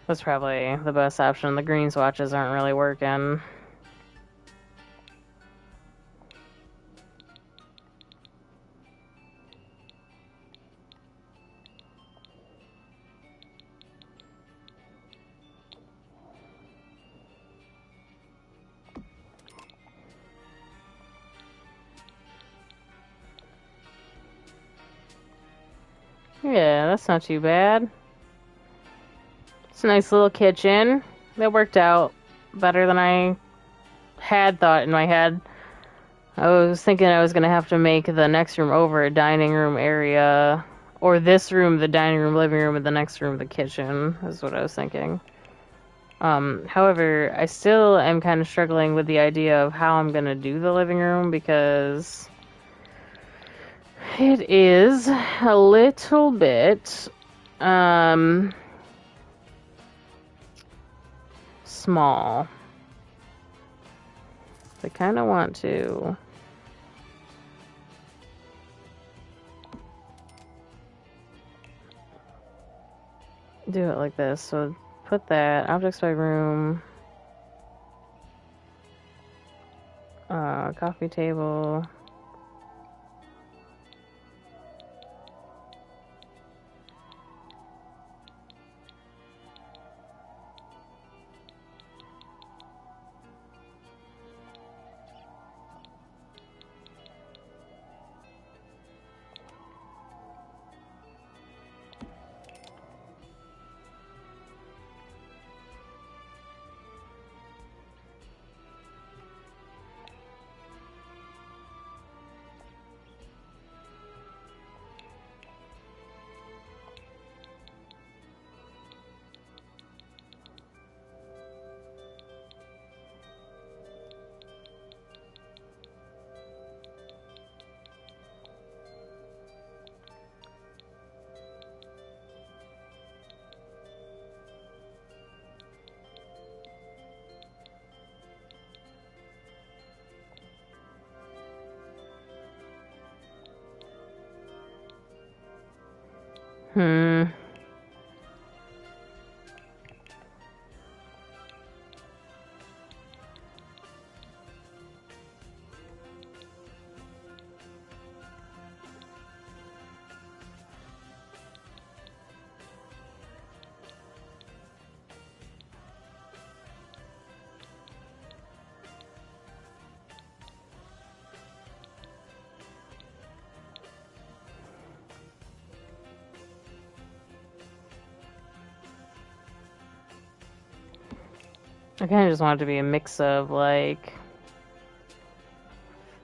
That's probably the best option. The green swatches aren't really working. Yeah, that's not too bad. It's a nice little kitchen. That worked out better than I had thought in my head. I was thinking I was going to have to make the next room over a dining room area. Or this room, the dining room, living room, and the next room, the kitchen, is what I was thinking. However, I still am kind of struggling with the idea of how I'm going to do the living room because it is a little bit small. I kind of want to do it like this. So put that objects by room, coffee table. I kind of just want it to be a mix of, like,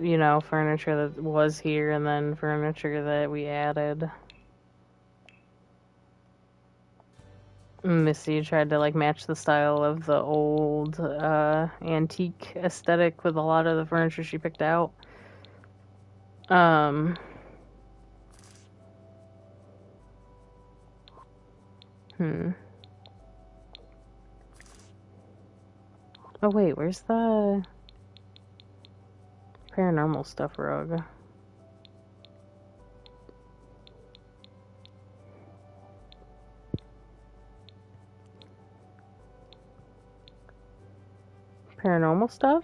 you know, furniture that was here and then furniture that we added. Missy tried to like match the style of the old antique aesthetic with a lot of the furniture she picked out. Oh wait, where's the paranormal stuff rug? Paranormal stuff?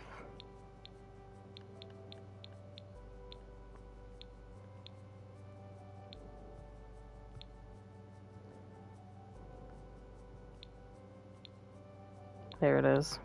There it is.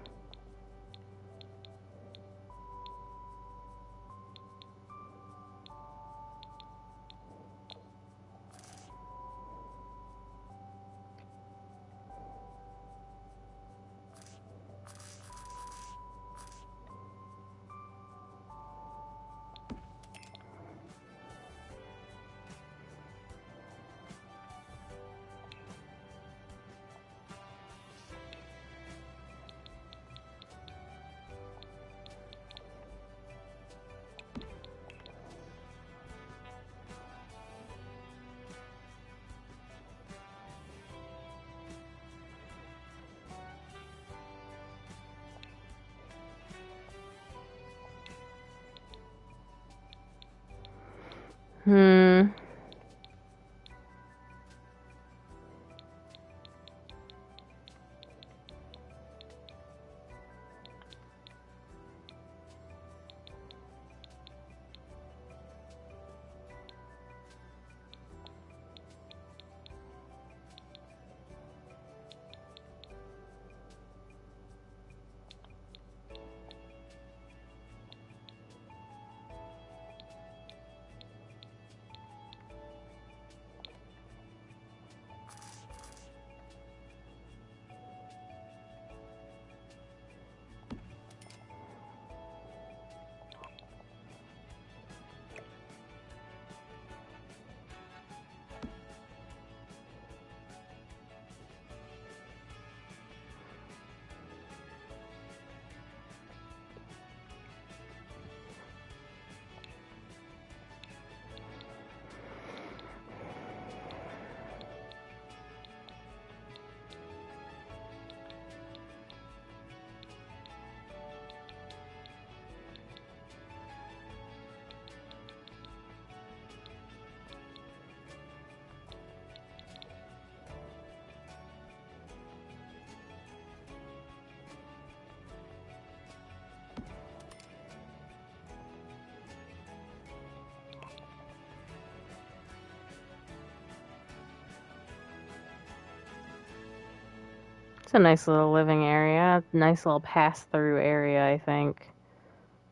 It's a nice little living area. Nice little pass-through area, I think.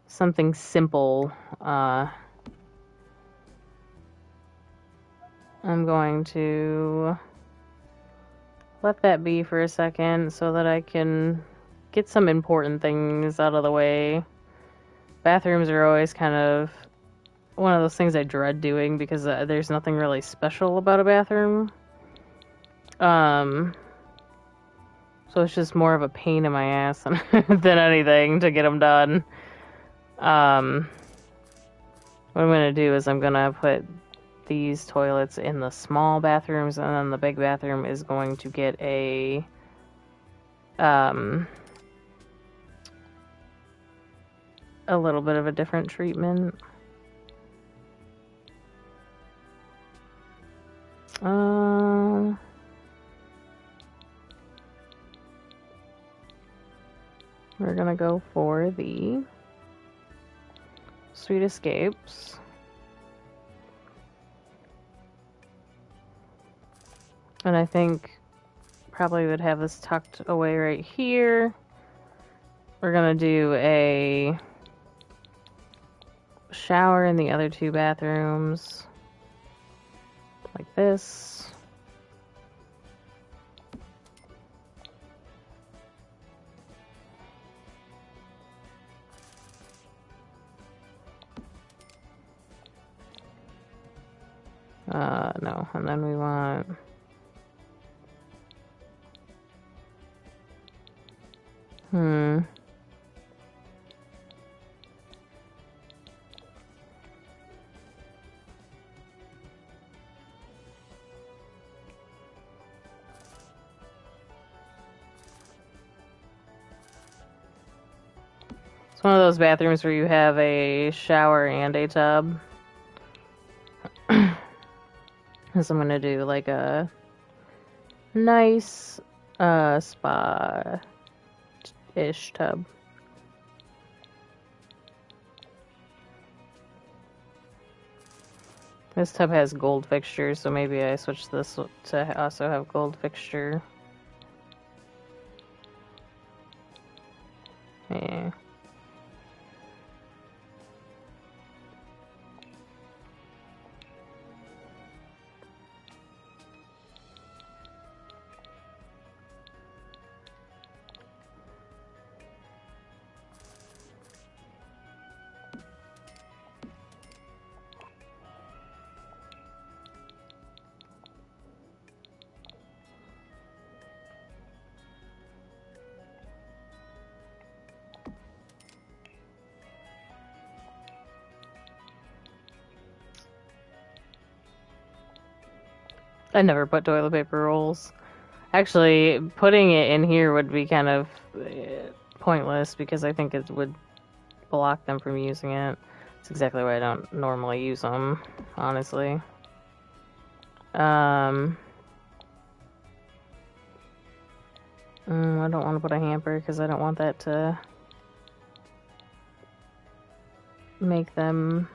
Something simple. I'm going to let that be for a second so that I can get some important things out of the way. Bathrooms are always kind of one of those things I dread doing because there's nothing really special about a bathroom. So it's just more of a pain in my ass than anything to get them done. What I'm going to do is I'm going to put these toilets in the small bathrooms, and then the big bathroom is going to get a little bit of a different treatment. We're gonna go for the Sweet Escapes. And I think probably would have this tucked away right here. We're gonna do a shower in the other two bathrooms. Like this. No. And then we want... It's one of those bathrooms where you have a shower and a tub. So I'm gonna do like a nice spa-ish tub. This tub has gold fixtures, so maybe I switch this to also have gold fixture. Yeah. I never put toilet paper rolls. Actually, putting it in here would be kind of pointless because I think it would block them from using it. It's exactly why I don't normally use them, honestly. I don't want to put a hamper because I don't want that to make them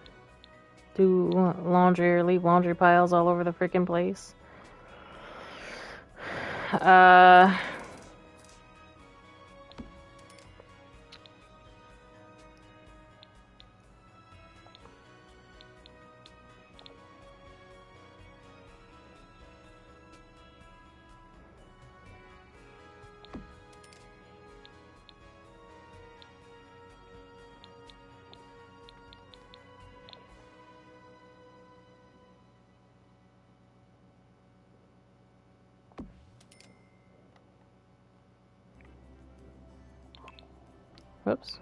do laundry or leave laundry piles all over the freaking place. Whoops.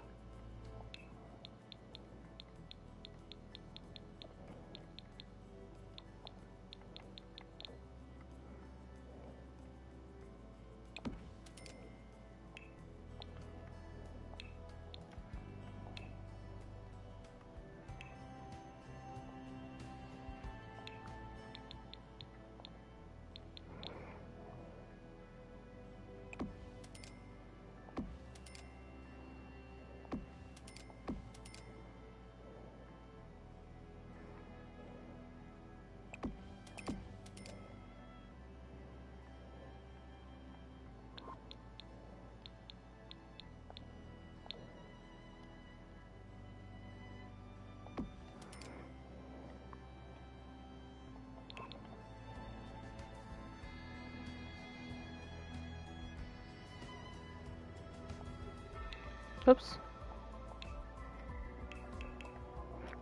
Oops.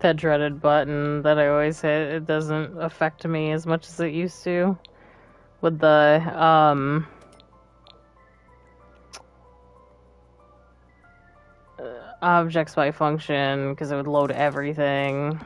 That dreaded button that I always hit, it doesn't affect me as much as it used to. With the, objects by function, because it would load everything.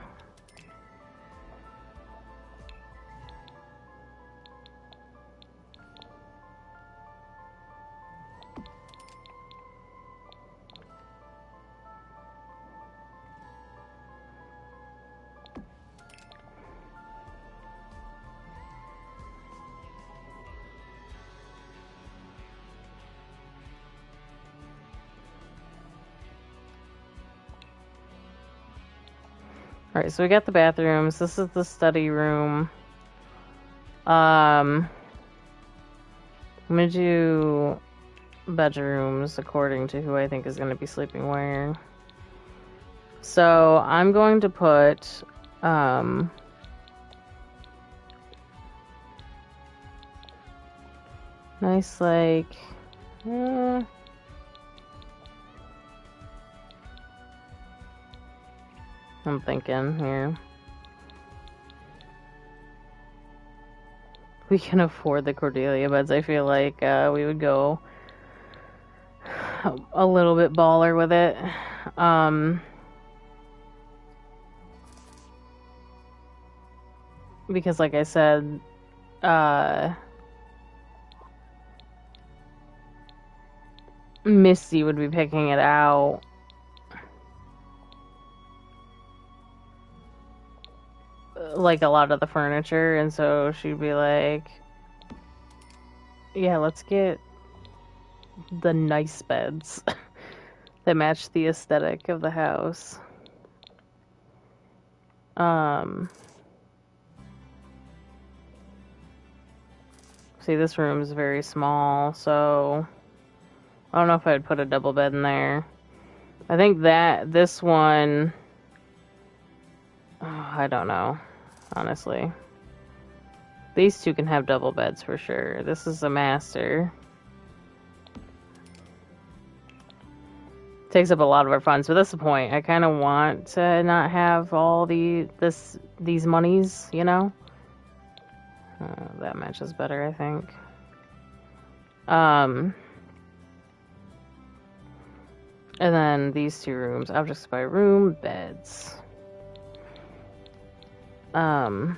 Alright, so we got the bathrooms. This is the study room. I'm gonna do bedrooms according to who I think is gonna be sleeping where. So I'm going to put nice like I'm thinking here. we can afford the Cordelia beds, I feel like we would go a little bit baller with it. Because like I said, Misty would be picking it out. Like a lot of the furniture, and so she'd be like, yeah, let's get the nice beds that match the aesthetic of the house. See, this room is very small, so I don't know if I'd put a double bed in there. I think that this one, oh, I don't know, honestly. These two can have double beds for sure. This is a master. Takes up a lot of our funds, but that's the point. I kind of want to not have all these monies, you know? That matches better, I think. And then these two rooms, objects by room, beds. And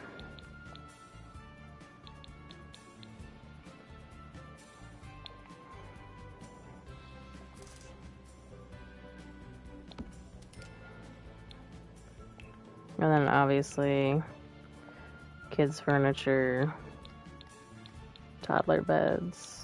then obviously kids' furniture, toddler beds.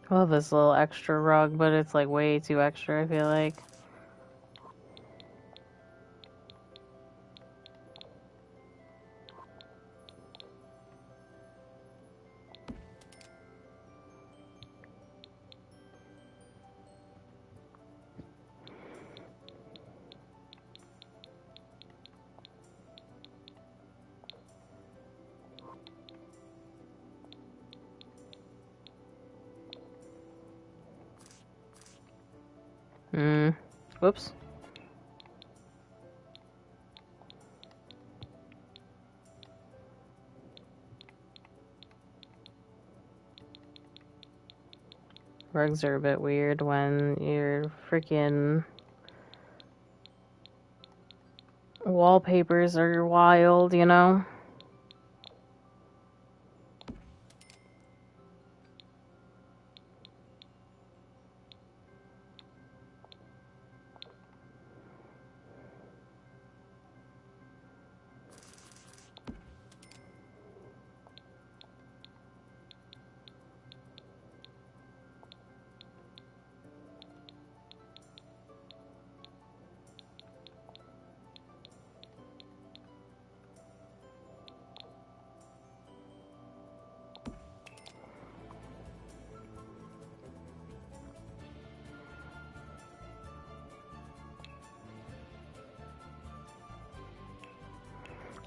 I love this little extra rug, but it's like way too extra, I feel like. Whoops. Rugs are a bit weird when your freaking wallpapers are wild, you know?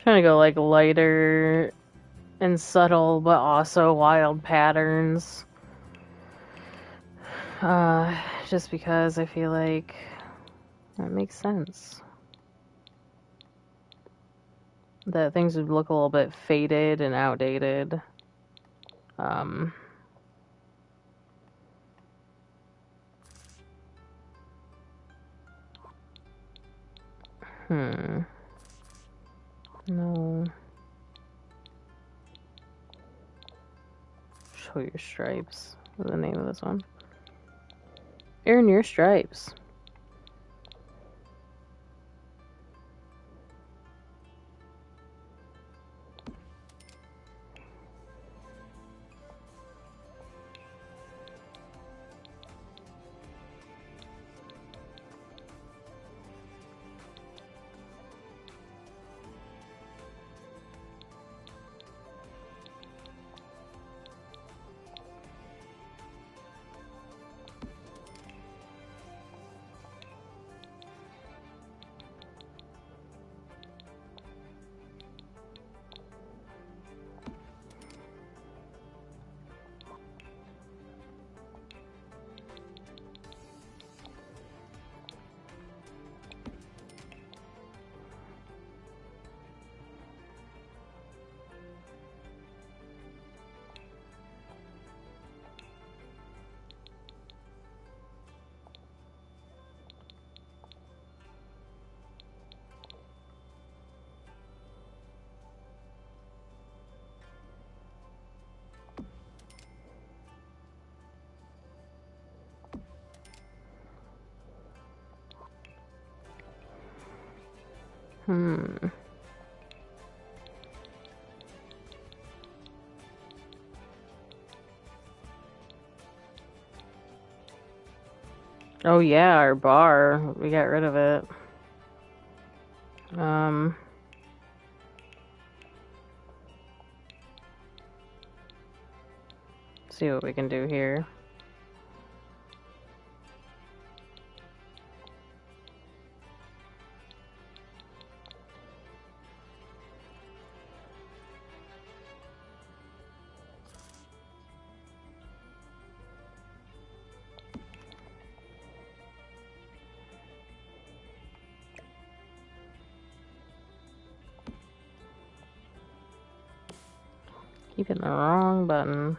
Trying to go like lighter and subtle, but also wild patterns. Just because I feel like that makes sense. That things would look a little bit faded and outdated. No. Show your stripes. What's the name of this one? Earn your stripes. Hmm. Oh yeah, our bar. We got rid of it. See what we can do here. Keep hitting the wrong button.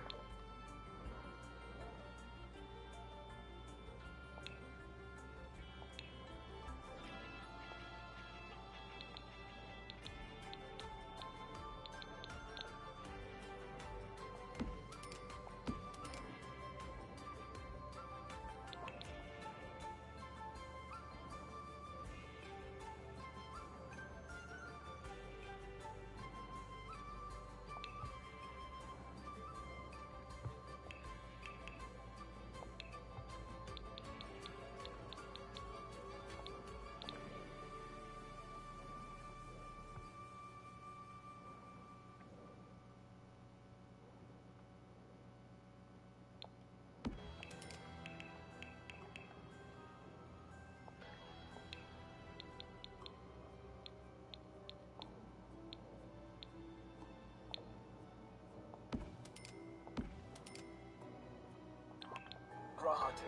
Grahatia,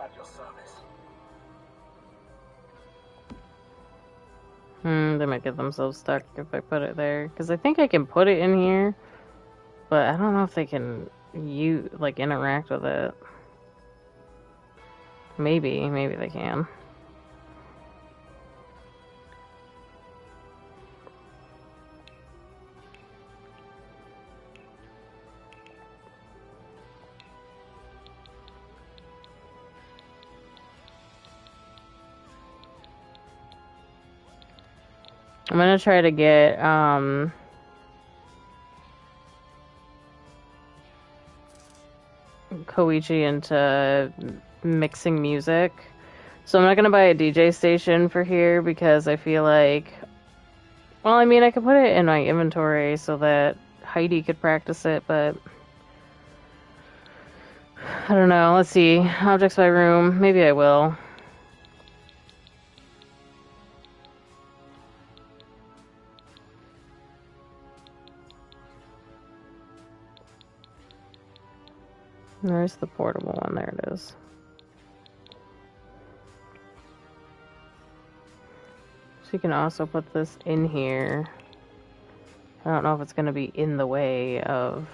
at your service. They might get themselves stuck if I put it there. Because I think I can put it in here, but I don't know if they can interact with it. Maybe they can. I'm gonna try to get, Koichi into mixing music. So I'm not gonna buy a DJ station for here because I feel like, well, I mean, I could put it in my inventory so that Heidi could practice it, but I don't know. Let's see. Objects by room. Maybe I will. There's the portable one. There it is. So you can also put this in here. I don't know if it's going to be in the way of...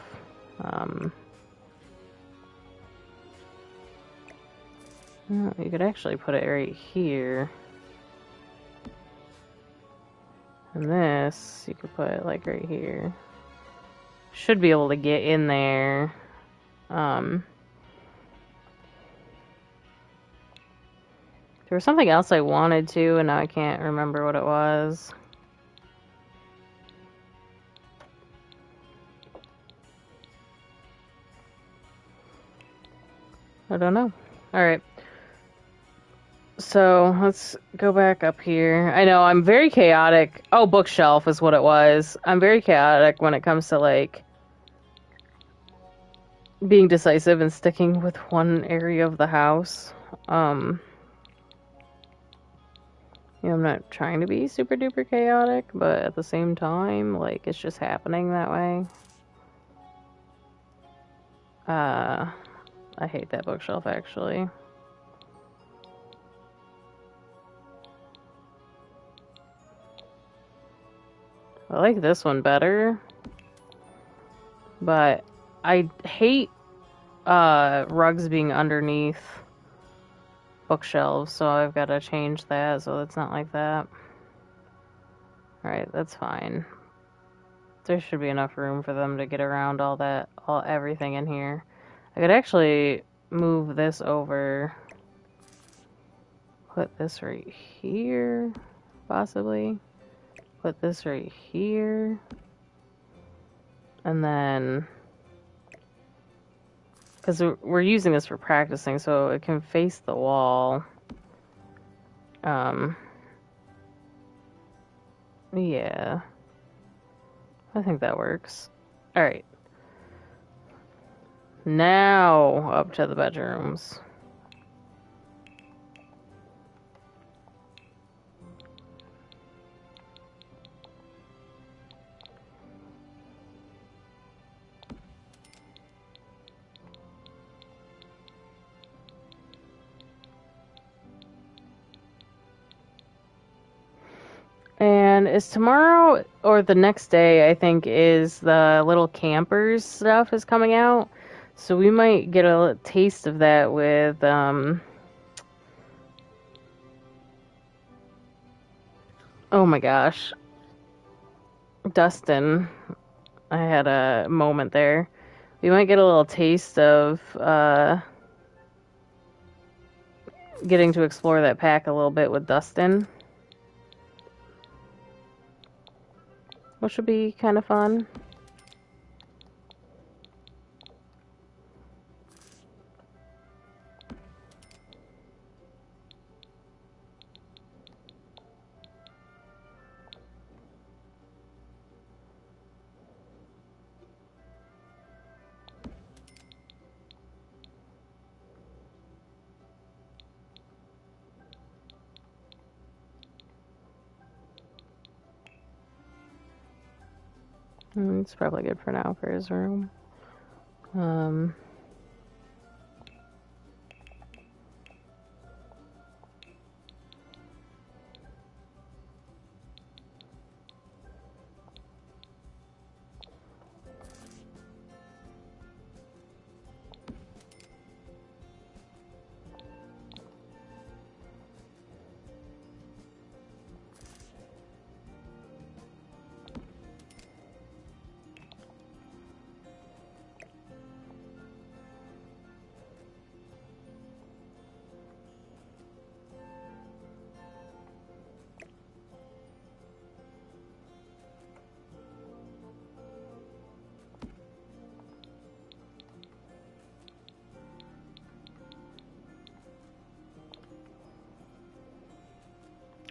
you could actually put it right here. And this, you could put it like right here. Should be able to get in there. There was something else I wanted to, and now I can't remember what it was. I don't know. Alright. So, let's go back up here. I know, I'm very chaotic. Oh, bookshelf is what it was. I'm very chaotic when it comes to, like, being decisive and sticking with one area of the house. You know, I'm not trying to be super duper chaotic, but at the same time, like, it's just happening that way. I hate that bookshelf, actually. I like this one better, but I hate rugs being underneath bookshelves, so I've got to change that so it's not like that. Alright, that's fine. There should be enough room for them to get around everything in here. I could actually move this over, put this right here, possibly. Put this right here. And then... Because we're using this for practicing, so it can face the wall. Yeah. I think that works. Alright. Now, up to the bedrooms. And is tomorrow or the next day, I think, is the little campers stuff is coming out. So we might get a taste of that with, oh my gosh. Dustin. I had a moment there. We might get a little taste of, getting to explore that pack a little bit with Dustin. Which would be kind of fun. It's probably good for now for his room.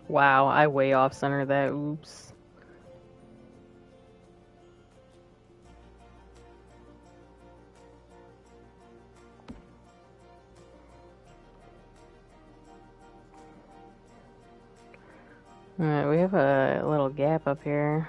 Wow, I way off center that. Oops. Alright, we have a little gap up here.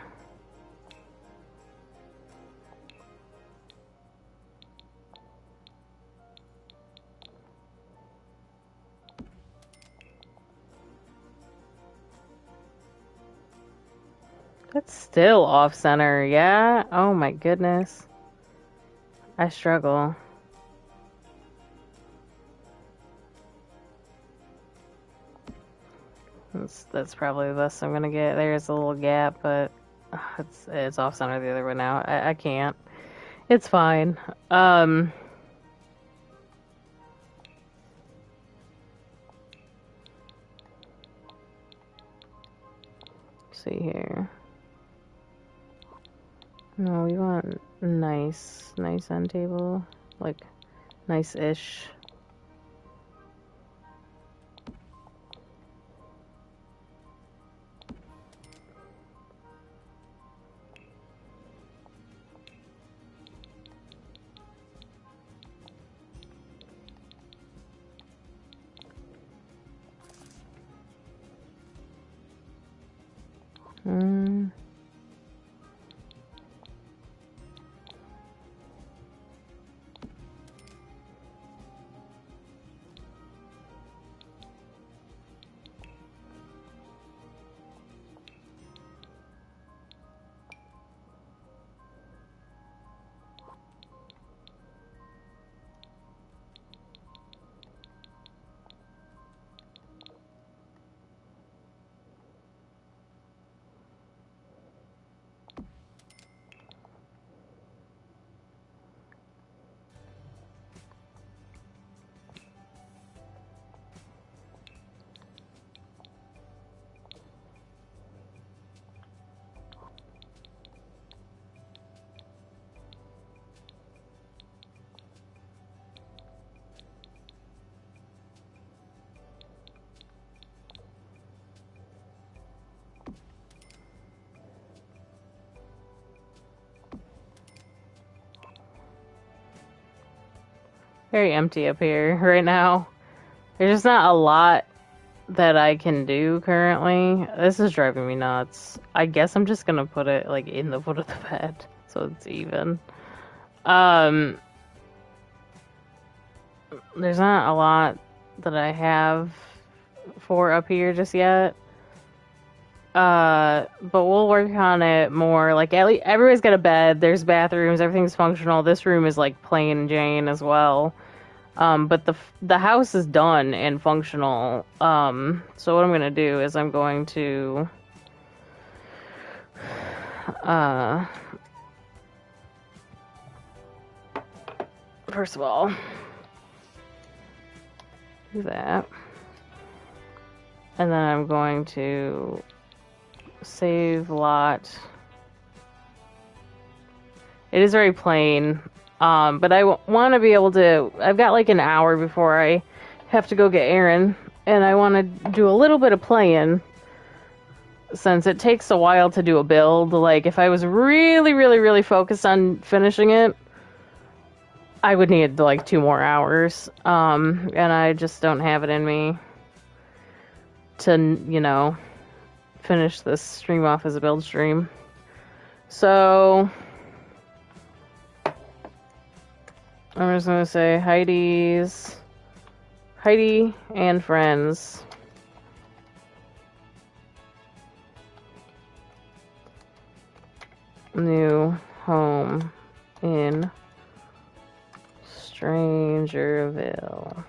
That's still off center, yeah? Oh my goodness. I struggle. That's probably the best I'm gonna get. There's a little gap, but it's off center the other way now. I can't. It's fine. See here. No, we want nice end table, like nice-ish. very empty up here right now. There's just not a lot that I can do currently. This is driving me nuts. I guess I'm just gonna put it like in the foot of the bed so it's even. There's not a lot that I have for up here just yet. But we'll work on it more. Like, at least everybody's got a bed, there's bathrooms, everything's functional. This room is like plain Jane as well. But the house is done and functional. So what I'm gonna do is I'm going to first of all do that. And then I'm going to save lot. It is very plain. But I want to be able to... I've got like an hour before I have to go get Aaron. And I want to do a little bit of playing. Since it takes a while to do a build. Like, if I was really, really, really focused on finishing it, I would need like 2 more hours. And I just don't have it in me to, you know, finish this stream off as a build stream. So... I'm just gonna say Heidi and friends. New home in Strangerville.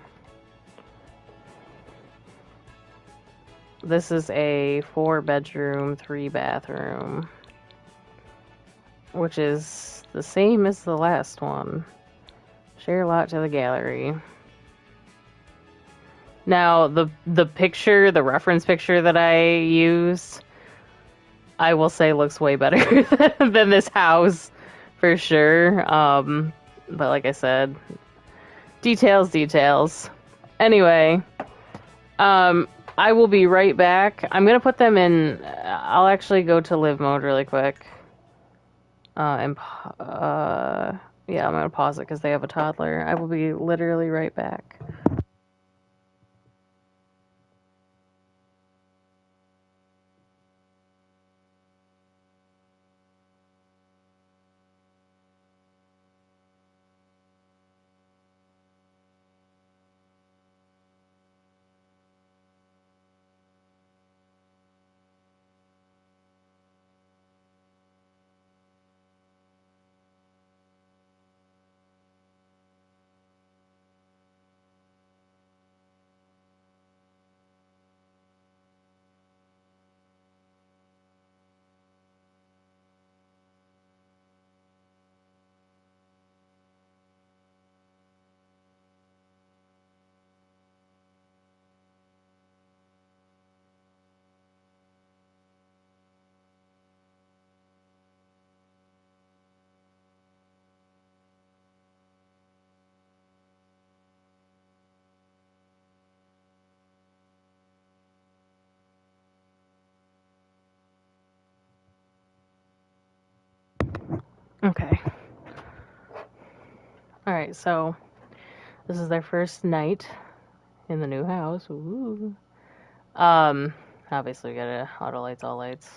This is a 4-bedroom, 3-bathroom, which is the same as the last one. Share lot to the gallery. Now, the picture, the reference picture that I used, I will say looks way better than this house, for sure. But like I said, details. Anyway, I will be right back. I'm gonna put them in. I'll actually go to live mode really quick. Yeah, I'm gonna pause it because they have a toddler. I will be literally right back. Okay. Alright, so this is their first night in the new house. Ooh. Obviously we gotta auto lights, all lights.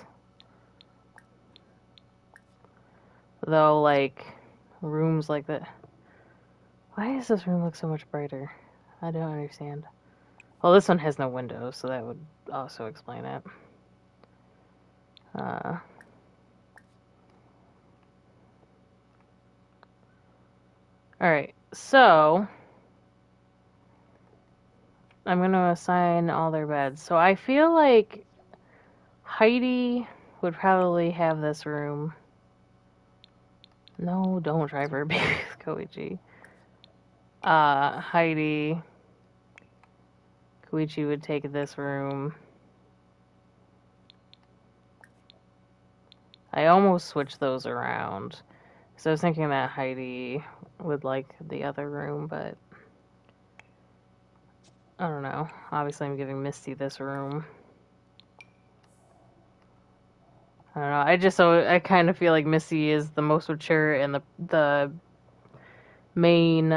Though, like, rooms like that. Why does this room look so much brighter? I don't understand. Well, this one has no windows, so that would also explain it. Alright, so I'm gonna assign all their beds. So I feel like Heidi would probably have this room. No, don't drive her baby with Koichi. Heidi. Koichi would take this room. I almost switched those around. So I was thinking that Heidi would like the other room, but I don't know. Obviously I'm giving Misty this room. I don't know. I kind of feel like Misty is the most mature and the main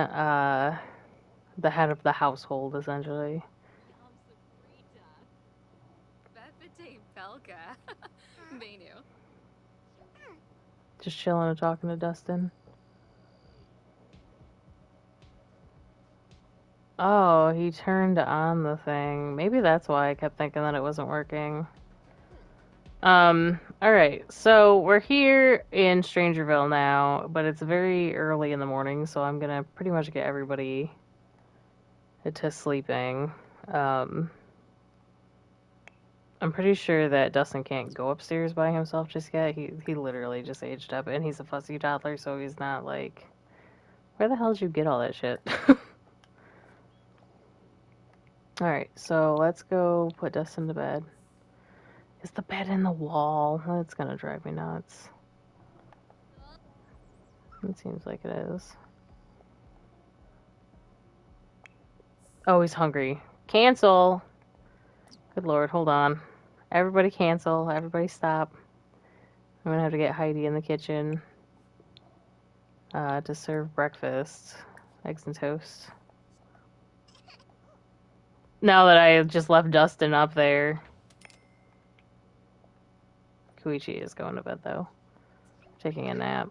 the head of the household, essentially. Befete Belka. Menu. Just chilling and talking to Dustin. Oh, he turned on the thing. Maybe that's why I kept thinking that it wasn't working. Alright, so we're here in Strangerville now, but it's very early in the morning, so I'm gonna pretty much get everybody to sleeping. I'm pretty sure that Dustin can't go upstairs by himself just yet. He literally just aged up, and he's a fussy toddler, so he's not like... Where the hell did you get all that shit? Alright, so let's go put Dustin to bed. Is the bed in the wall? That's gonna drive me nuts. It seems like it is. Oh, he's hungry. Cancel! Good lord, hold on. Everybody cancel. Everybody stop. I'm gonna have to get Heidi in the kitchen to serve breakfast. Eggs and toast. Now that I just left Dustin up there. Koichi is going to bed, though. Taking a nap.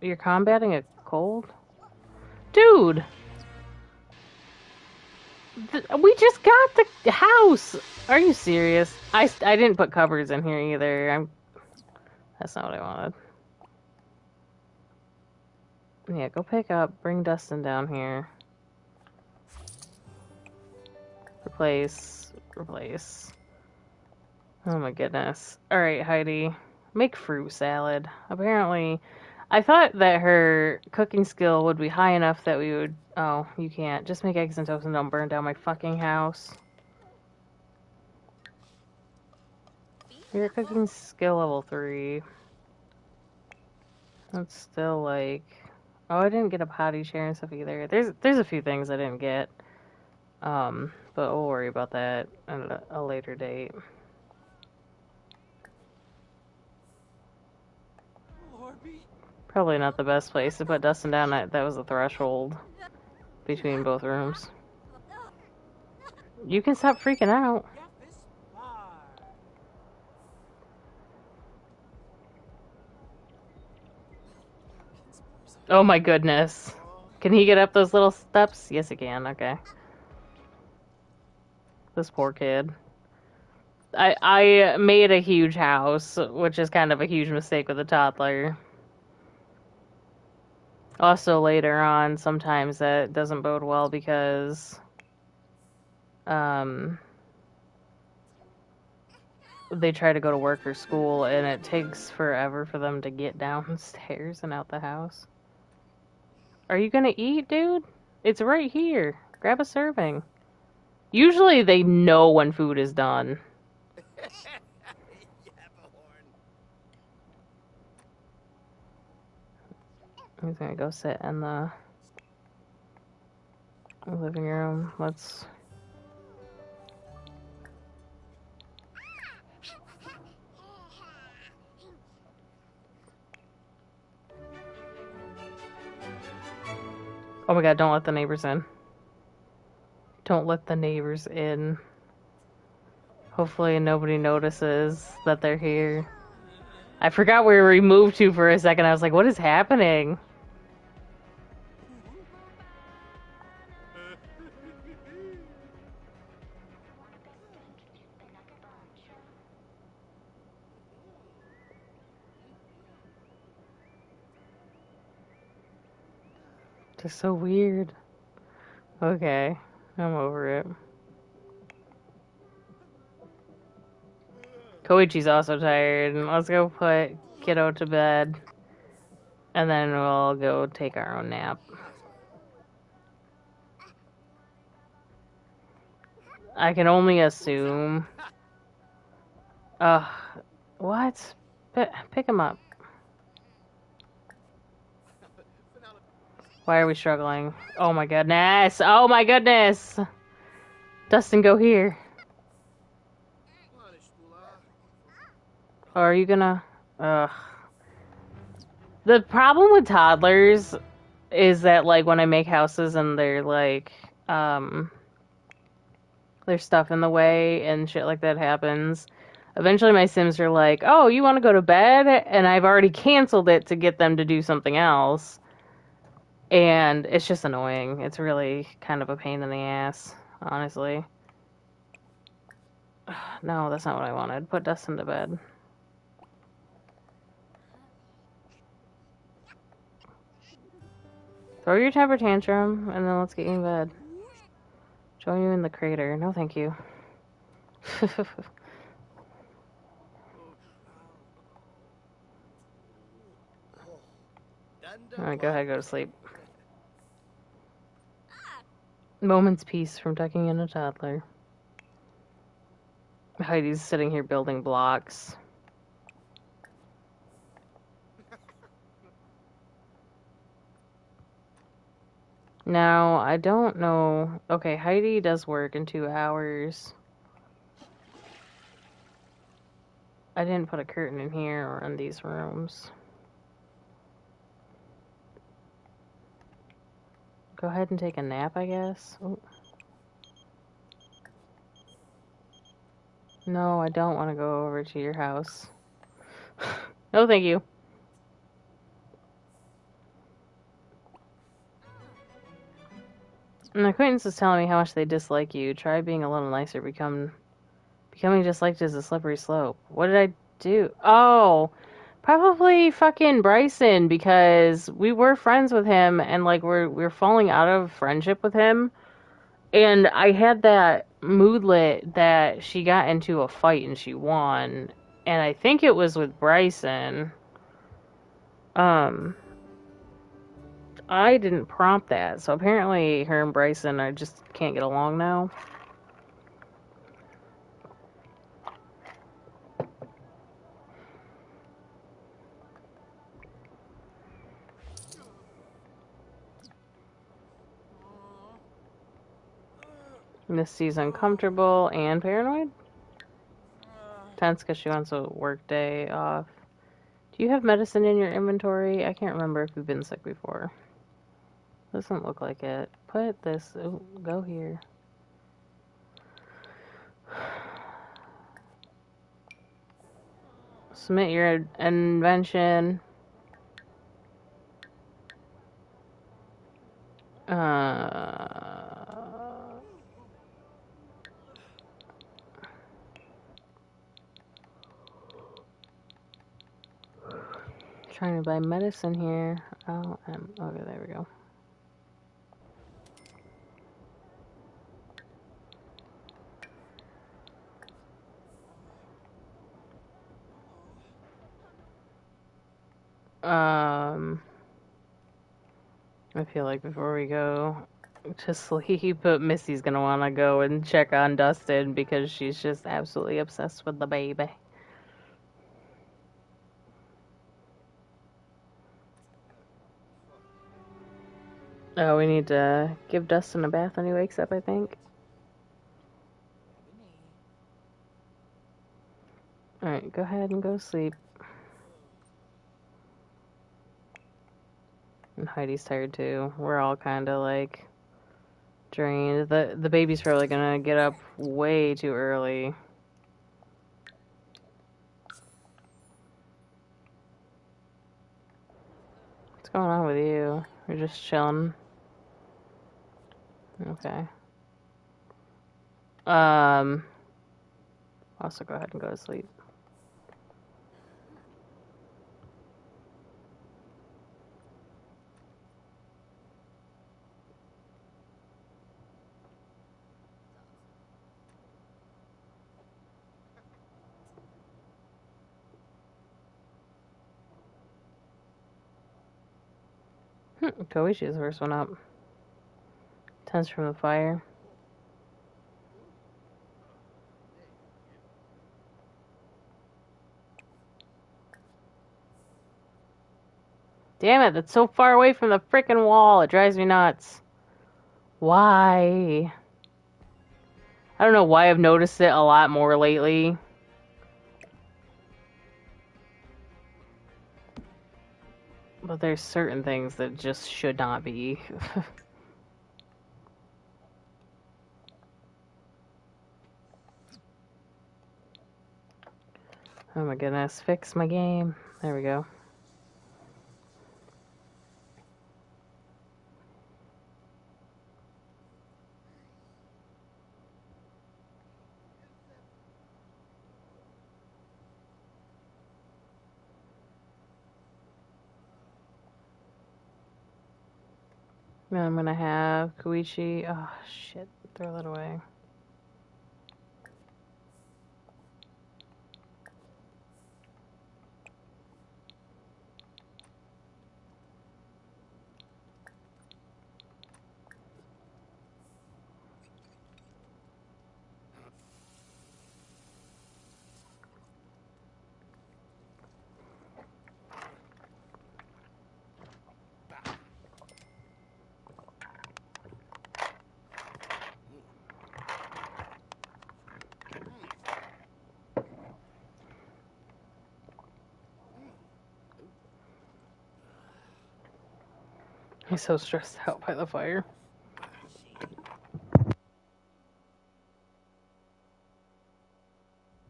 You're combating a cold? Dude! We just got the house! Are you serious? I didn't put cupboards in here either. That's not what I wanted. Yeah, go pick up. Bring Dustin down here. Replace. Replace. Oh my goodness. Alright, Heidi. Make fruit salad. Apparently, I thought that her cooking skill would be high enough that we would... Oh, you can't. Just make eggs and toast and don't burn down my fucking house. Your cooking skill level 3. That's still like... Oh, I didn't get a potty chair and stuff either. There's a few things I didn't get. But we'll worry about that at a later date. Probably not the best place to put Dustin down. That was a threshold between both rooms. You can stop freaking out. Oh my goodness. Can he get up those little steps? Yes, he can. Okay. This poor kid. I made a huge house, which is kind of a huge mistake with a toddler. Also, later on, sometimes that doesn't bode well because they try to go to work or school, and it takes forever for them to get downstairs and out the house. Are you gonna eat, dude? It's right here. Grab a serving. Usually they know when food is done. He's gonna go sit in the living room. Let's... Oh my god, don't let the neighbors in. Don't let the neighbors in. Hopefully nobody notices that they're here. I forgot where we moved to for a second. I was like, what is happening? Just so weird. Okay, I'm over it. Koichi's also tired, and let's go put kiddo to bed. And then we'll go take our own nap. I can only assume. What? Pick him up. Why are we struggling? Oh my goodness! Oh my goodness! Dustin, go here. Or are you gonna... The problem with toddlers is that, like, when I make houses and they're like, there's stuff in the way and shit like that happens. Eventually, my Sims are like, "Oh, you want to go to bed?" And I've already canceled it to get them to do something else. And it's just annoying. It's really kind of a pain in the ass, honestly. No, that's not what I wanted. Put Dustin to bed. Throw your temper tantrum, and then let's get you in bed. Join you in the crater. No, thank you. Alright, go ahead, go to sleep. Moment's peace from tucking in a toddler. Heidi's sitting here building blocks. Now, I don't know... Okay, Heidi does work in 2 hours. I didn't put a curtain in here or in these rooms. Go ahead and take a nap, I guess. Oh. No, I don't want to go over to your house. No, thank you. An acquaintance is telling me how much they dislike you. Try being a little nicer. Becoming disliked is a slippery slope. What did I do? Oh, probably fucking Bryson, because we were friends with him and like we're falling out of friendship with him. And I had that moodlet that she got into a fight and she won. And I think it was with Bryson. I didn't prompt that, so apparently her and Bryson I just can't get along now. Misty's uncomfortable and paranoid. Tense because she wants a work day off. Do you have medicine in your inventory? I can't remember if you've been sick before. Doesn't look like it. Put this... Ooh, go here. Submit your invention. Trying to buy medicine here. Oh, okay, there we go. I feel like before we go to sleep, Missy's gonna want to go and check on Dustin because she's just absolutely obsessed with the baby. Oh, we need to give Dustin a bath when he wakes up, I think. Alright, go ahead and go to sleep. And Heidi's tired too. We're all kind of like drained. The baby's probably gonna get up way too early. What's going on with you? You're just chilling. Okay. Also go ahead and go to sleep. Koishi's the first one up. Tense from the fire. Damn it, that's so far away from the frickin' wall. It drives me nuts. Why? I don't know why I've noticed it a lot more lately. But there's certain things that just should not be. Oh my goodness, fix my game. There we go. Now I'm gonna have Koichi. Oh shit, throw that away. He's so stressed out by the fire.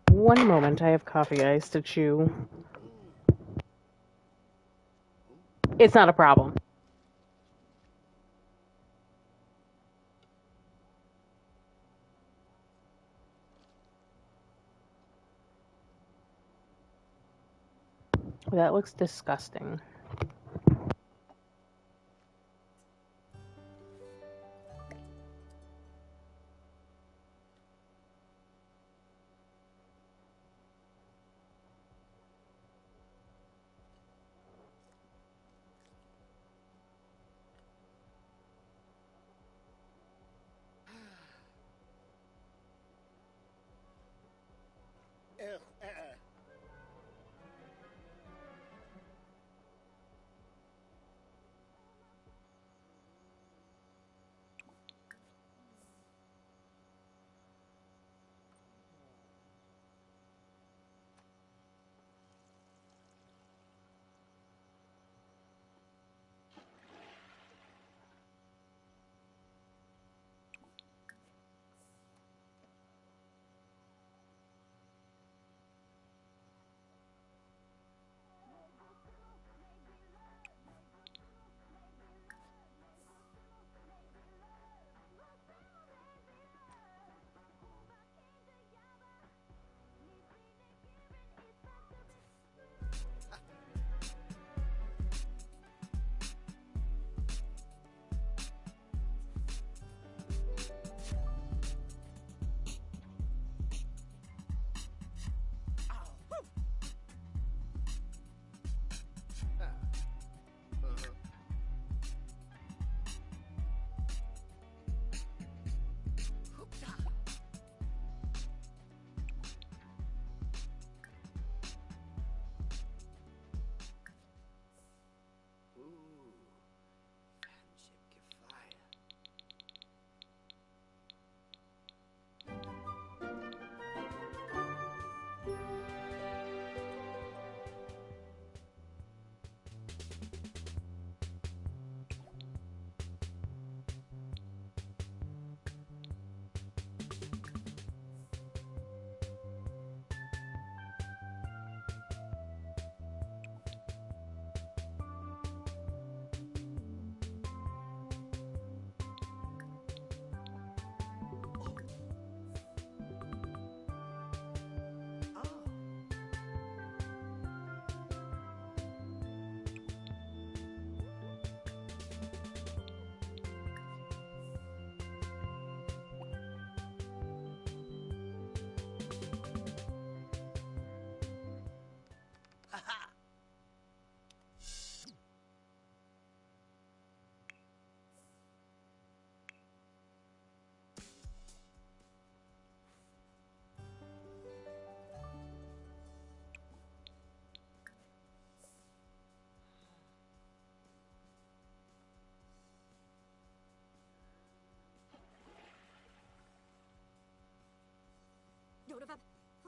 One moment, I have coffee ice to chew. It's not a problem. That looks disgusting.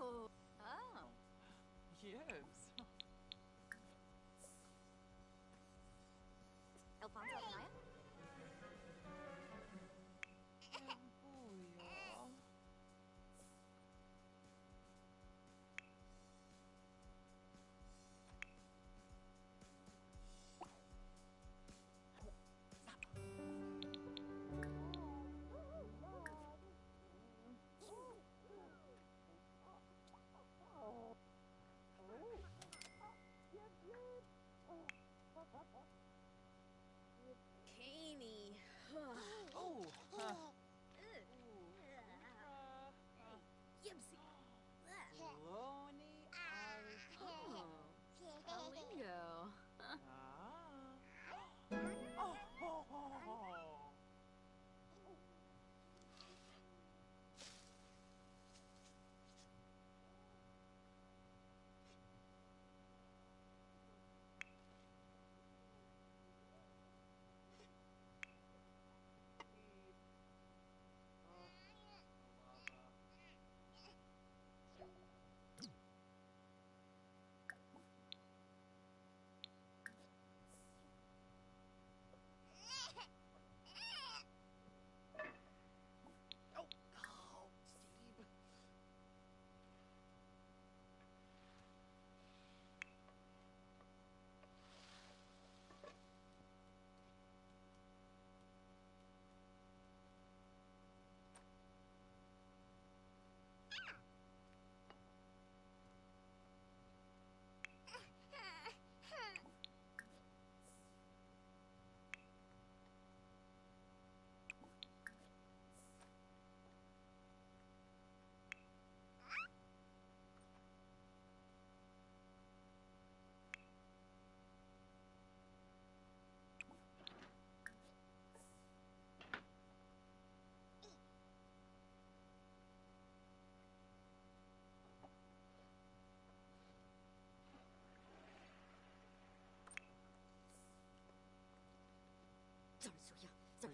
Oh. Yes. Oh. Huh. Yibsy. Lonely Oh, Palingo. Oh, ho, ho, ho.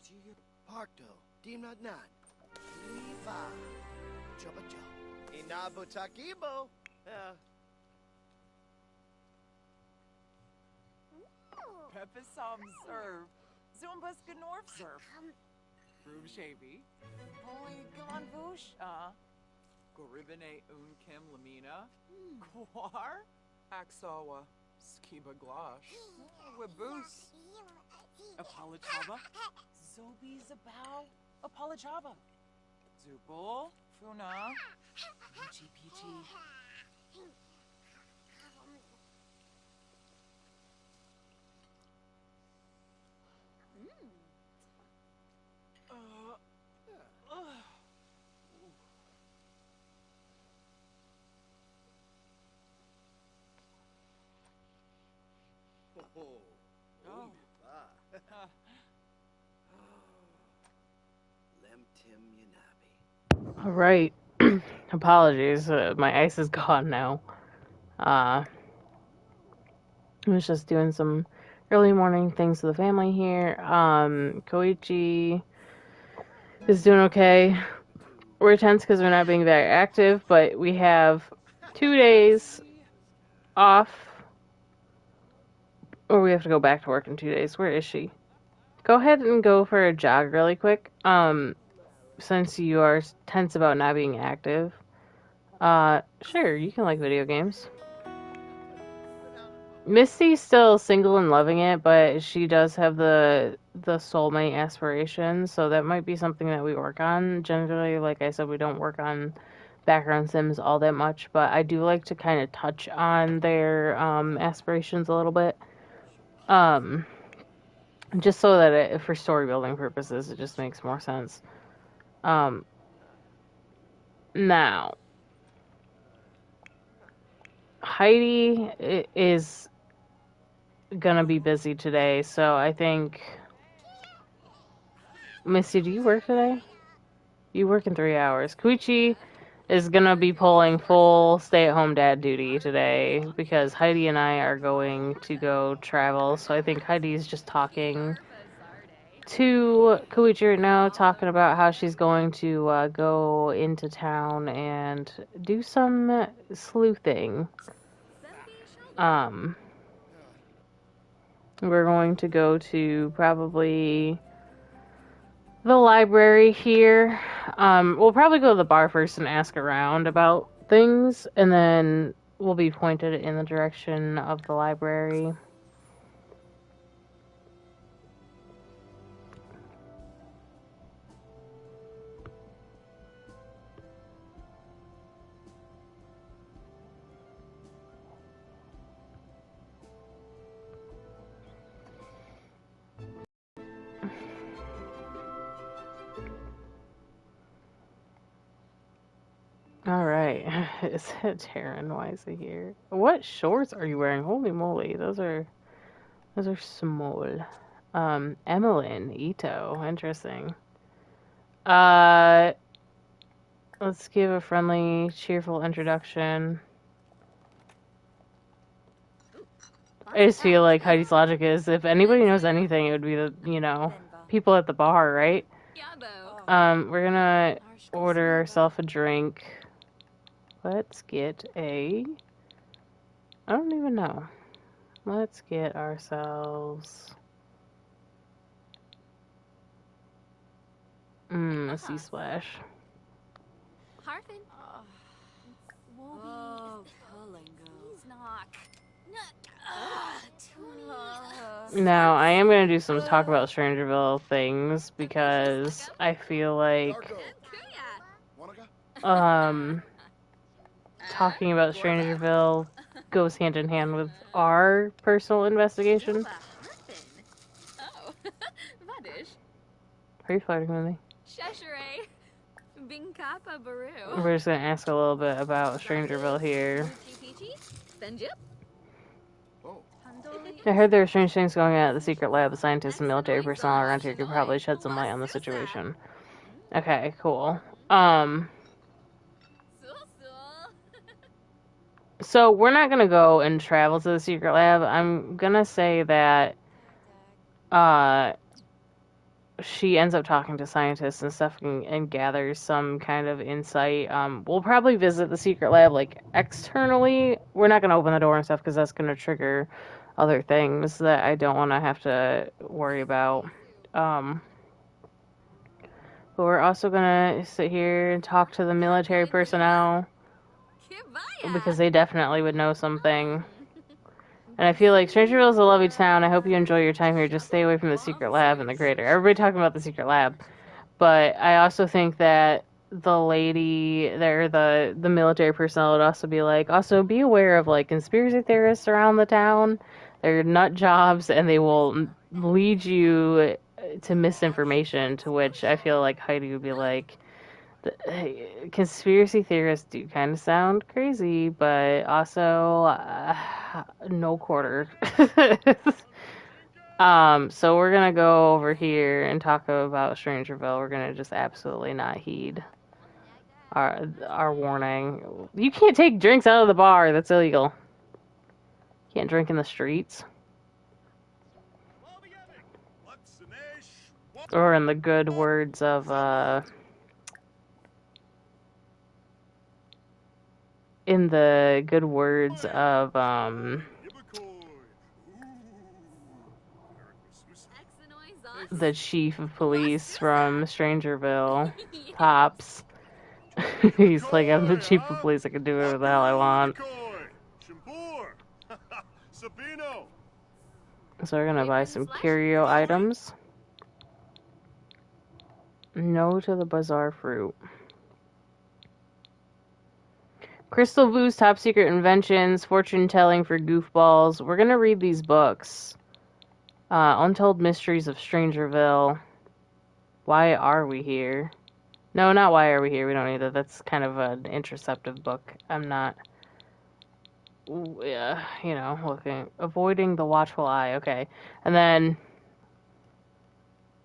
Steve. Parkdo, Dimnadnan, Iva, Chobacho, Inabutakibo. Pepisam serve. Zumbas Gnorf serve. Rube Shavy. Holy Gonvush. Goribine Unkim Lamina. Quar. Axawa. Skiba Glosh. Wibus. Apolachava. Zobi Zabao. Apolachava. Zupul. Funa. Peachy Peachy. Oh. Lemtim Yanabi. All right. Apologies. My ice is gone now. I was just doing some early morning things with the family here. Koichi is doing okay. We're tense because we're not being very active, but we have 2 days off. Or we have to go back to work in 2 days. Where is she? Go ahead and go for a jog really quick. Since you are tense about not being active. Sure, you can like video games. Misty's still single and loving it, but she does have the soulmate aspirations, so that might be something that we work on. Generally, like I said, we don't work on background sims all that much, but I do like to kind of touch on their aspirations a little bit. Just so that for story building purposes, it just makes more sense. Now, Heidi is gonna be busy today, so I think... Misty, do you work today? You work in 3 hours. Koichi is gonna be pulling full stay-at-home dad duty today because Heidi and I are going to go travel, so I think Heidi's just talking to Koichi right now, talking about how she's going to go into town and do some sleuthing. We're going to go to probably the library here. We'll probably go to the bar first and ask around about things, and then we'll be pointed in the direction of the library. Alright. Is it Taryn? Why is he here? What shorts are you wearing? Holy moly, those are small. Emmeline, Ito. Interesting. Let's give a friendly, cheerful introduction. I just feel like Heidi's logic is, if anybody knows anything, it would be the, people at the bar, right? We're gonna order ourselves a drink. Let's get I don't even know. Let's get ourselves a sea splash. Harfin. Whoa, He's knock. Now, I am going to do some talk about Strangerville things because I feel like talking about Strangerville goes hand in hand with our personal investigation. Oh, Vadish. Are you flirting with me? Sheshere. Bingkapa Baru. We're just going to ask a little bit about Strangerville here. I heard there are strange things going on at the secret lab. The scientists and military personnel around here could probably shed some light on the situation. Okay, cool. So we're not gonna go and travel to the secret lab. I'm gonna say that she ends up talking to scientists and stuff and gathers some kind of insight. We'll probably visit the secret lab like externally. We're not gonna open the door and stuff because that's gonna trigger other things that I don't want to have to worry about. But we're also gonna sit here and talk to the military personnel because they definitely would know something. And I feel like Strangerville is a lovely town. I hope you enjoy your time here. Just stay away from the secret lab and the greater. Everybody talking about the secret lab. But I also think that the lady there, the military personnel would also be like, also be aware of like conspiracy theorists around the town. They're nut jobs and they will lead you to misinformation, to which I feel like Heidi would be like, conspiracy theorists do kind of sound crazy, but also no quarter. So we're gonna go over here and talk about Strangerville. We're gonna just absolutely not heed our warning. You can't take drinks out of the bar. That's illegal. Can't drink in the streets. Or in the good words of the chief of police from Strangerville, Pops. He's like, I'm the chief of police, I can do whatever the hell I want. So we're gonna buy some curio items. No to the bazaar fruit. Crystal Blue's Top Secret Inventions, Fortune Telling for Goofballs. We're gonna read these books. Untold Mysteries of Strangerville. Why Are We Here? No, not Why Are We Here. We don't need that. That's kind of an interceptive book. I'm not, avoiding the watchful eye. Okay. And then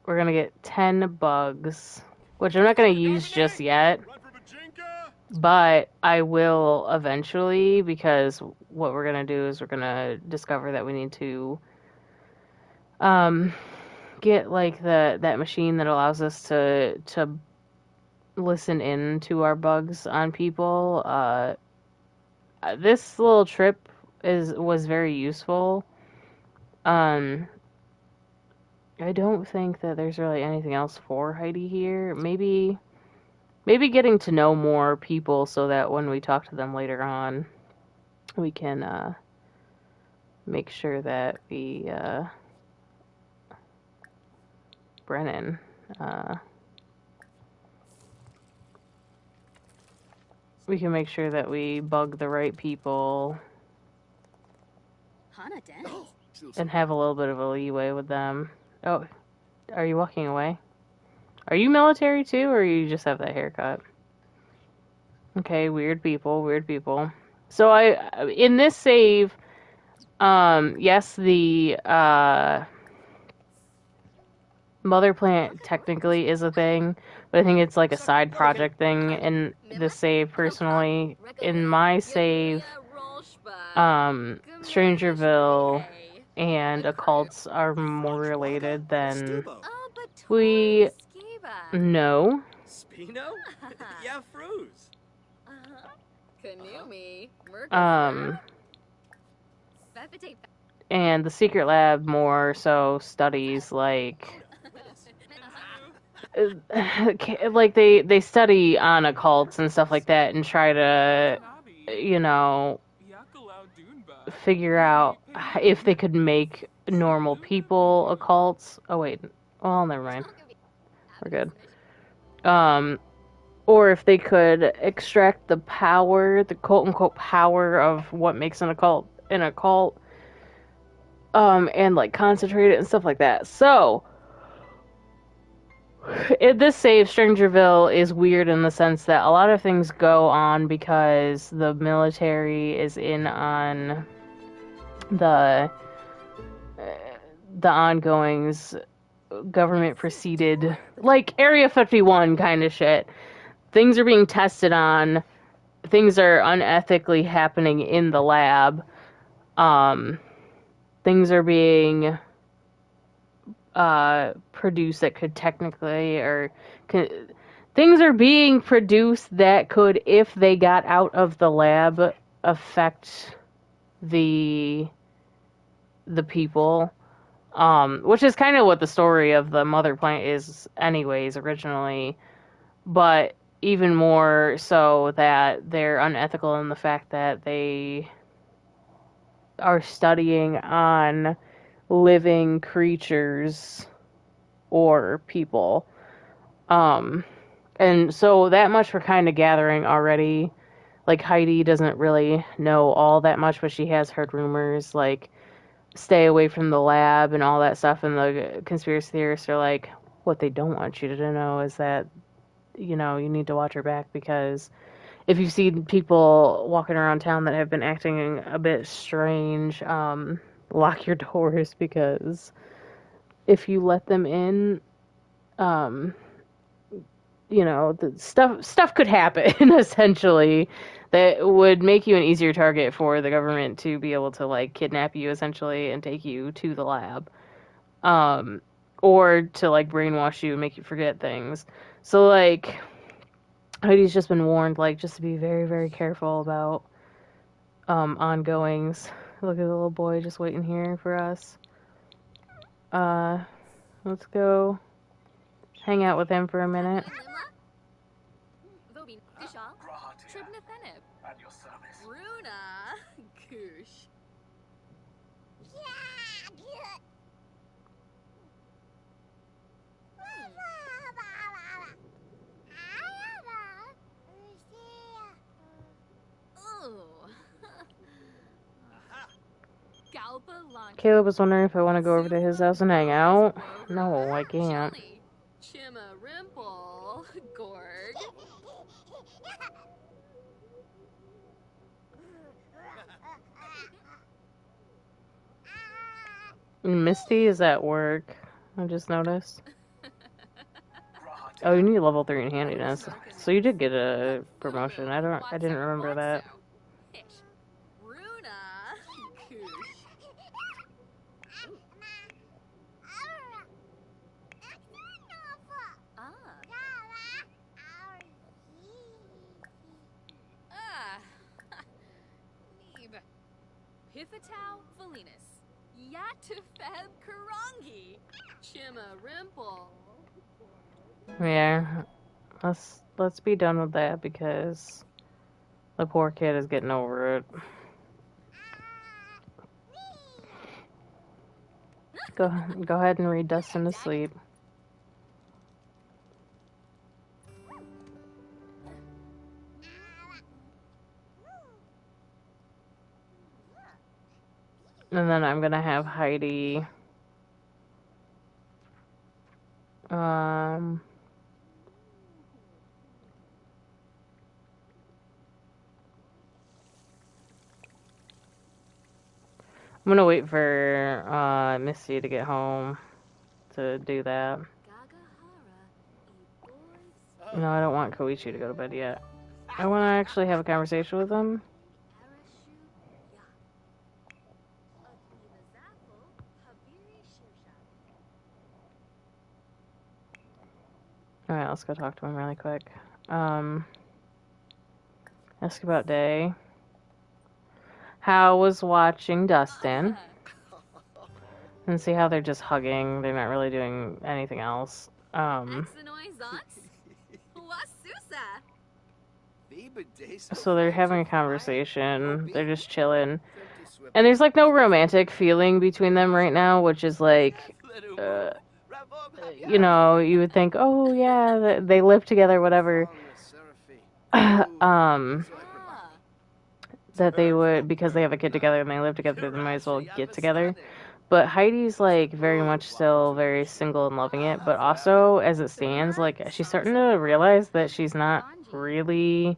we're going to get 10 bugs, which I'm not going to use just yet. But I will eventually, because what we're going to do is we're going to discover that we need to get like that machine that allows us to listen in to our bugs on people. This little trip was very useful. I don't think that there's really anything else for Heidi here. Maybe getting to know more people so that when we talk to them later on, we can make sure that Brennan we can make sure that we bug the right people and have a little bit of a leeway with them. Oh, are you walking away? Are you military too, or you just have that haircut? Okay, weird people, weird people. So in this save, yes, the mother plant technically is a thing, but I think it's like a side project thing in the save personally. In my save, Strangerville and occults are more related than we know. Spino? Yeah, Fruz. Kanumi. Um, and the secret lab more so studies like like they study on occults and stuff like that and try to, you know, figure out if they could make normal people occults. Oh wait, well never mind, we're good. Or if they could extract the power, the quote unquote power of what makes an occult, and like concentrate it and stuff like that. So this save, Strangerville, is weird in the sense that a lot of things go on because the military is in on the ongoings, government preceded, like Area 51 kind of shit. Things are being tested on. Things are unethically happening in the lab. Things are being produced that could technically, things are being produced that could, if they got out of the lab, affect the people. Which is kind of what the story of the mother plant is anyways, originally. But even more so that they're unethical in the fact that they are studying on living creatures or people. And so that much we're kind of gathering already. Like, Heidi doesn't really know all that much, but she has heard rumors, like, stay away from the lab and all that stuff. And the conspiracy theorists are like, what they don't want you to know is that, you know, you need to watch her back, because if you've seen people walking around town that have been acting a bit strange, lock your doors, because if you let them in, you know, the stuff could happen essentially that would make you an easier target for the government to be able to like kidnap you essentially and take you to the lab, or to like brainwash you and make you forget things. So like Heidi's just been warned, like, just to be very, very careful about ongoings. Look at the little boy just waiting here for us. Let's go hang out with him for a minute. At your service. Runa. Goosh. Caleb was wondering if I want to go over to his house and hang out. No, I can't. Chima Rimple. Gorg. Misty is at work. I just noticed. Oh, you need level 3 in handiness. So you did get a promotion. I didn't remember that. Runa. Goosh. Neeb. Pithatow Valinus. Yatufeb Karangi. Chima Rimple. Yeah. Let's be done with that, because the poor kid is getting over it. Go ahead and read Dustin to sleep. And then I'm gonna have Heidi I'm gonna wait for Misty to get home to do that. Gagahara, e boys, No, I don't want Koichi to go to bed yet. I want to actually have a conversation with him. Arashu, ya. Akiva Zaffel, Habiri Shusha. Alright, let's go talk to him really quick. Ask about day. How was watching Dustin? And see how they're just hugging. They're not really doing anything else. Exanoi Zots? Wasusa. So they're having a conversation. They're just chilling. And there's like no romantic feeling between them right now, which is like, you know, you would think, oh yeah, they live together, whatever. That they would, because they have a kid together and they live together, they might as well get together. But Heidi's like very much still very single and loving it, but also as it stands, like she's starting to realize that she's not really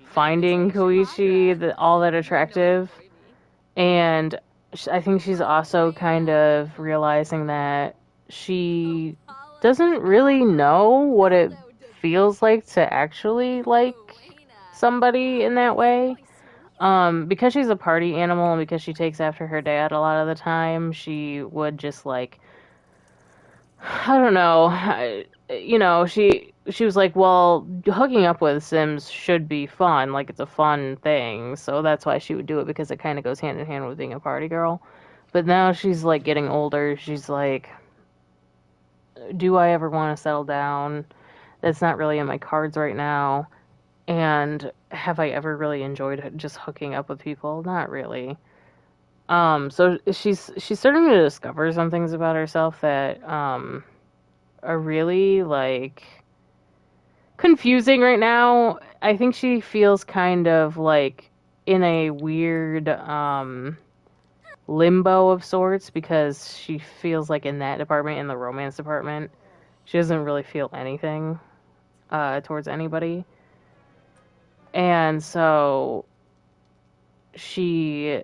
finding Koichi all that attractive. And I think she's also kind of realizing that she doesn't really know what it feels like to actually like somebody in that way. Because she's a party animal and because she takes after her dad a lot of the time, she would just like, I don't know, you know, she was like, well, hooking up with Sims should be fun, like it's a fun thing, so that's why she would do it, because it kind of goes hand in hand with being a party girl. But now she's like getting older, she's like, do I ever want to settle down? That's not really in my cards right now. And have I ever really enjoyed just hooking up with people? Not really. So she's starting to discover some things about herself that are really like confusing right now. I think she feels kind of like in a weird limbo of sorts, because she feels like in that department, in the romance department, she doesn't really feel anything towards anybody. And so she,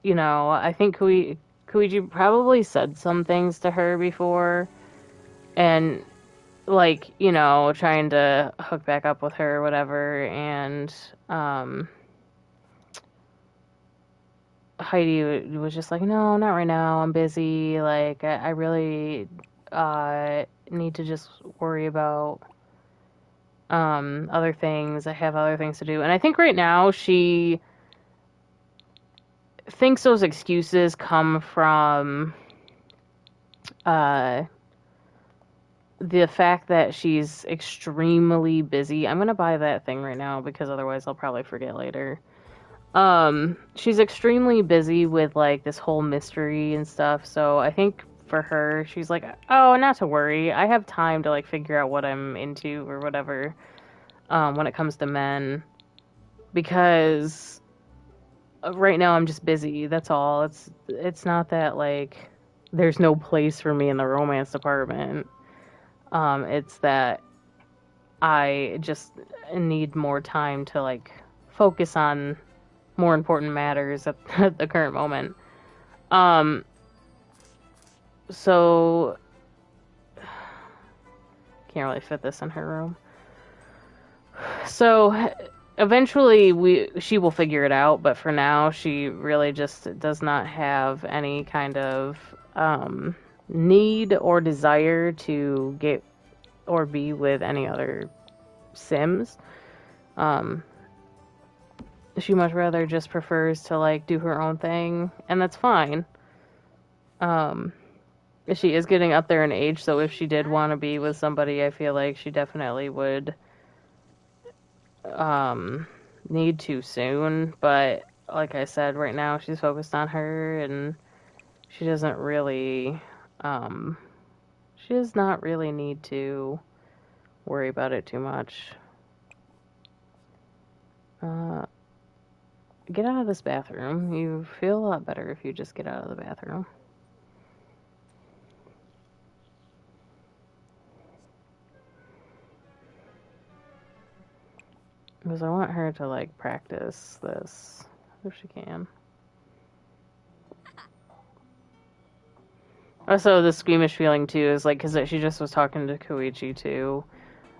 you know, I think Koichi probably said some things to her before, and like, you know, trying to hook back up with her or whatever, and Heidi was just like, no, not right now, I'm busy, like, I really need to just worry about other things. I have other things to do. And I think right now she thinks those excuses come from the fact that she's extremely busy. I'm gonna buy that thing right now because otherwise I'll probably forget later. She's extremely busy with like this whole mystery and stuff, so I think for her, she's like, oh, not to worry, I have time to like figure out what I'm into or whatever when it comes to men, because right now I'm just busy, that's all. It's not that like there's no place for me in the romance department. It's that I just need more time to like focus on more important matters at the current moment. So can't really fit this in her room. So eventually she will figure it out, but for now she really just does not have any kind of need or desire to get or be with any other Sims. She much rather just prefers to like do her own thing, and that's fine. She is getting up there in age, so if she did want to be with somebody, I feel like she definitely would need to soon. But like I said, right now she's focused on her, and she doesn't really she does not really need to worry about it too much. Get out of this bathroom. You feel a lot better if you just get out of the bathroom. Because I want her to, like, practice this if she can. Also, the squeamish feeling too is like because she just was talking to Koichi too.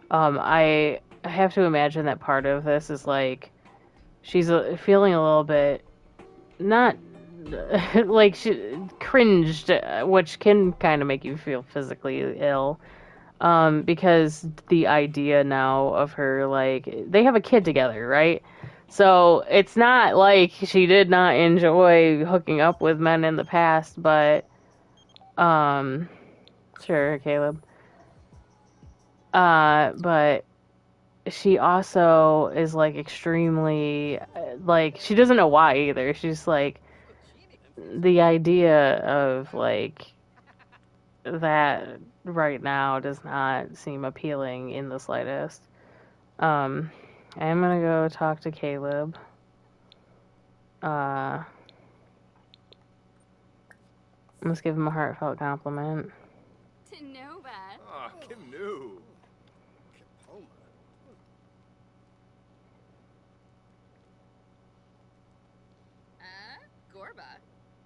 I have to imagine that part of this is like she's feeling a little bit not like she cringed, which can kind of make you feel physically ill. Because the idea now of her, like, they have a kid together, right? So it's not like she did not enjoy hooking up with men in the past, but, sure, Caleb. But she also is, like, extremely, like, she doesn't know why either. She's like, the idea of, like, that right now does not seem appealing in the slightest. I'm gonna go talk to Caleb. Let's give him a heartfelt compliment. To know that. Oh, canoe. Gorba.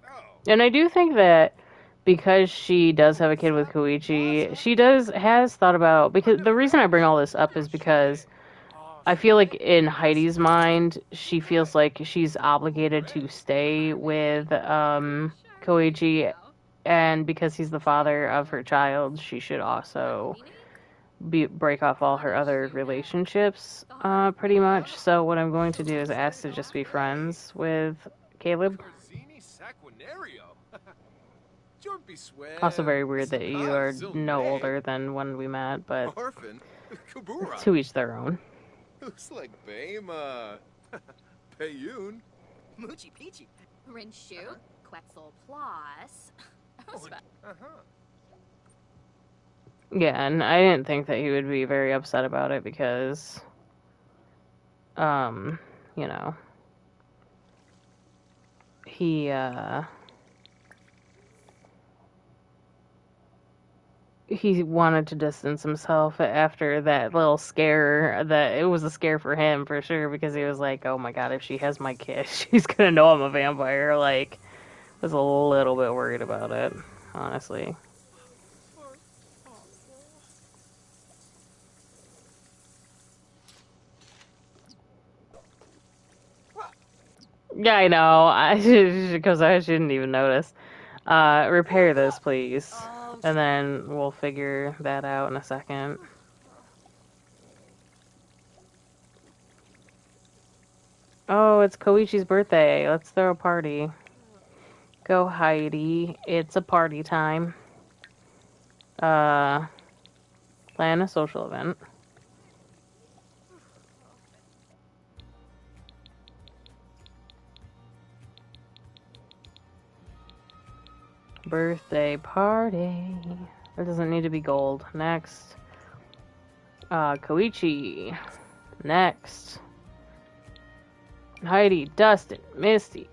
Oh. And I do think that because she does have a kid with Koichi, she has thought about, because the reason I bring all this up is because I feel like in Heidi's mind, she feels like she's obligated to stay with Koichi, and because he's the father of her child, she should also break off all her other relationships, pretty much. So what I'm going to do is ask to just be friends with Caleb. Also very weird that you are no older than when we met, but to each their own. Looks like Bema. Payun. Moochie Peachy. Rinshu. Quetzal Plus. Yeah, and I didn't think that he would be very upset about it because, you know, he wanted to distance himself after that little scare. That it was a scare for him for sure, because he was like, "Oh my god, if she has my kid, she's gonna know I'm a vampire." Like, was a little bit worried about it, honestly. Yeah, I know. Because I shouldn't even notice. Repair this, please. And then we'll figure that out in a second. Oh, it's Koichi's birthday. Let's throw a party. Go, Heidi. It's a party time. Plan a social event. Birthday party. It doesn't need to be gold. Next. Koichi. Next. Heidi, Dustin, Misty.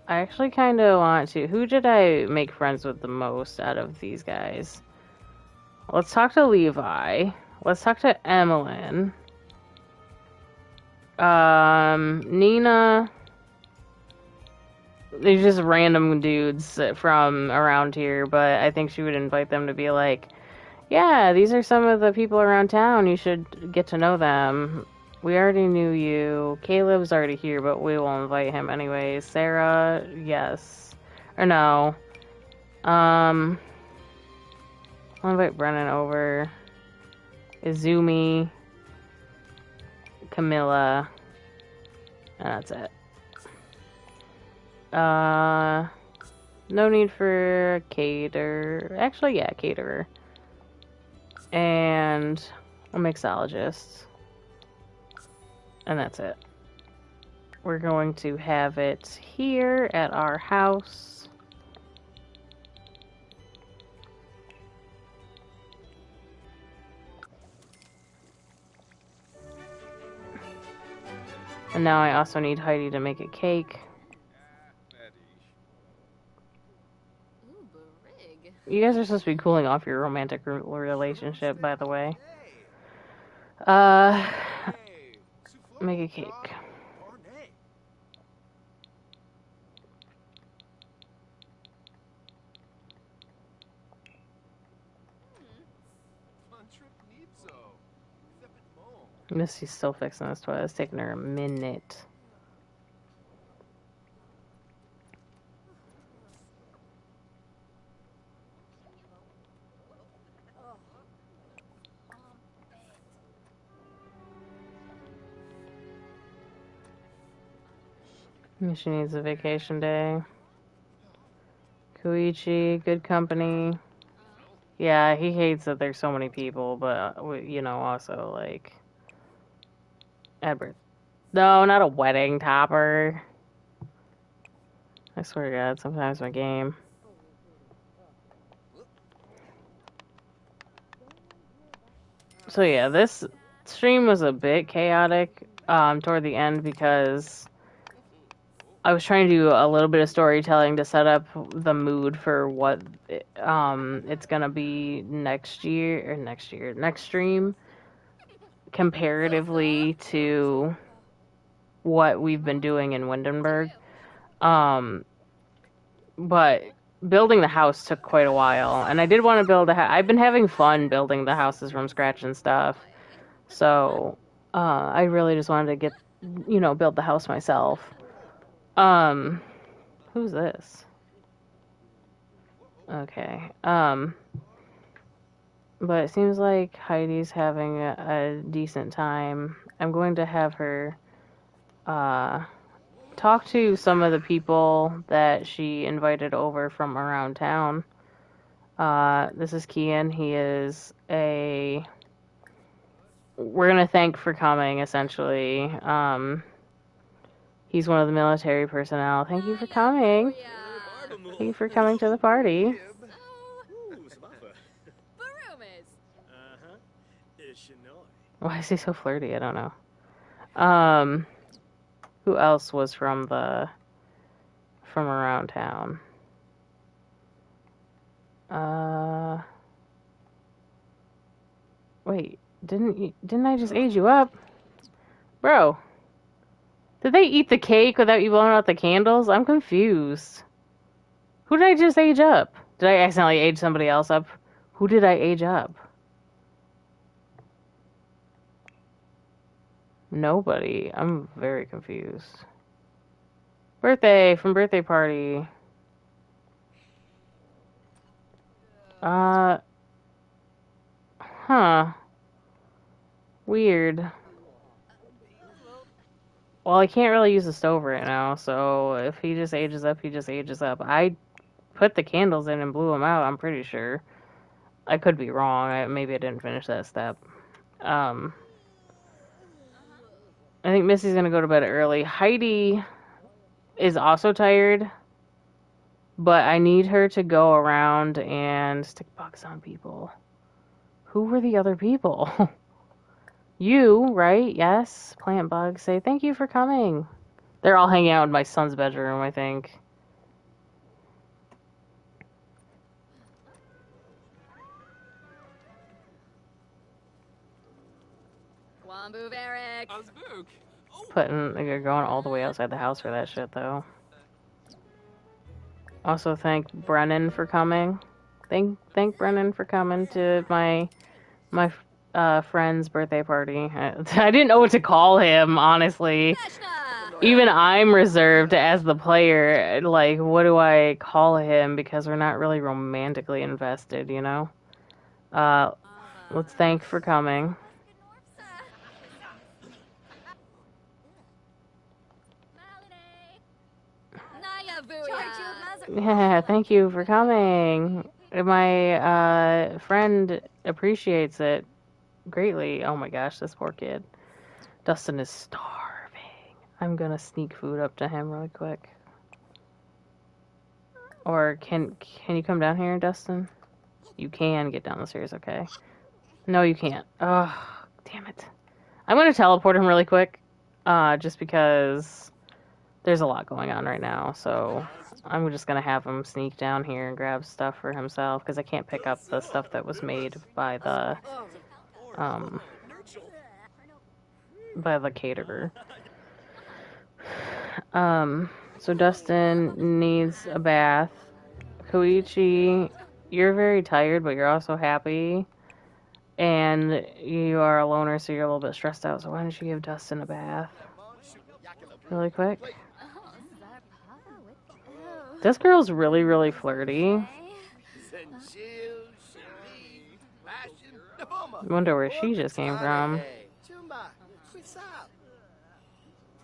I actually kind of want to. Who did I make friends with the most out of these guys? Let's talk to Levi. Let's talk to Emmeline. Nina. They're just random dudes from around here, but I think she would invite them to be like, yeah, these are some of the people around town. You should get to know them. We already knew you. Caleb's already here, but we will invite him anyways. Sarah, yes. Or no. I'll invite Brennan over. Izumi. Camilla. And that's it. No need for a caterer. Actually, yeah, caterer. And a mixologist. And that's it. We're going to have it here at our house. And now I also need Heidi to make a cake. You guys are supposed to be cooling off your romantic relationship, by the way. Make a cake. Missy's still fixing this toilet. It's taking her a minute. She needs a vacation day. Koichi, good company. Yeah, he hates that there's so many people, but, you know, also, like... Edward. No, not a wedding topper. I swear to God, sometimes my game. So yeah, this stream was a bit chaotic toward the end because I was trying to do a little bit of storytelling to set up the mood for what it's gonna be next stream, comparatively to what we've been doing in Windenburg. But building the house took quite a while, and I did want to build I've been having fun building the houses from scratch and stuff, so I really just wanted to get, build the house myself. Who's this? Okay. But it seems like Heidi's having a decent time. I'm going to have her talk to some of the people that she invited over from around town. This is Kian. He is we're gonna thank for coming, essentially. He's one of the military personnel. Thank you for coming. Thank you for coming to the party. Why is he so flirty? I don't know. Who else was from around town? Wait, didn't I just age you up? Bro, did they eat the cake without you blowing out the candles? I'm confused. Who did I just age up? Did I accidentally age somebody else up? Who did I age up? Nobody. I'm very confused. Birthday from birthday party. Huh. Weird. Well, I can't really use the stove right now, so if he just ages up, he just ages up. I put the candles in and blew them out, I'm pretty sure. I could be wrong. Maybe I didn't finish that step. I think Missy's gonna go to bed early. Heidi is also tired, but I need her to go around and stick bugs on people. Who were the other people? You, right? Yes. Plant bugs. Say thank you for coming. They're all hanging out in my son's bedroom, I think. They're going all the way outside the house for that shit, though. Also, thank Brennan for coming. Thank Brennan for coming to my friend's birthday party. I didn't know what to call him, honestly. Even I'm reserved as the player. Like, what do I call him? Because we're not really romantically invested, you know? Let's thank for coming. Yeah, thank you for coming. My friend appreciates it greatly. Oh my gosh, this poor kid. Dustin is starving. I'm gonna sneak food up to him really quick. Or can you come down here, Dustin? You can get down the stairs, okay? No, you can't. Oh, damn it. I'm gonna teleport him really quick, just because there's a lot going on right now, so I'm just gonna have him sneak down here and grab stuff for himself, because I can't pick up the stuff that was made by the caterer. So Dustin needs a bath. Koichi, you're very tired, but you're also happy. And you are a loner, so you're a little bit stressed out. So why don't you give Dustin a bath really quick? Oh, Zarpava with. Oh. This girl's really, really flirty. Senchil, Shiri, Passion, Naboma. I wonder where she just came from. Chumba, Quisap.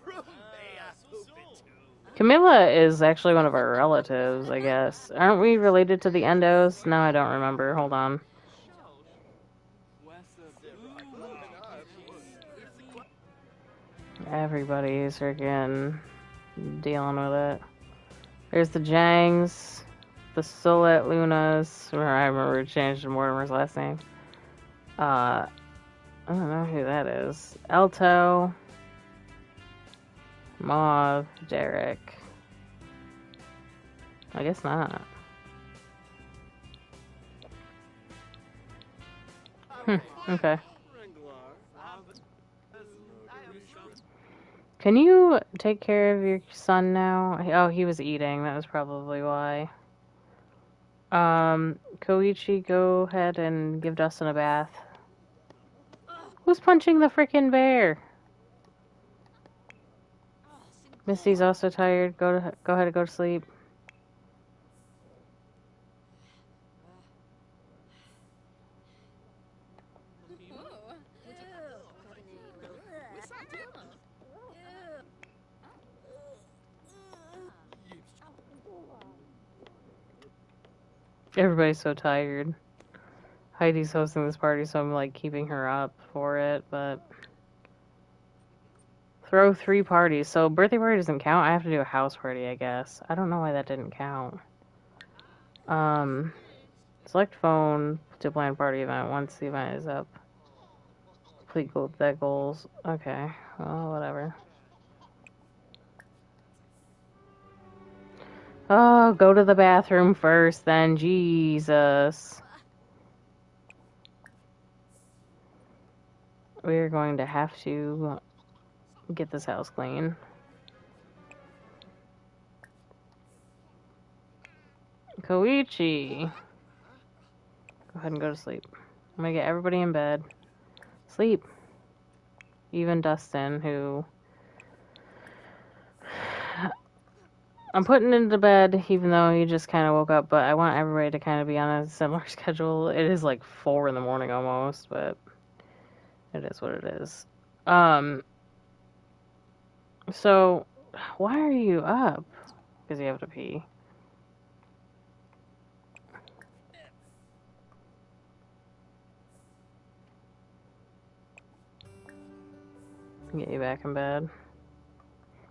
Rumbea, Hupitu. Camilla is actually one of our relatives, I guess. Aren't we related to the Endos? No, I don't remember. Hold on. Everybody's freaking dealing with it. There's the Jangs, the Solet Lunas. I remember it changed to Mortimer's last name. I don't know who that is. Elto, Mauve, Derek. I guess not. Okay. Can you take care of your son now? Oh, he was eating. That was probably why. Koichi, go ahead and give Dustin a bath. Who's punching the freaking bear? Misty's also tired. Go ahead and go to sleep. Everybody's so tired. Heidi's hosting this party, so I'm like keeping her up for it, but throw 3 parties. So birthday party doesn't count. I have to do a house party, I guess. I don't know why that didn't count. Select phone to plan party event once the event is up. Complete that goals. Okay. Well, whatever. Oh, go to the bathroom first, then. Jesus. We're going to have to get this house clean. Koichi. Go ahead and go to sleep. I'm gonna get everybody in bed. Sleep. Even Dustin, who I'm putting into bed, even though he just kind of woke up, but I want everybody to kind of be on a similar schedule. It is like 4 in the morning almost, but it is what it is. So, why are you up? Because you have to pee. Get you back in bed.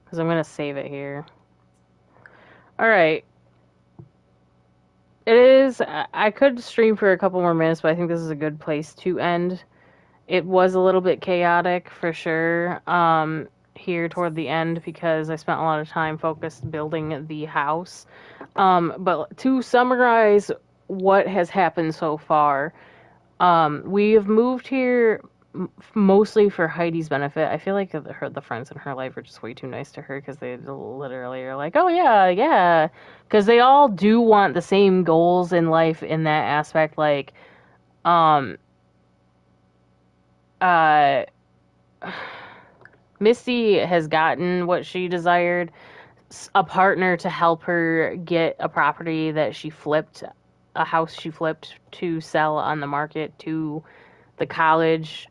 Because I'm going to save it here. Alright. It is... I could stream for a couple more minutes, but I think this is a good place to end. It was a little bit chaotic, for sure, here toward the end, because I spent a lot of time focused building the house. But to summarize what has happened so far, we have moved here mostly for Heidi's benefit. I feel like the friends in her life are just way too nice to her, because they literally are like, oh yeah, because they all do want the same goals in life in that aspect, like, Misty has gotten what she desired, a partner to help her get a property that she flipped, a house she flipped to sell on the market to the college,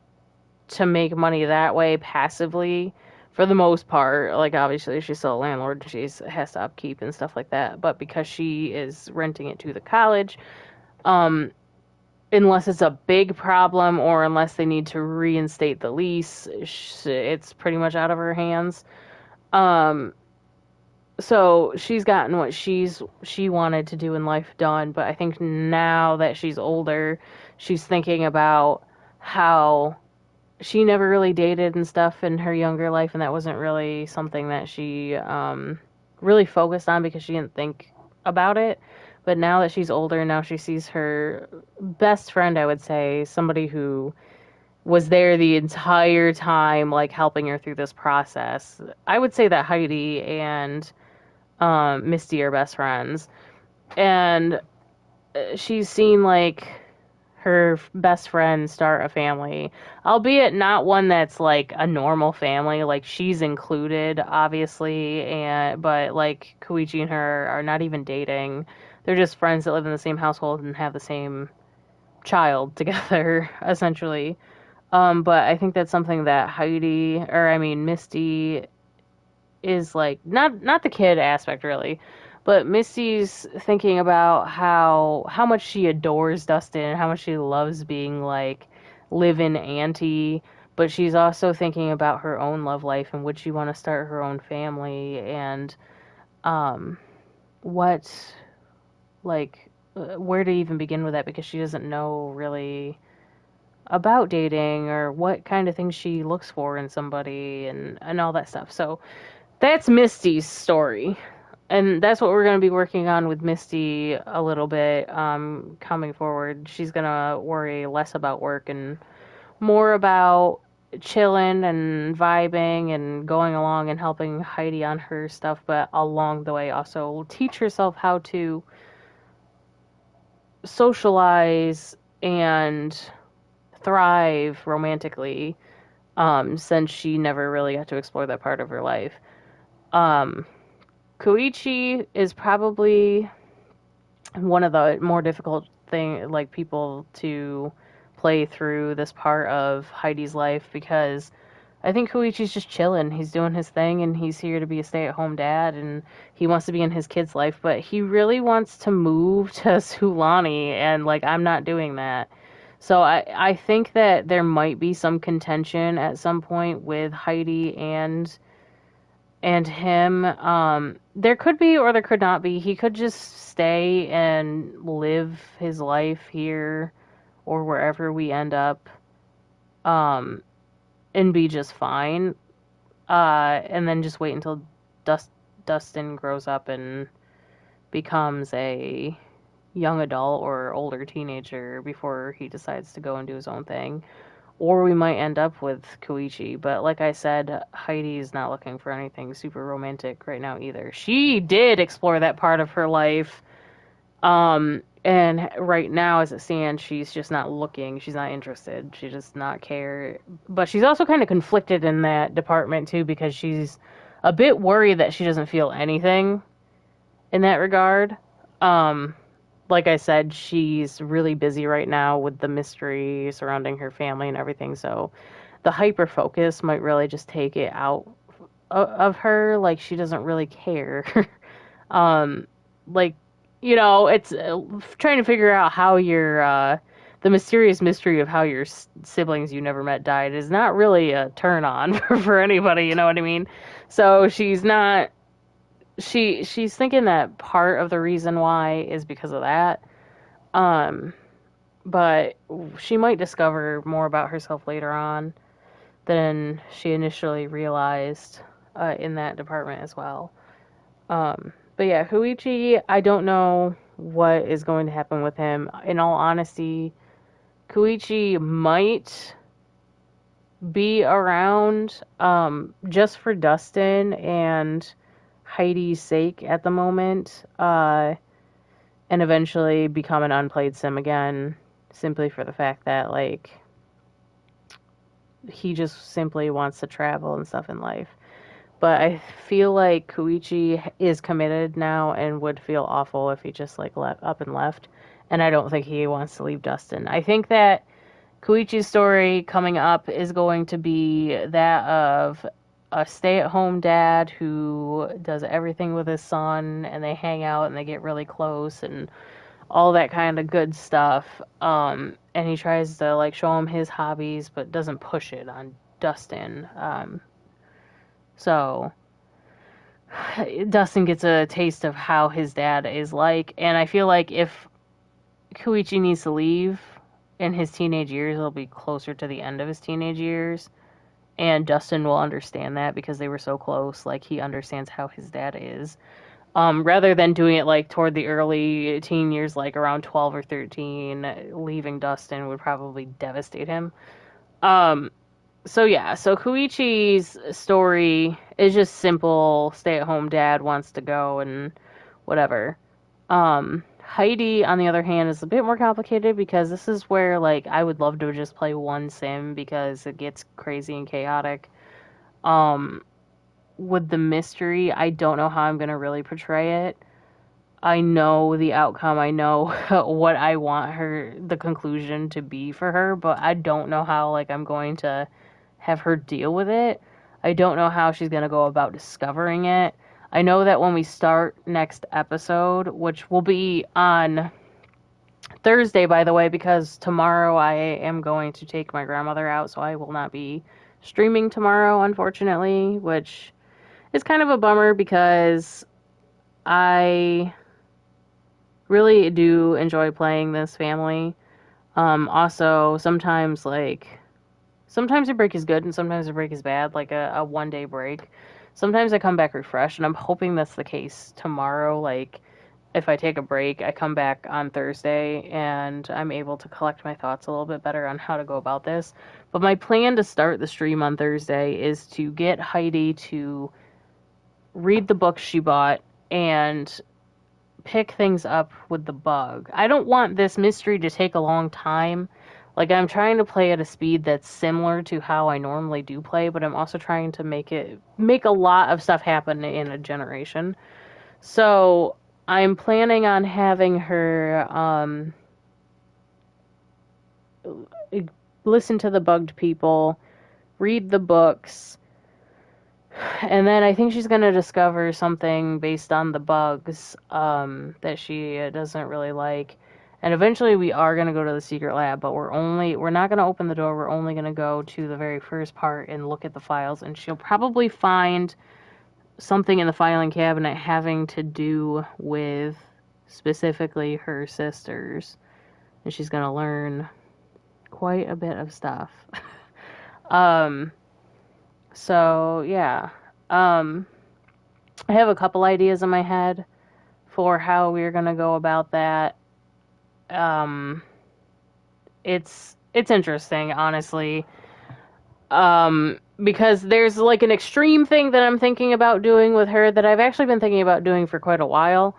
to make money that way passively for the most part. Like, obviously she's still a landlord, she has to upkeep and stuff like that, but because she is renting it to the college, unless it's a big problem or unless they need to reinstate the lease, it's pretty much out of her hands. So she's gotten what she wanted to do in life done, but I think now that she's older, she's thinking about how she never really dated and stuff in her younger life, and that wasn't really something that she really focused on because she didn't think about it. But now that she's older, now she sees her best friend, I would say, somebody who was there the entire time, like, helping her through this process. I would say that Heidi and Misty are best friends. And she's seen, like, her best friend start a family, albeit not one that's like a normal family. Like she's included, obviously, but like Koichi and her are not even dating. They're just friends that live in the same household and have the same child together, essentially. But I think that's something that Misty is like not the kid aspect really, but Misty's thinking about how much she adores Dustin and how much she loves being like live-in auntie, but she's also thinking about her own love life and would she want to start her own family and um what like where to even begin with that because she doesn't know really about dating or what kind of things she looks for in somebody and all that stuff. So that's Misty's story. And that's what we're going to be working on with Misty a little bit coming forward. She's going to worry less about work and more about chilling and vibing and going along and helping Heidi on her stuff, but along the way also teach herself how to socialize and thrive romantically since she never really got to explore that part of her life. Koichi is probably one of the more difficult people to play through this part of Heidi's life because I think Koichi's just chilling. He's doing his thing and he's here to be a stay-at-home dad and he wants to be in his kid's life, but he really wants to move to Sulani and like I'm not doing that. So I think that there might be some contention at some point with Heidi and him. There could be or there could not be. He could just stay and live his life here or wherever we end up and be just fine. And then just wait until Dustin grows up and becomes a young adult or older teenager before he decides to go and do his own thing. Or we might end up with Koichi. But like I said, Heidi's not looking for anything super romantic right now either. She did explore that part of her life. And right now, as it stands, she's just not looking. She's not interested. She does not care. But she's also kind of conflicted in that department, too, because she's a bit worried that she doesn't feel anything in that regard. Like I said, she's really busy right now with the mystery surrounding her family and everything, so the hyper focus might really just take it out of her. Like, she doesn't really care. It's trying to figure out how the mysterious mystery of how your siblings you never met died is not really a turn on for anybody, you know what I mean? So she's not. She's thinking that part of the reason why is because of that. But she might discover more about herself later on than she initially realized in that department as well. But yeah, Koichi, I don't know what is going to happen with him. In all honesty, Koichi might be around just for Dustin and Heidi's sake at the moment, and eventually become an unplayed sim again, simply for the fact that, like, he just simply wants to travel and stuff in life. But I feel like Koichi is committed now and would feel awful if he just, like, left up and left, and I don't think he wants to leave Dustin. I think that Koichi's story coming up is going to be that of a stay-at-home dad who does everything with his son, and they hang out and they get really close and all that kind of good stuff. And he tries to like show him his hobbies, but doesn't push it on Dustin. So Dustin gets a taste of how his dad is like, and I feel like if Koichi needs to leave in his teenage years, it'll be closer to the end of his teenage years. And Dustin will understand that because they were so close. Like, he understands how his dad is. Rather than doing it, like, toward the early teen years, like, around 12 or 13, leaving Dustin would probably devastate him. So Koichi's story is just simple. Stay-at-home dad wants to go and whatever. Heidi, on the other hand, is a bit more complicated because this is where, like, I would love to just play one sim because it gets crazy and chaotic. With the mystery, I don't know how I'm going to really portray it. I know the outcome. I know what I want the conclusion to be for her, but I don't know how, like, I'm going to have her deal with it. I don't know how she's going to go about discovering it. I know that when we start next episode, which will be on Thursday, by the way, because tomorrow I am going to take my grandmother out, so I will not be streaming tomorrow, unfortunately, which is kind of a bummer because I really do enjoy playing this family. Also, sometimes a break is good and sometimes a break is bad, like a 1 day break. Sometimes I come back refreshed, and I'm hoping that's the case tomorrow. Like, if I take a break, I come back on Thursday and I'm able to collect my thoughts a little bit better on how to go about this. But my plan to start the stream on Thursday is to get Heidi to read the books she bought and pick things up with the bug. I don't want this mystery to take a long time. Like, I'm trying to play at a speed that's similar to how I normally do play, but I'm also trying to make a lot of stuff happen in a generation. So I'm planning on having her listen to the bugged people, read the books, and then I think she's going to discover something based on the bugs that she doesn't really like. And eventually we are going to go to the secret lab, but we're not going to open the door. We're only going to go to the very first part and look at the files. And she'll probably find something in the filing cabinet having to do with specifically her sisters. And she's going to learn quite a bit of stuff. So, yeah. I have a couple ideas in my head for how we're going to go about that. It's interesting, honestly. Because there's like an extreme thing that I'm thinking about doing with her that I've actually been thinking about doing for quite a while.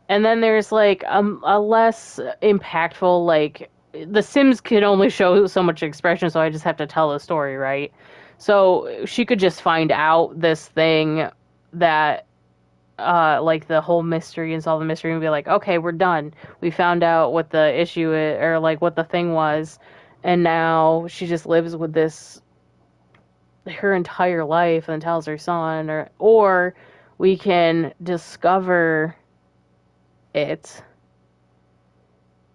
And then there's like a less impactful, like, the Sims can only show so much expression, so I just have to tell the story, right? So she could just find out this thing that, like, the whole mystery and solve the mystery and be like, okay, we're done. We found out what the issue is, or like what the thing was, and now she just lives with this her entire life and tells her son, or we can discover it.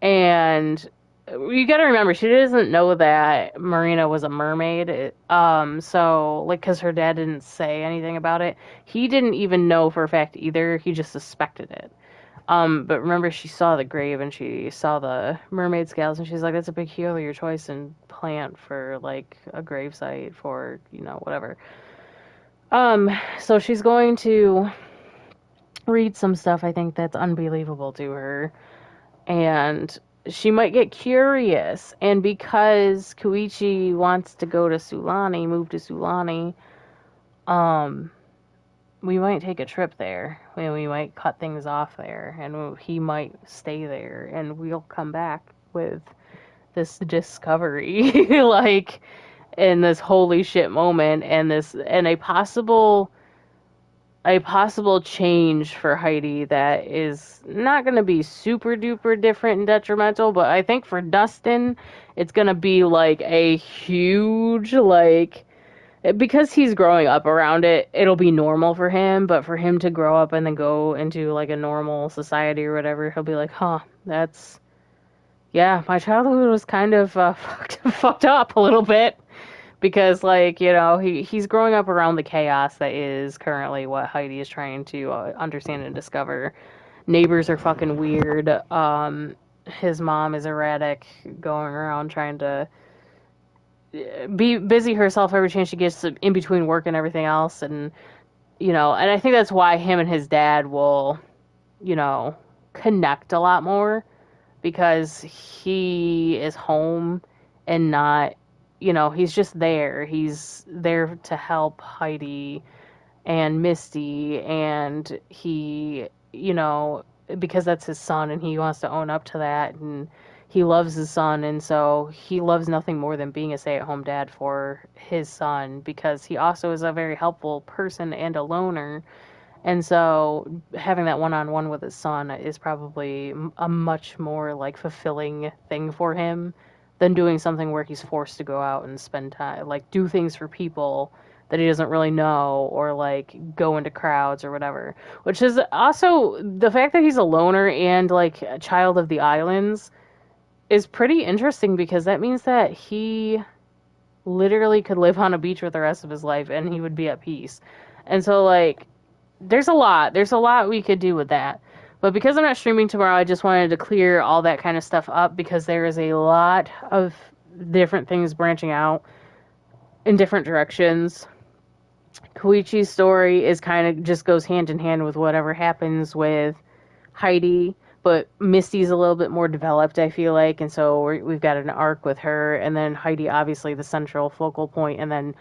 And you gotta remember, she doesn't know that Marina was a mermaid. So, like, because her dad didn't say anything about it. He didn't even know for a fact either. He just suspected it. But remember, she saw the grave and she saw the mermaid scales, and she's like, that's a peculiar choice and plant for, like, a gravesite for, whatever. So she's going to read some stuff, I think, that's unbelievable to her. And she might get curious, and because Koichi wants to go to Sulani, move to Sulani, we might take a trip there. We might cut things off there, and he might stay there, and we'll come back with this discovery, like, in this holy shit moment, and a possible change for Heidi that is not going to be super duper different and detrimental, but I think for Dustin, it's going to be like a huge, like, because he's growing up around it, it'll be normal for him, but for him to grow up and then go into, like, a normal society or whatever, he'll be like, my childhood was kind of fucked up a little bit. Because, like, he's growing up around the chaos that is currently what Heidi is trying to understand and discover. Neighbors are fucking weird. His mom is erratic, going around trying to be busy herself every chance she gets in between work and everything else. And, and I think that's why him and his dad will, connect a lot more. Because he is home and not... he's just there. He's there to help Heidi and Misty, and he, because that's his son and he wants to own up to that, and he loves his son, and so he loves nothing more than being a stay-at-home dad for his son, because he also is a very helpful person and a loner. And so having that one-on-one with his son is probably a much more like fulfilling thing for him than doing something where he's forced to go out and spend time, like do things for people that he doesn't really know, or like go into crowds or whatever. Which is also the fact that he's a loner and like a child of the islands is pretty interesting, because that means that he literally could live on a beach for the rest of his life and he would be at peace. And so like there's a lot we could do with that. But because I'm not streaming tomorrow, I just wanted to clear all that kind of stuff up, because there is a lot of different things branching out in different directions. Koichi's story is kind of just goes hand in hand with whatever happens with Heidi, but Misty's a little bit more developed, I feel like, and so we've got an arc with her, and then Heidi obviously the central focal point, and then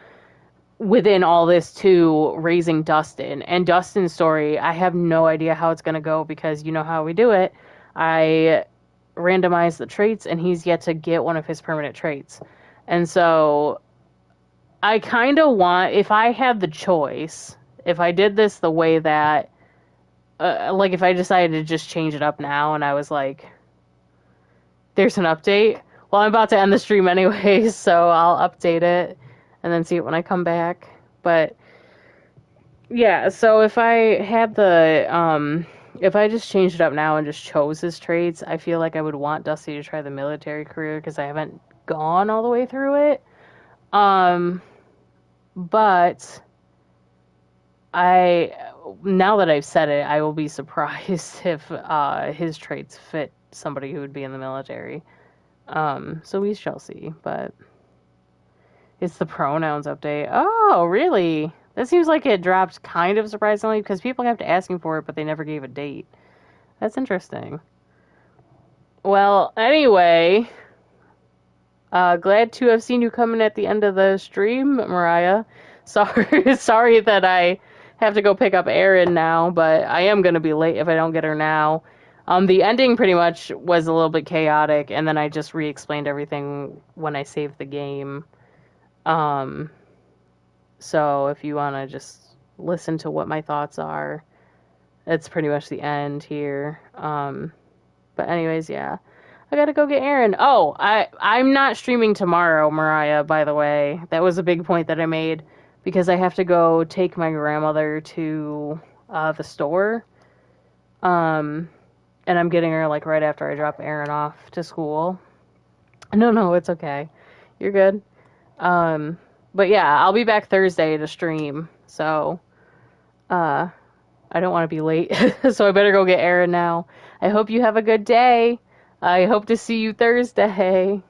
within all this too, raising Dustin. And Dustin's story, I have no idea how it's going to go, because you know how we do it. I randomize the traits, and he's yet to get one of his permanent traits. And so I kind of want, if I had the choice, if I did this the way that, like if I decided to just change it up now and I was like, there's an update. Well, I'm about to end the stream anyways, so I'll update it and then see it when I come back. But yeah, so if I had the, if I just changed it up now and just chose his traits, I feel like I would want Dusty to try the military career, because I haven't gone all the way through it. But now that I've said it, I will be surprised if his traits fit somebody who would be in the military. So we shall see. But it's the pronouns update. Oh, really? That seems like it dropped kind of surprisingly, because people kept asking for it, but they never gave a date. That's interesting. Well, anyway, glad to have seen you coming at the end of the stream, Mariah. Sorry that I have to go pick up Erin now, but I am going to be late if I don't get her now. The ending pretty much was a little bit chaotic, and then I just re-explained everything when I saved the game. So if you want to just listen to what my thoughts are, it's pretty much the end here. But anyways, yeah. I gotta go get Erin. Oh, I'm not streaming tomorrow, Mariah, by the way. That was a big point that I made, because I have to go take my grandmother to the store. And I'm getting her like right after I drop Erin off to school. No, it's okay. You're good. But yeah, I'll be back Thursday to stream. So, I don't want to be late. So I better go get Erin now. I hope you have a good day. I hope to see you Thursday.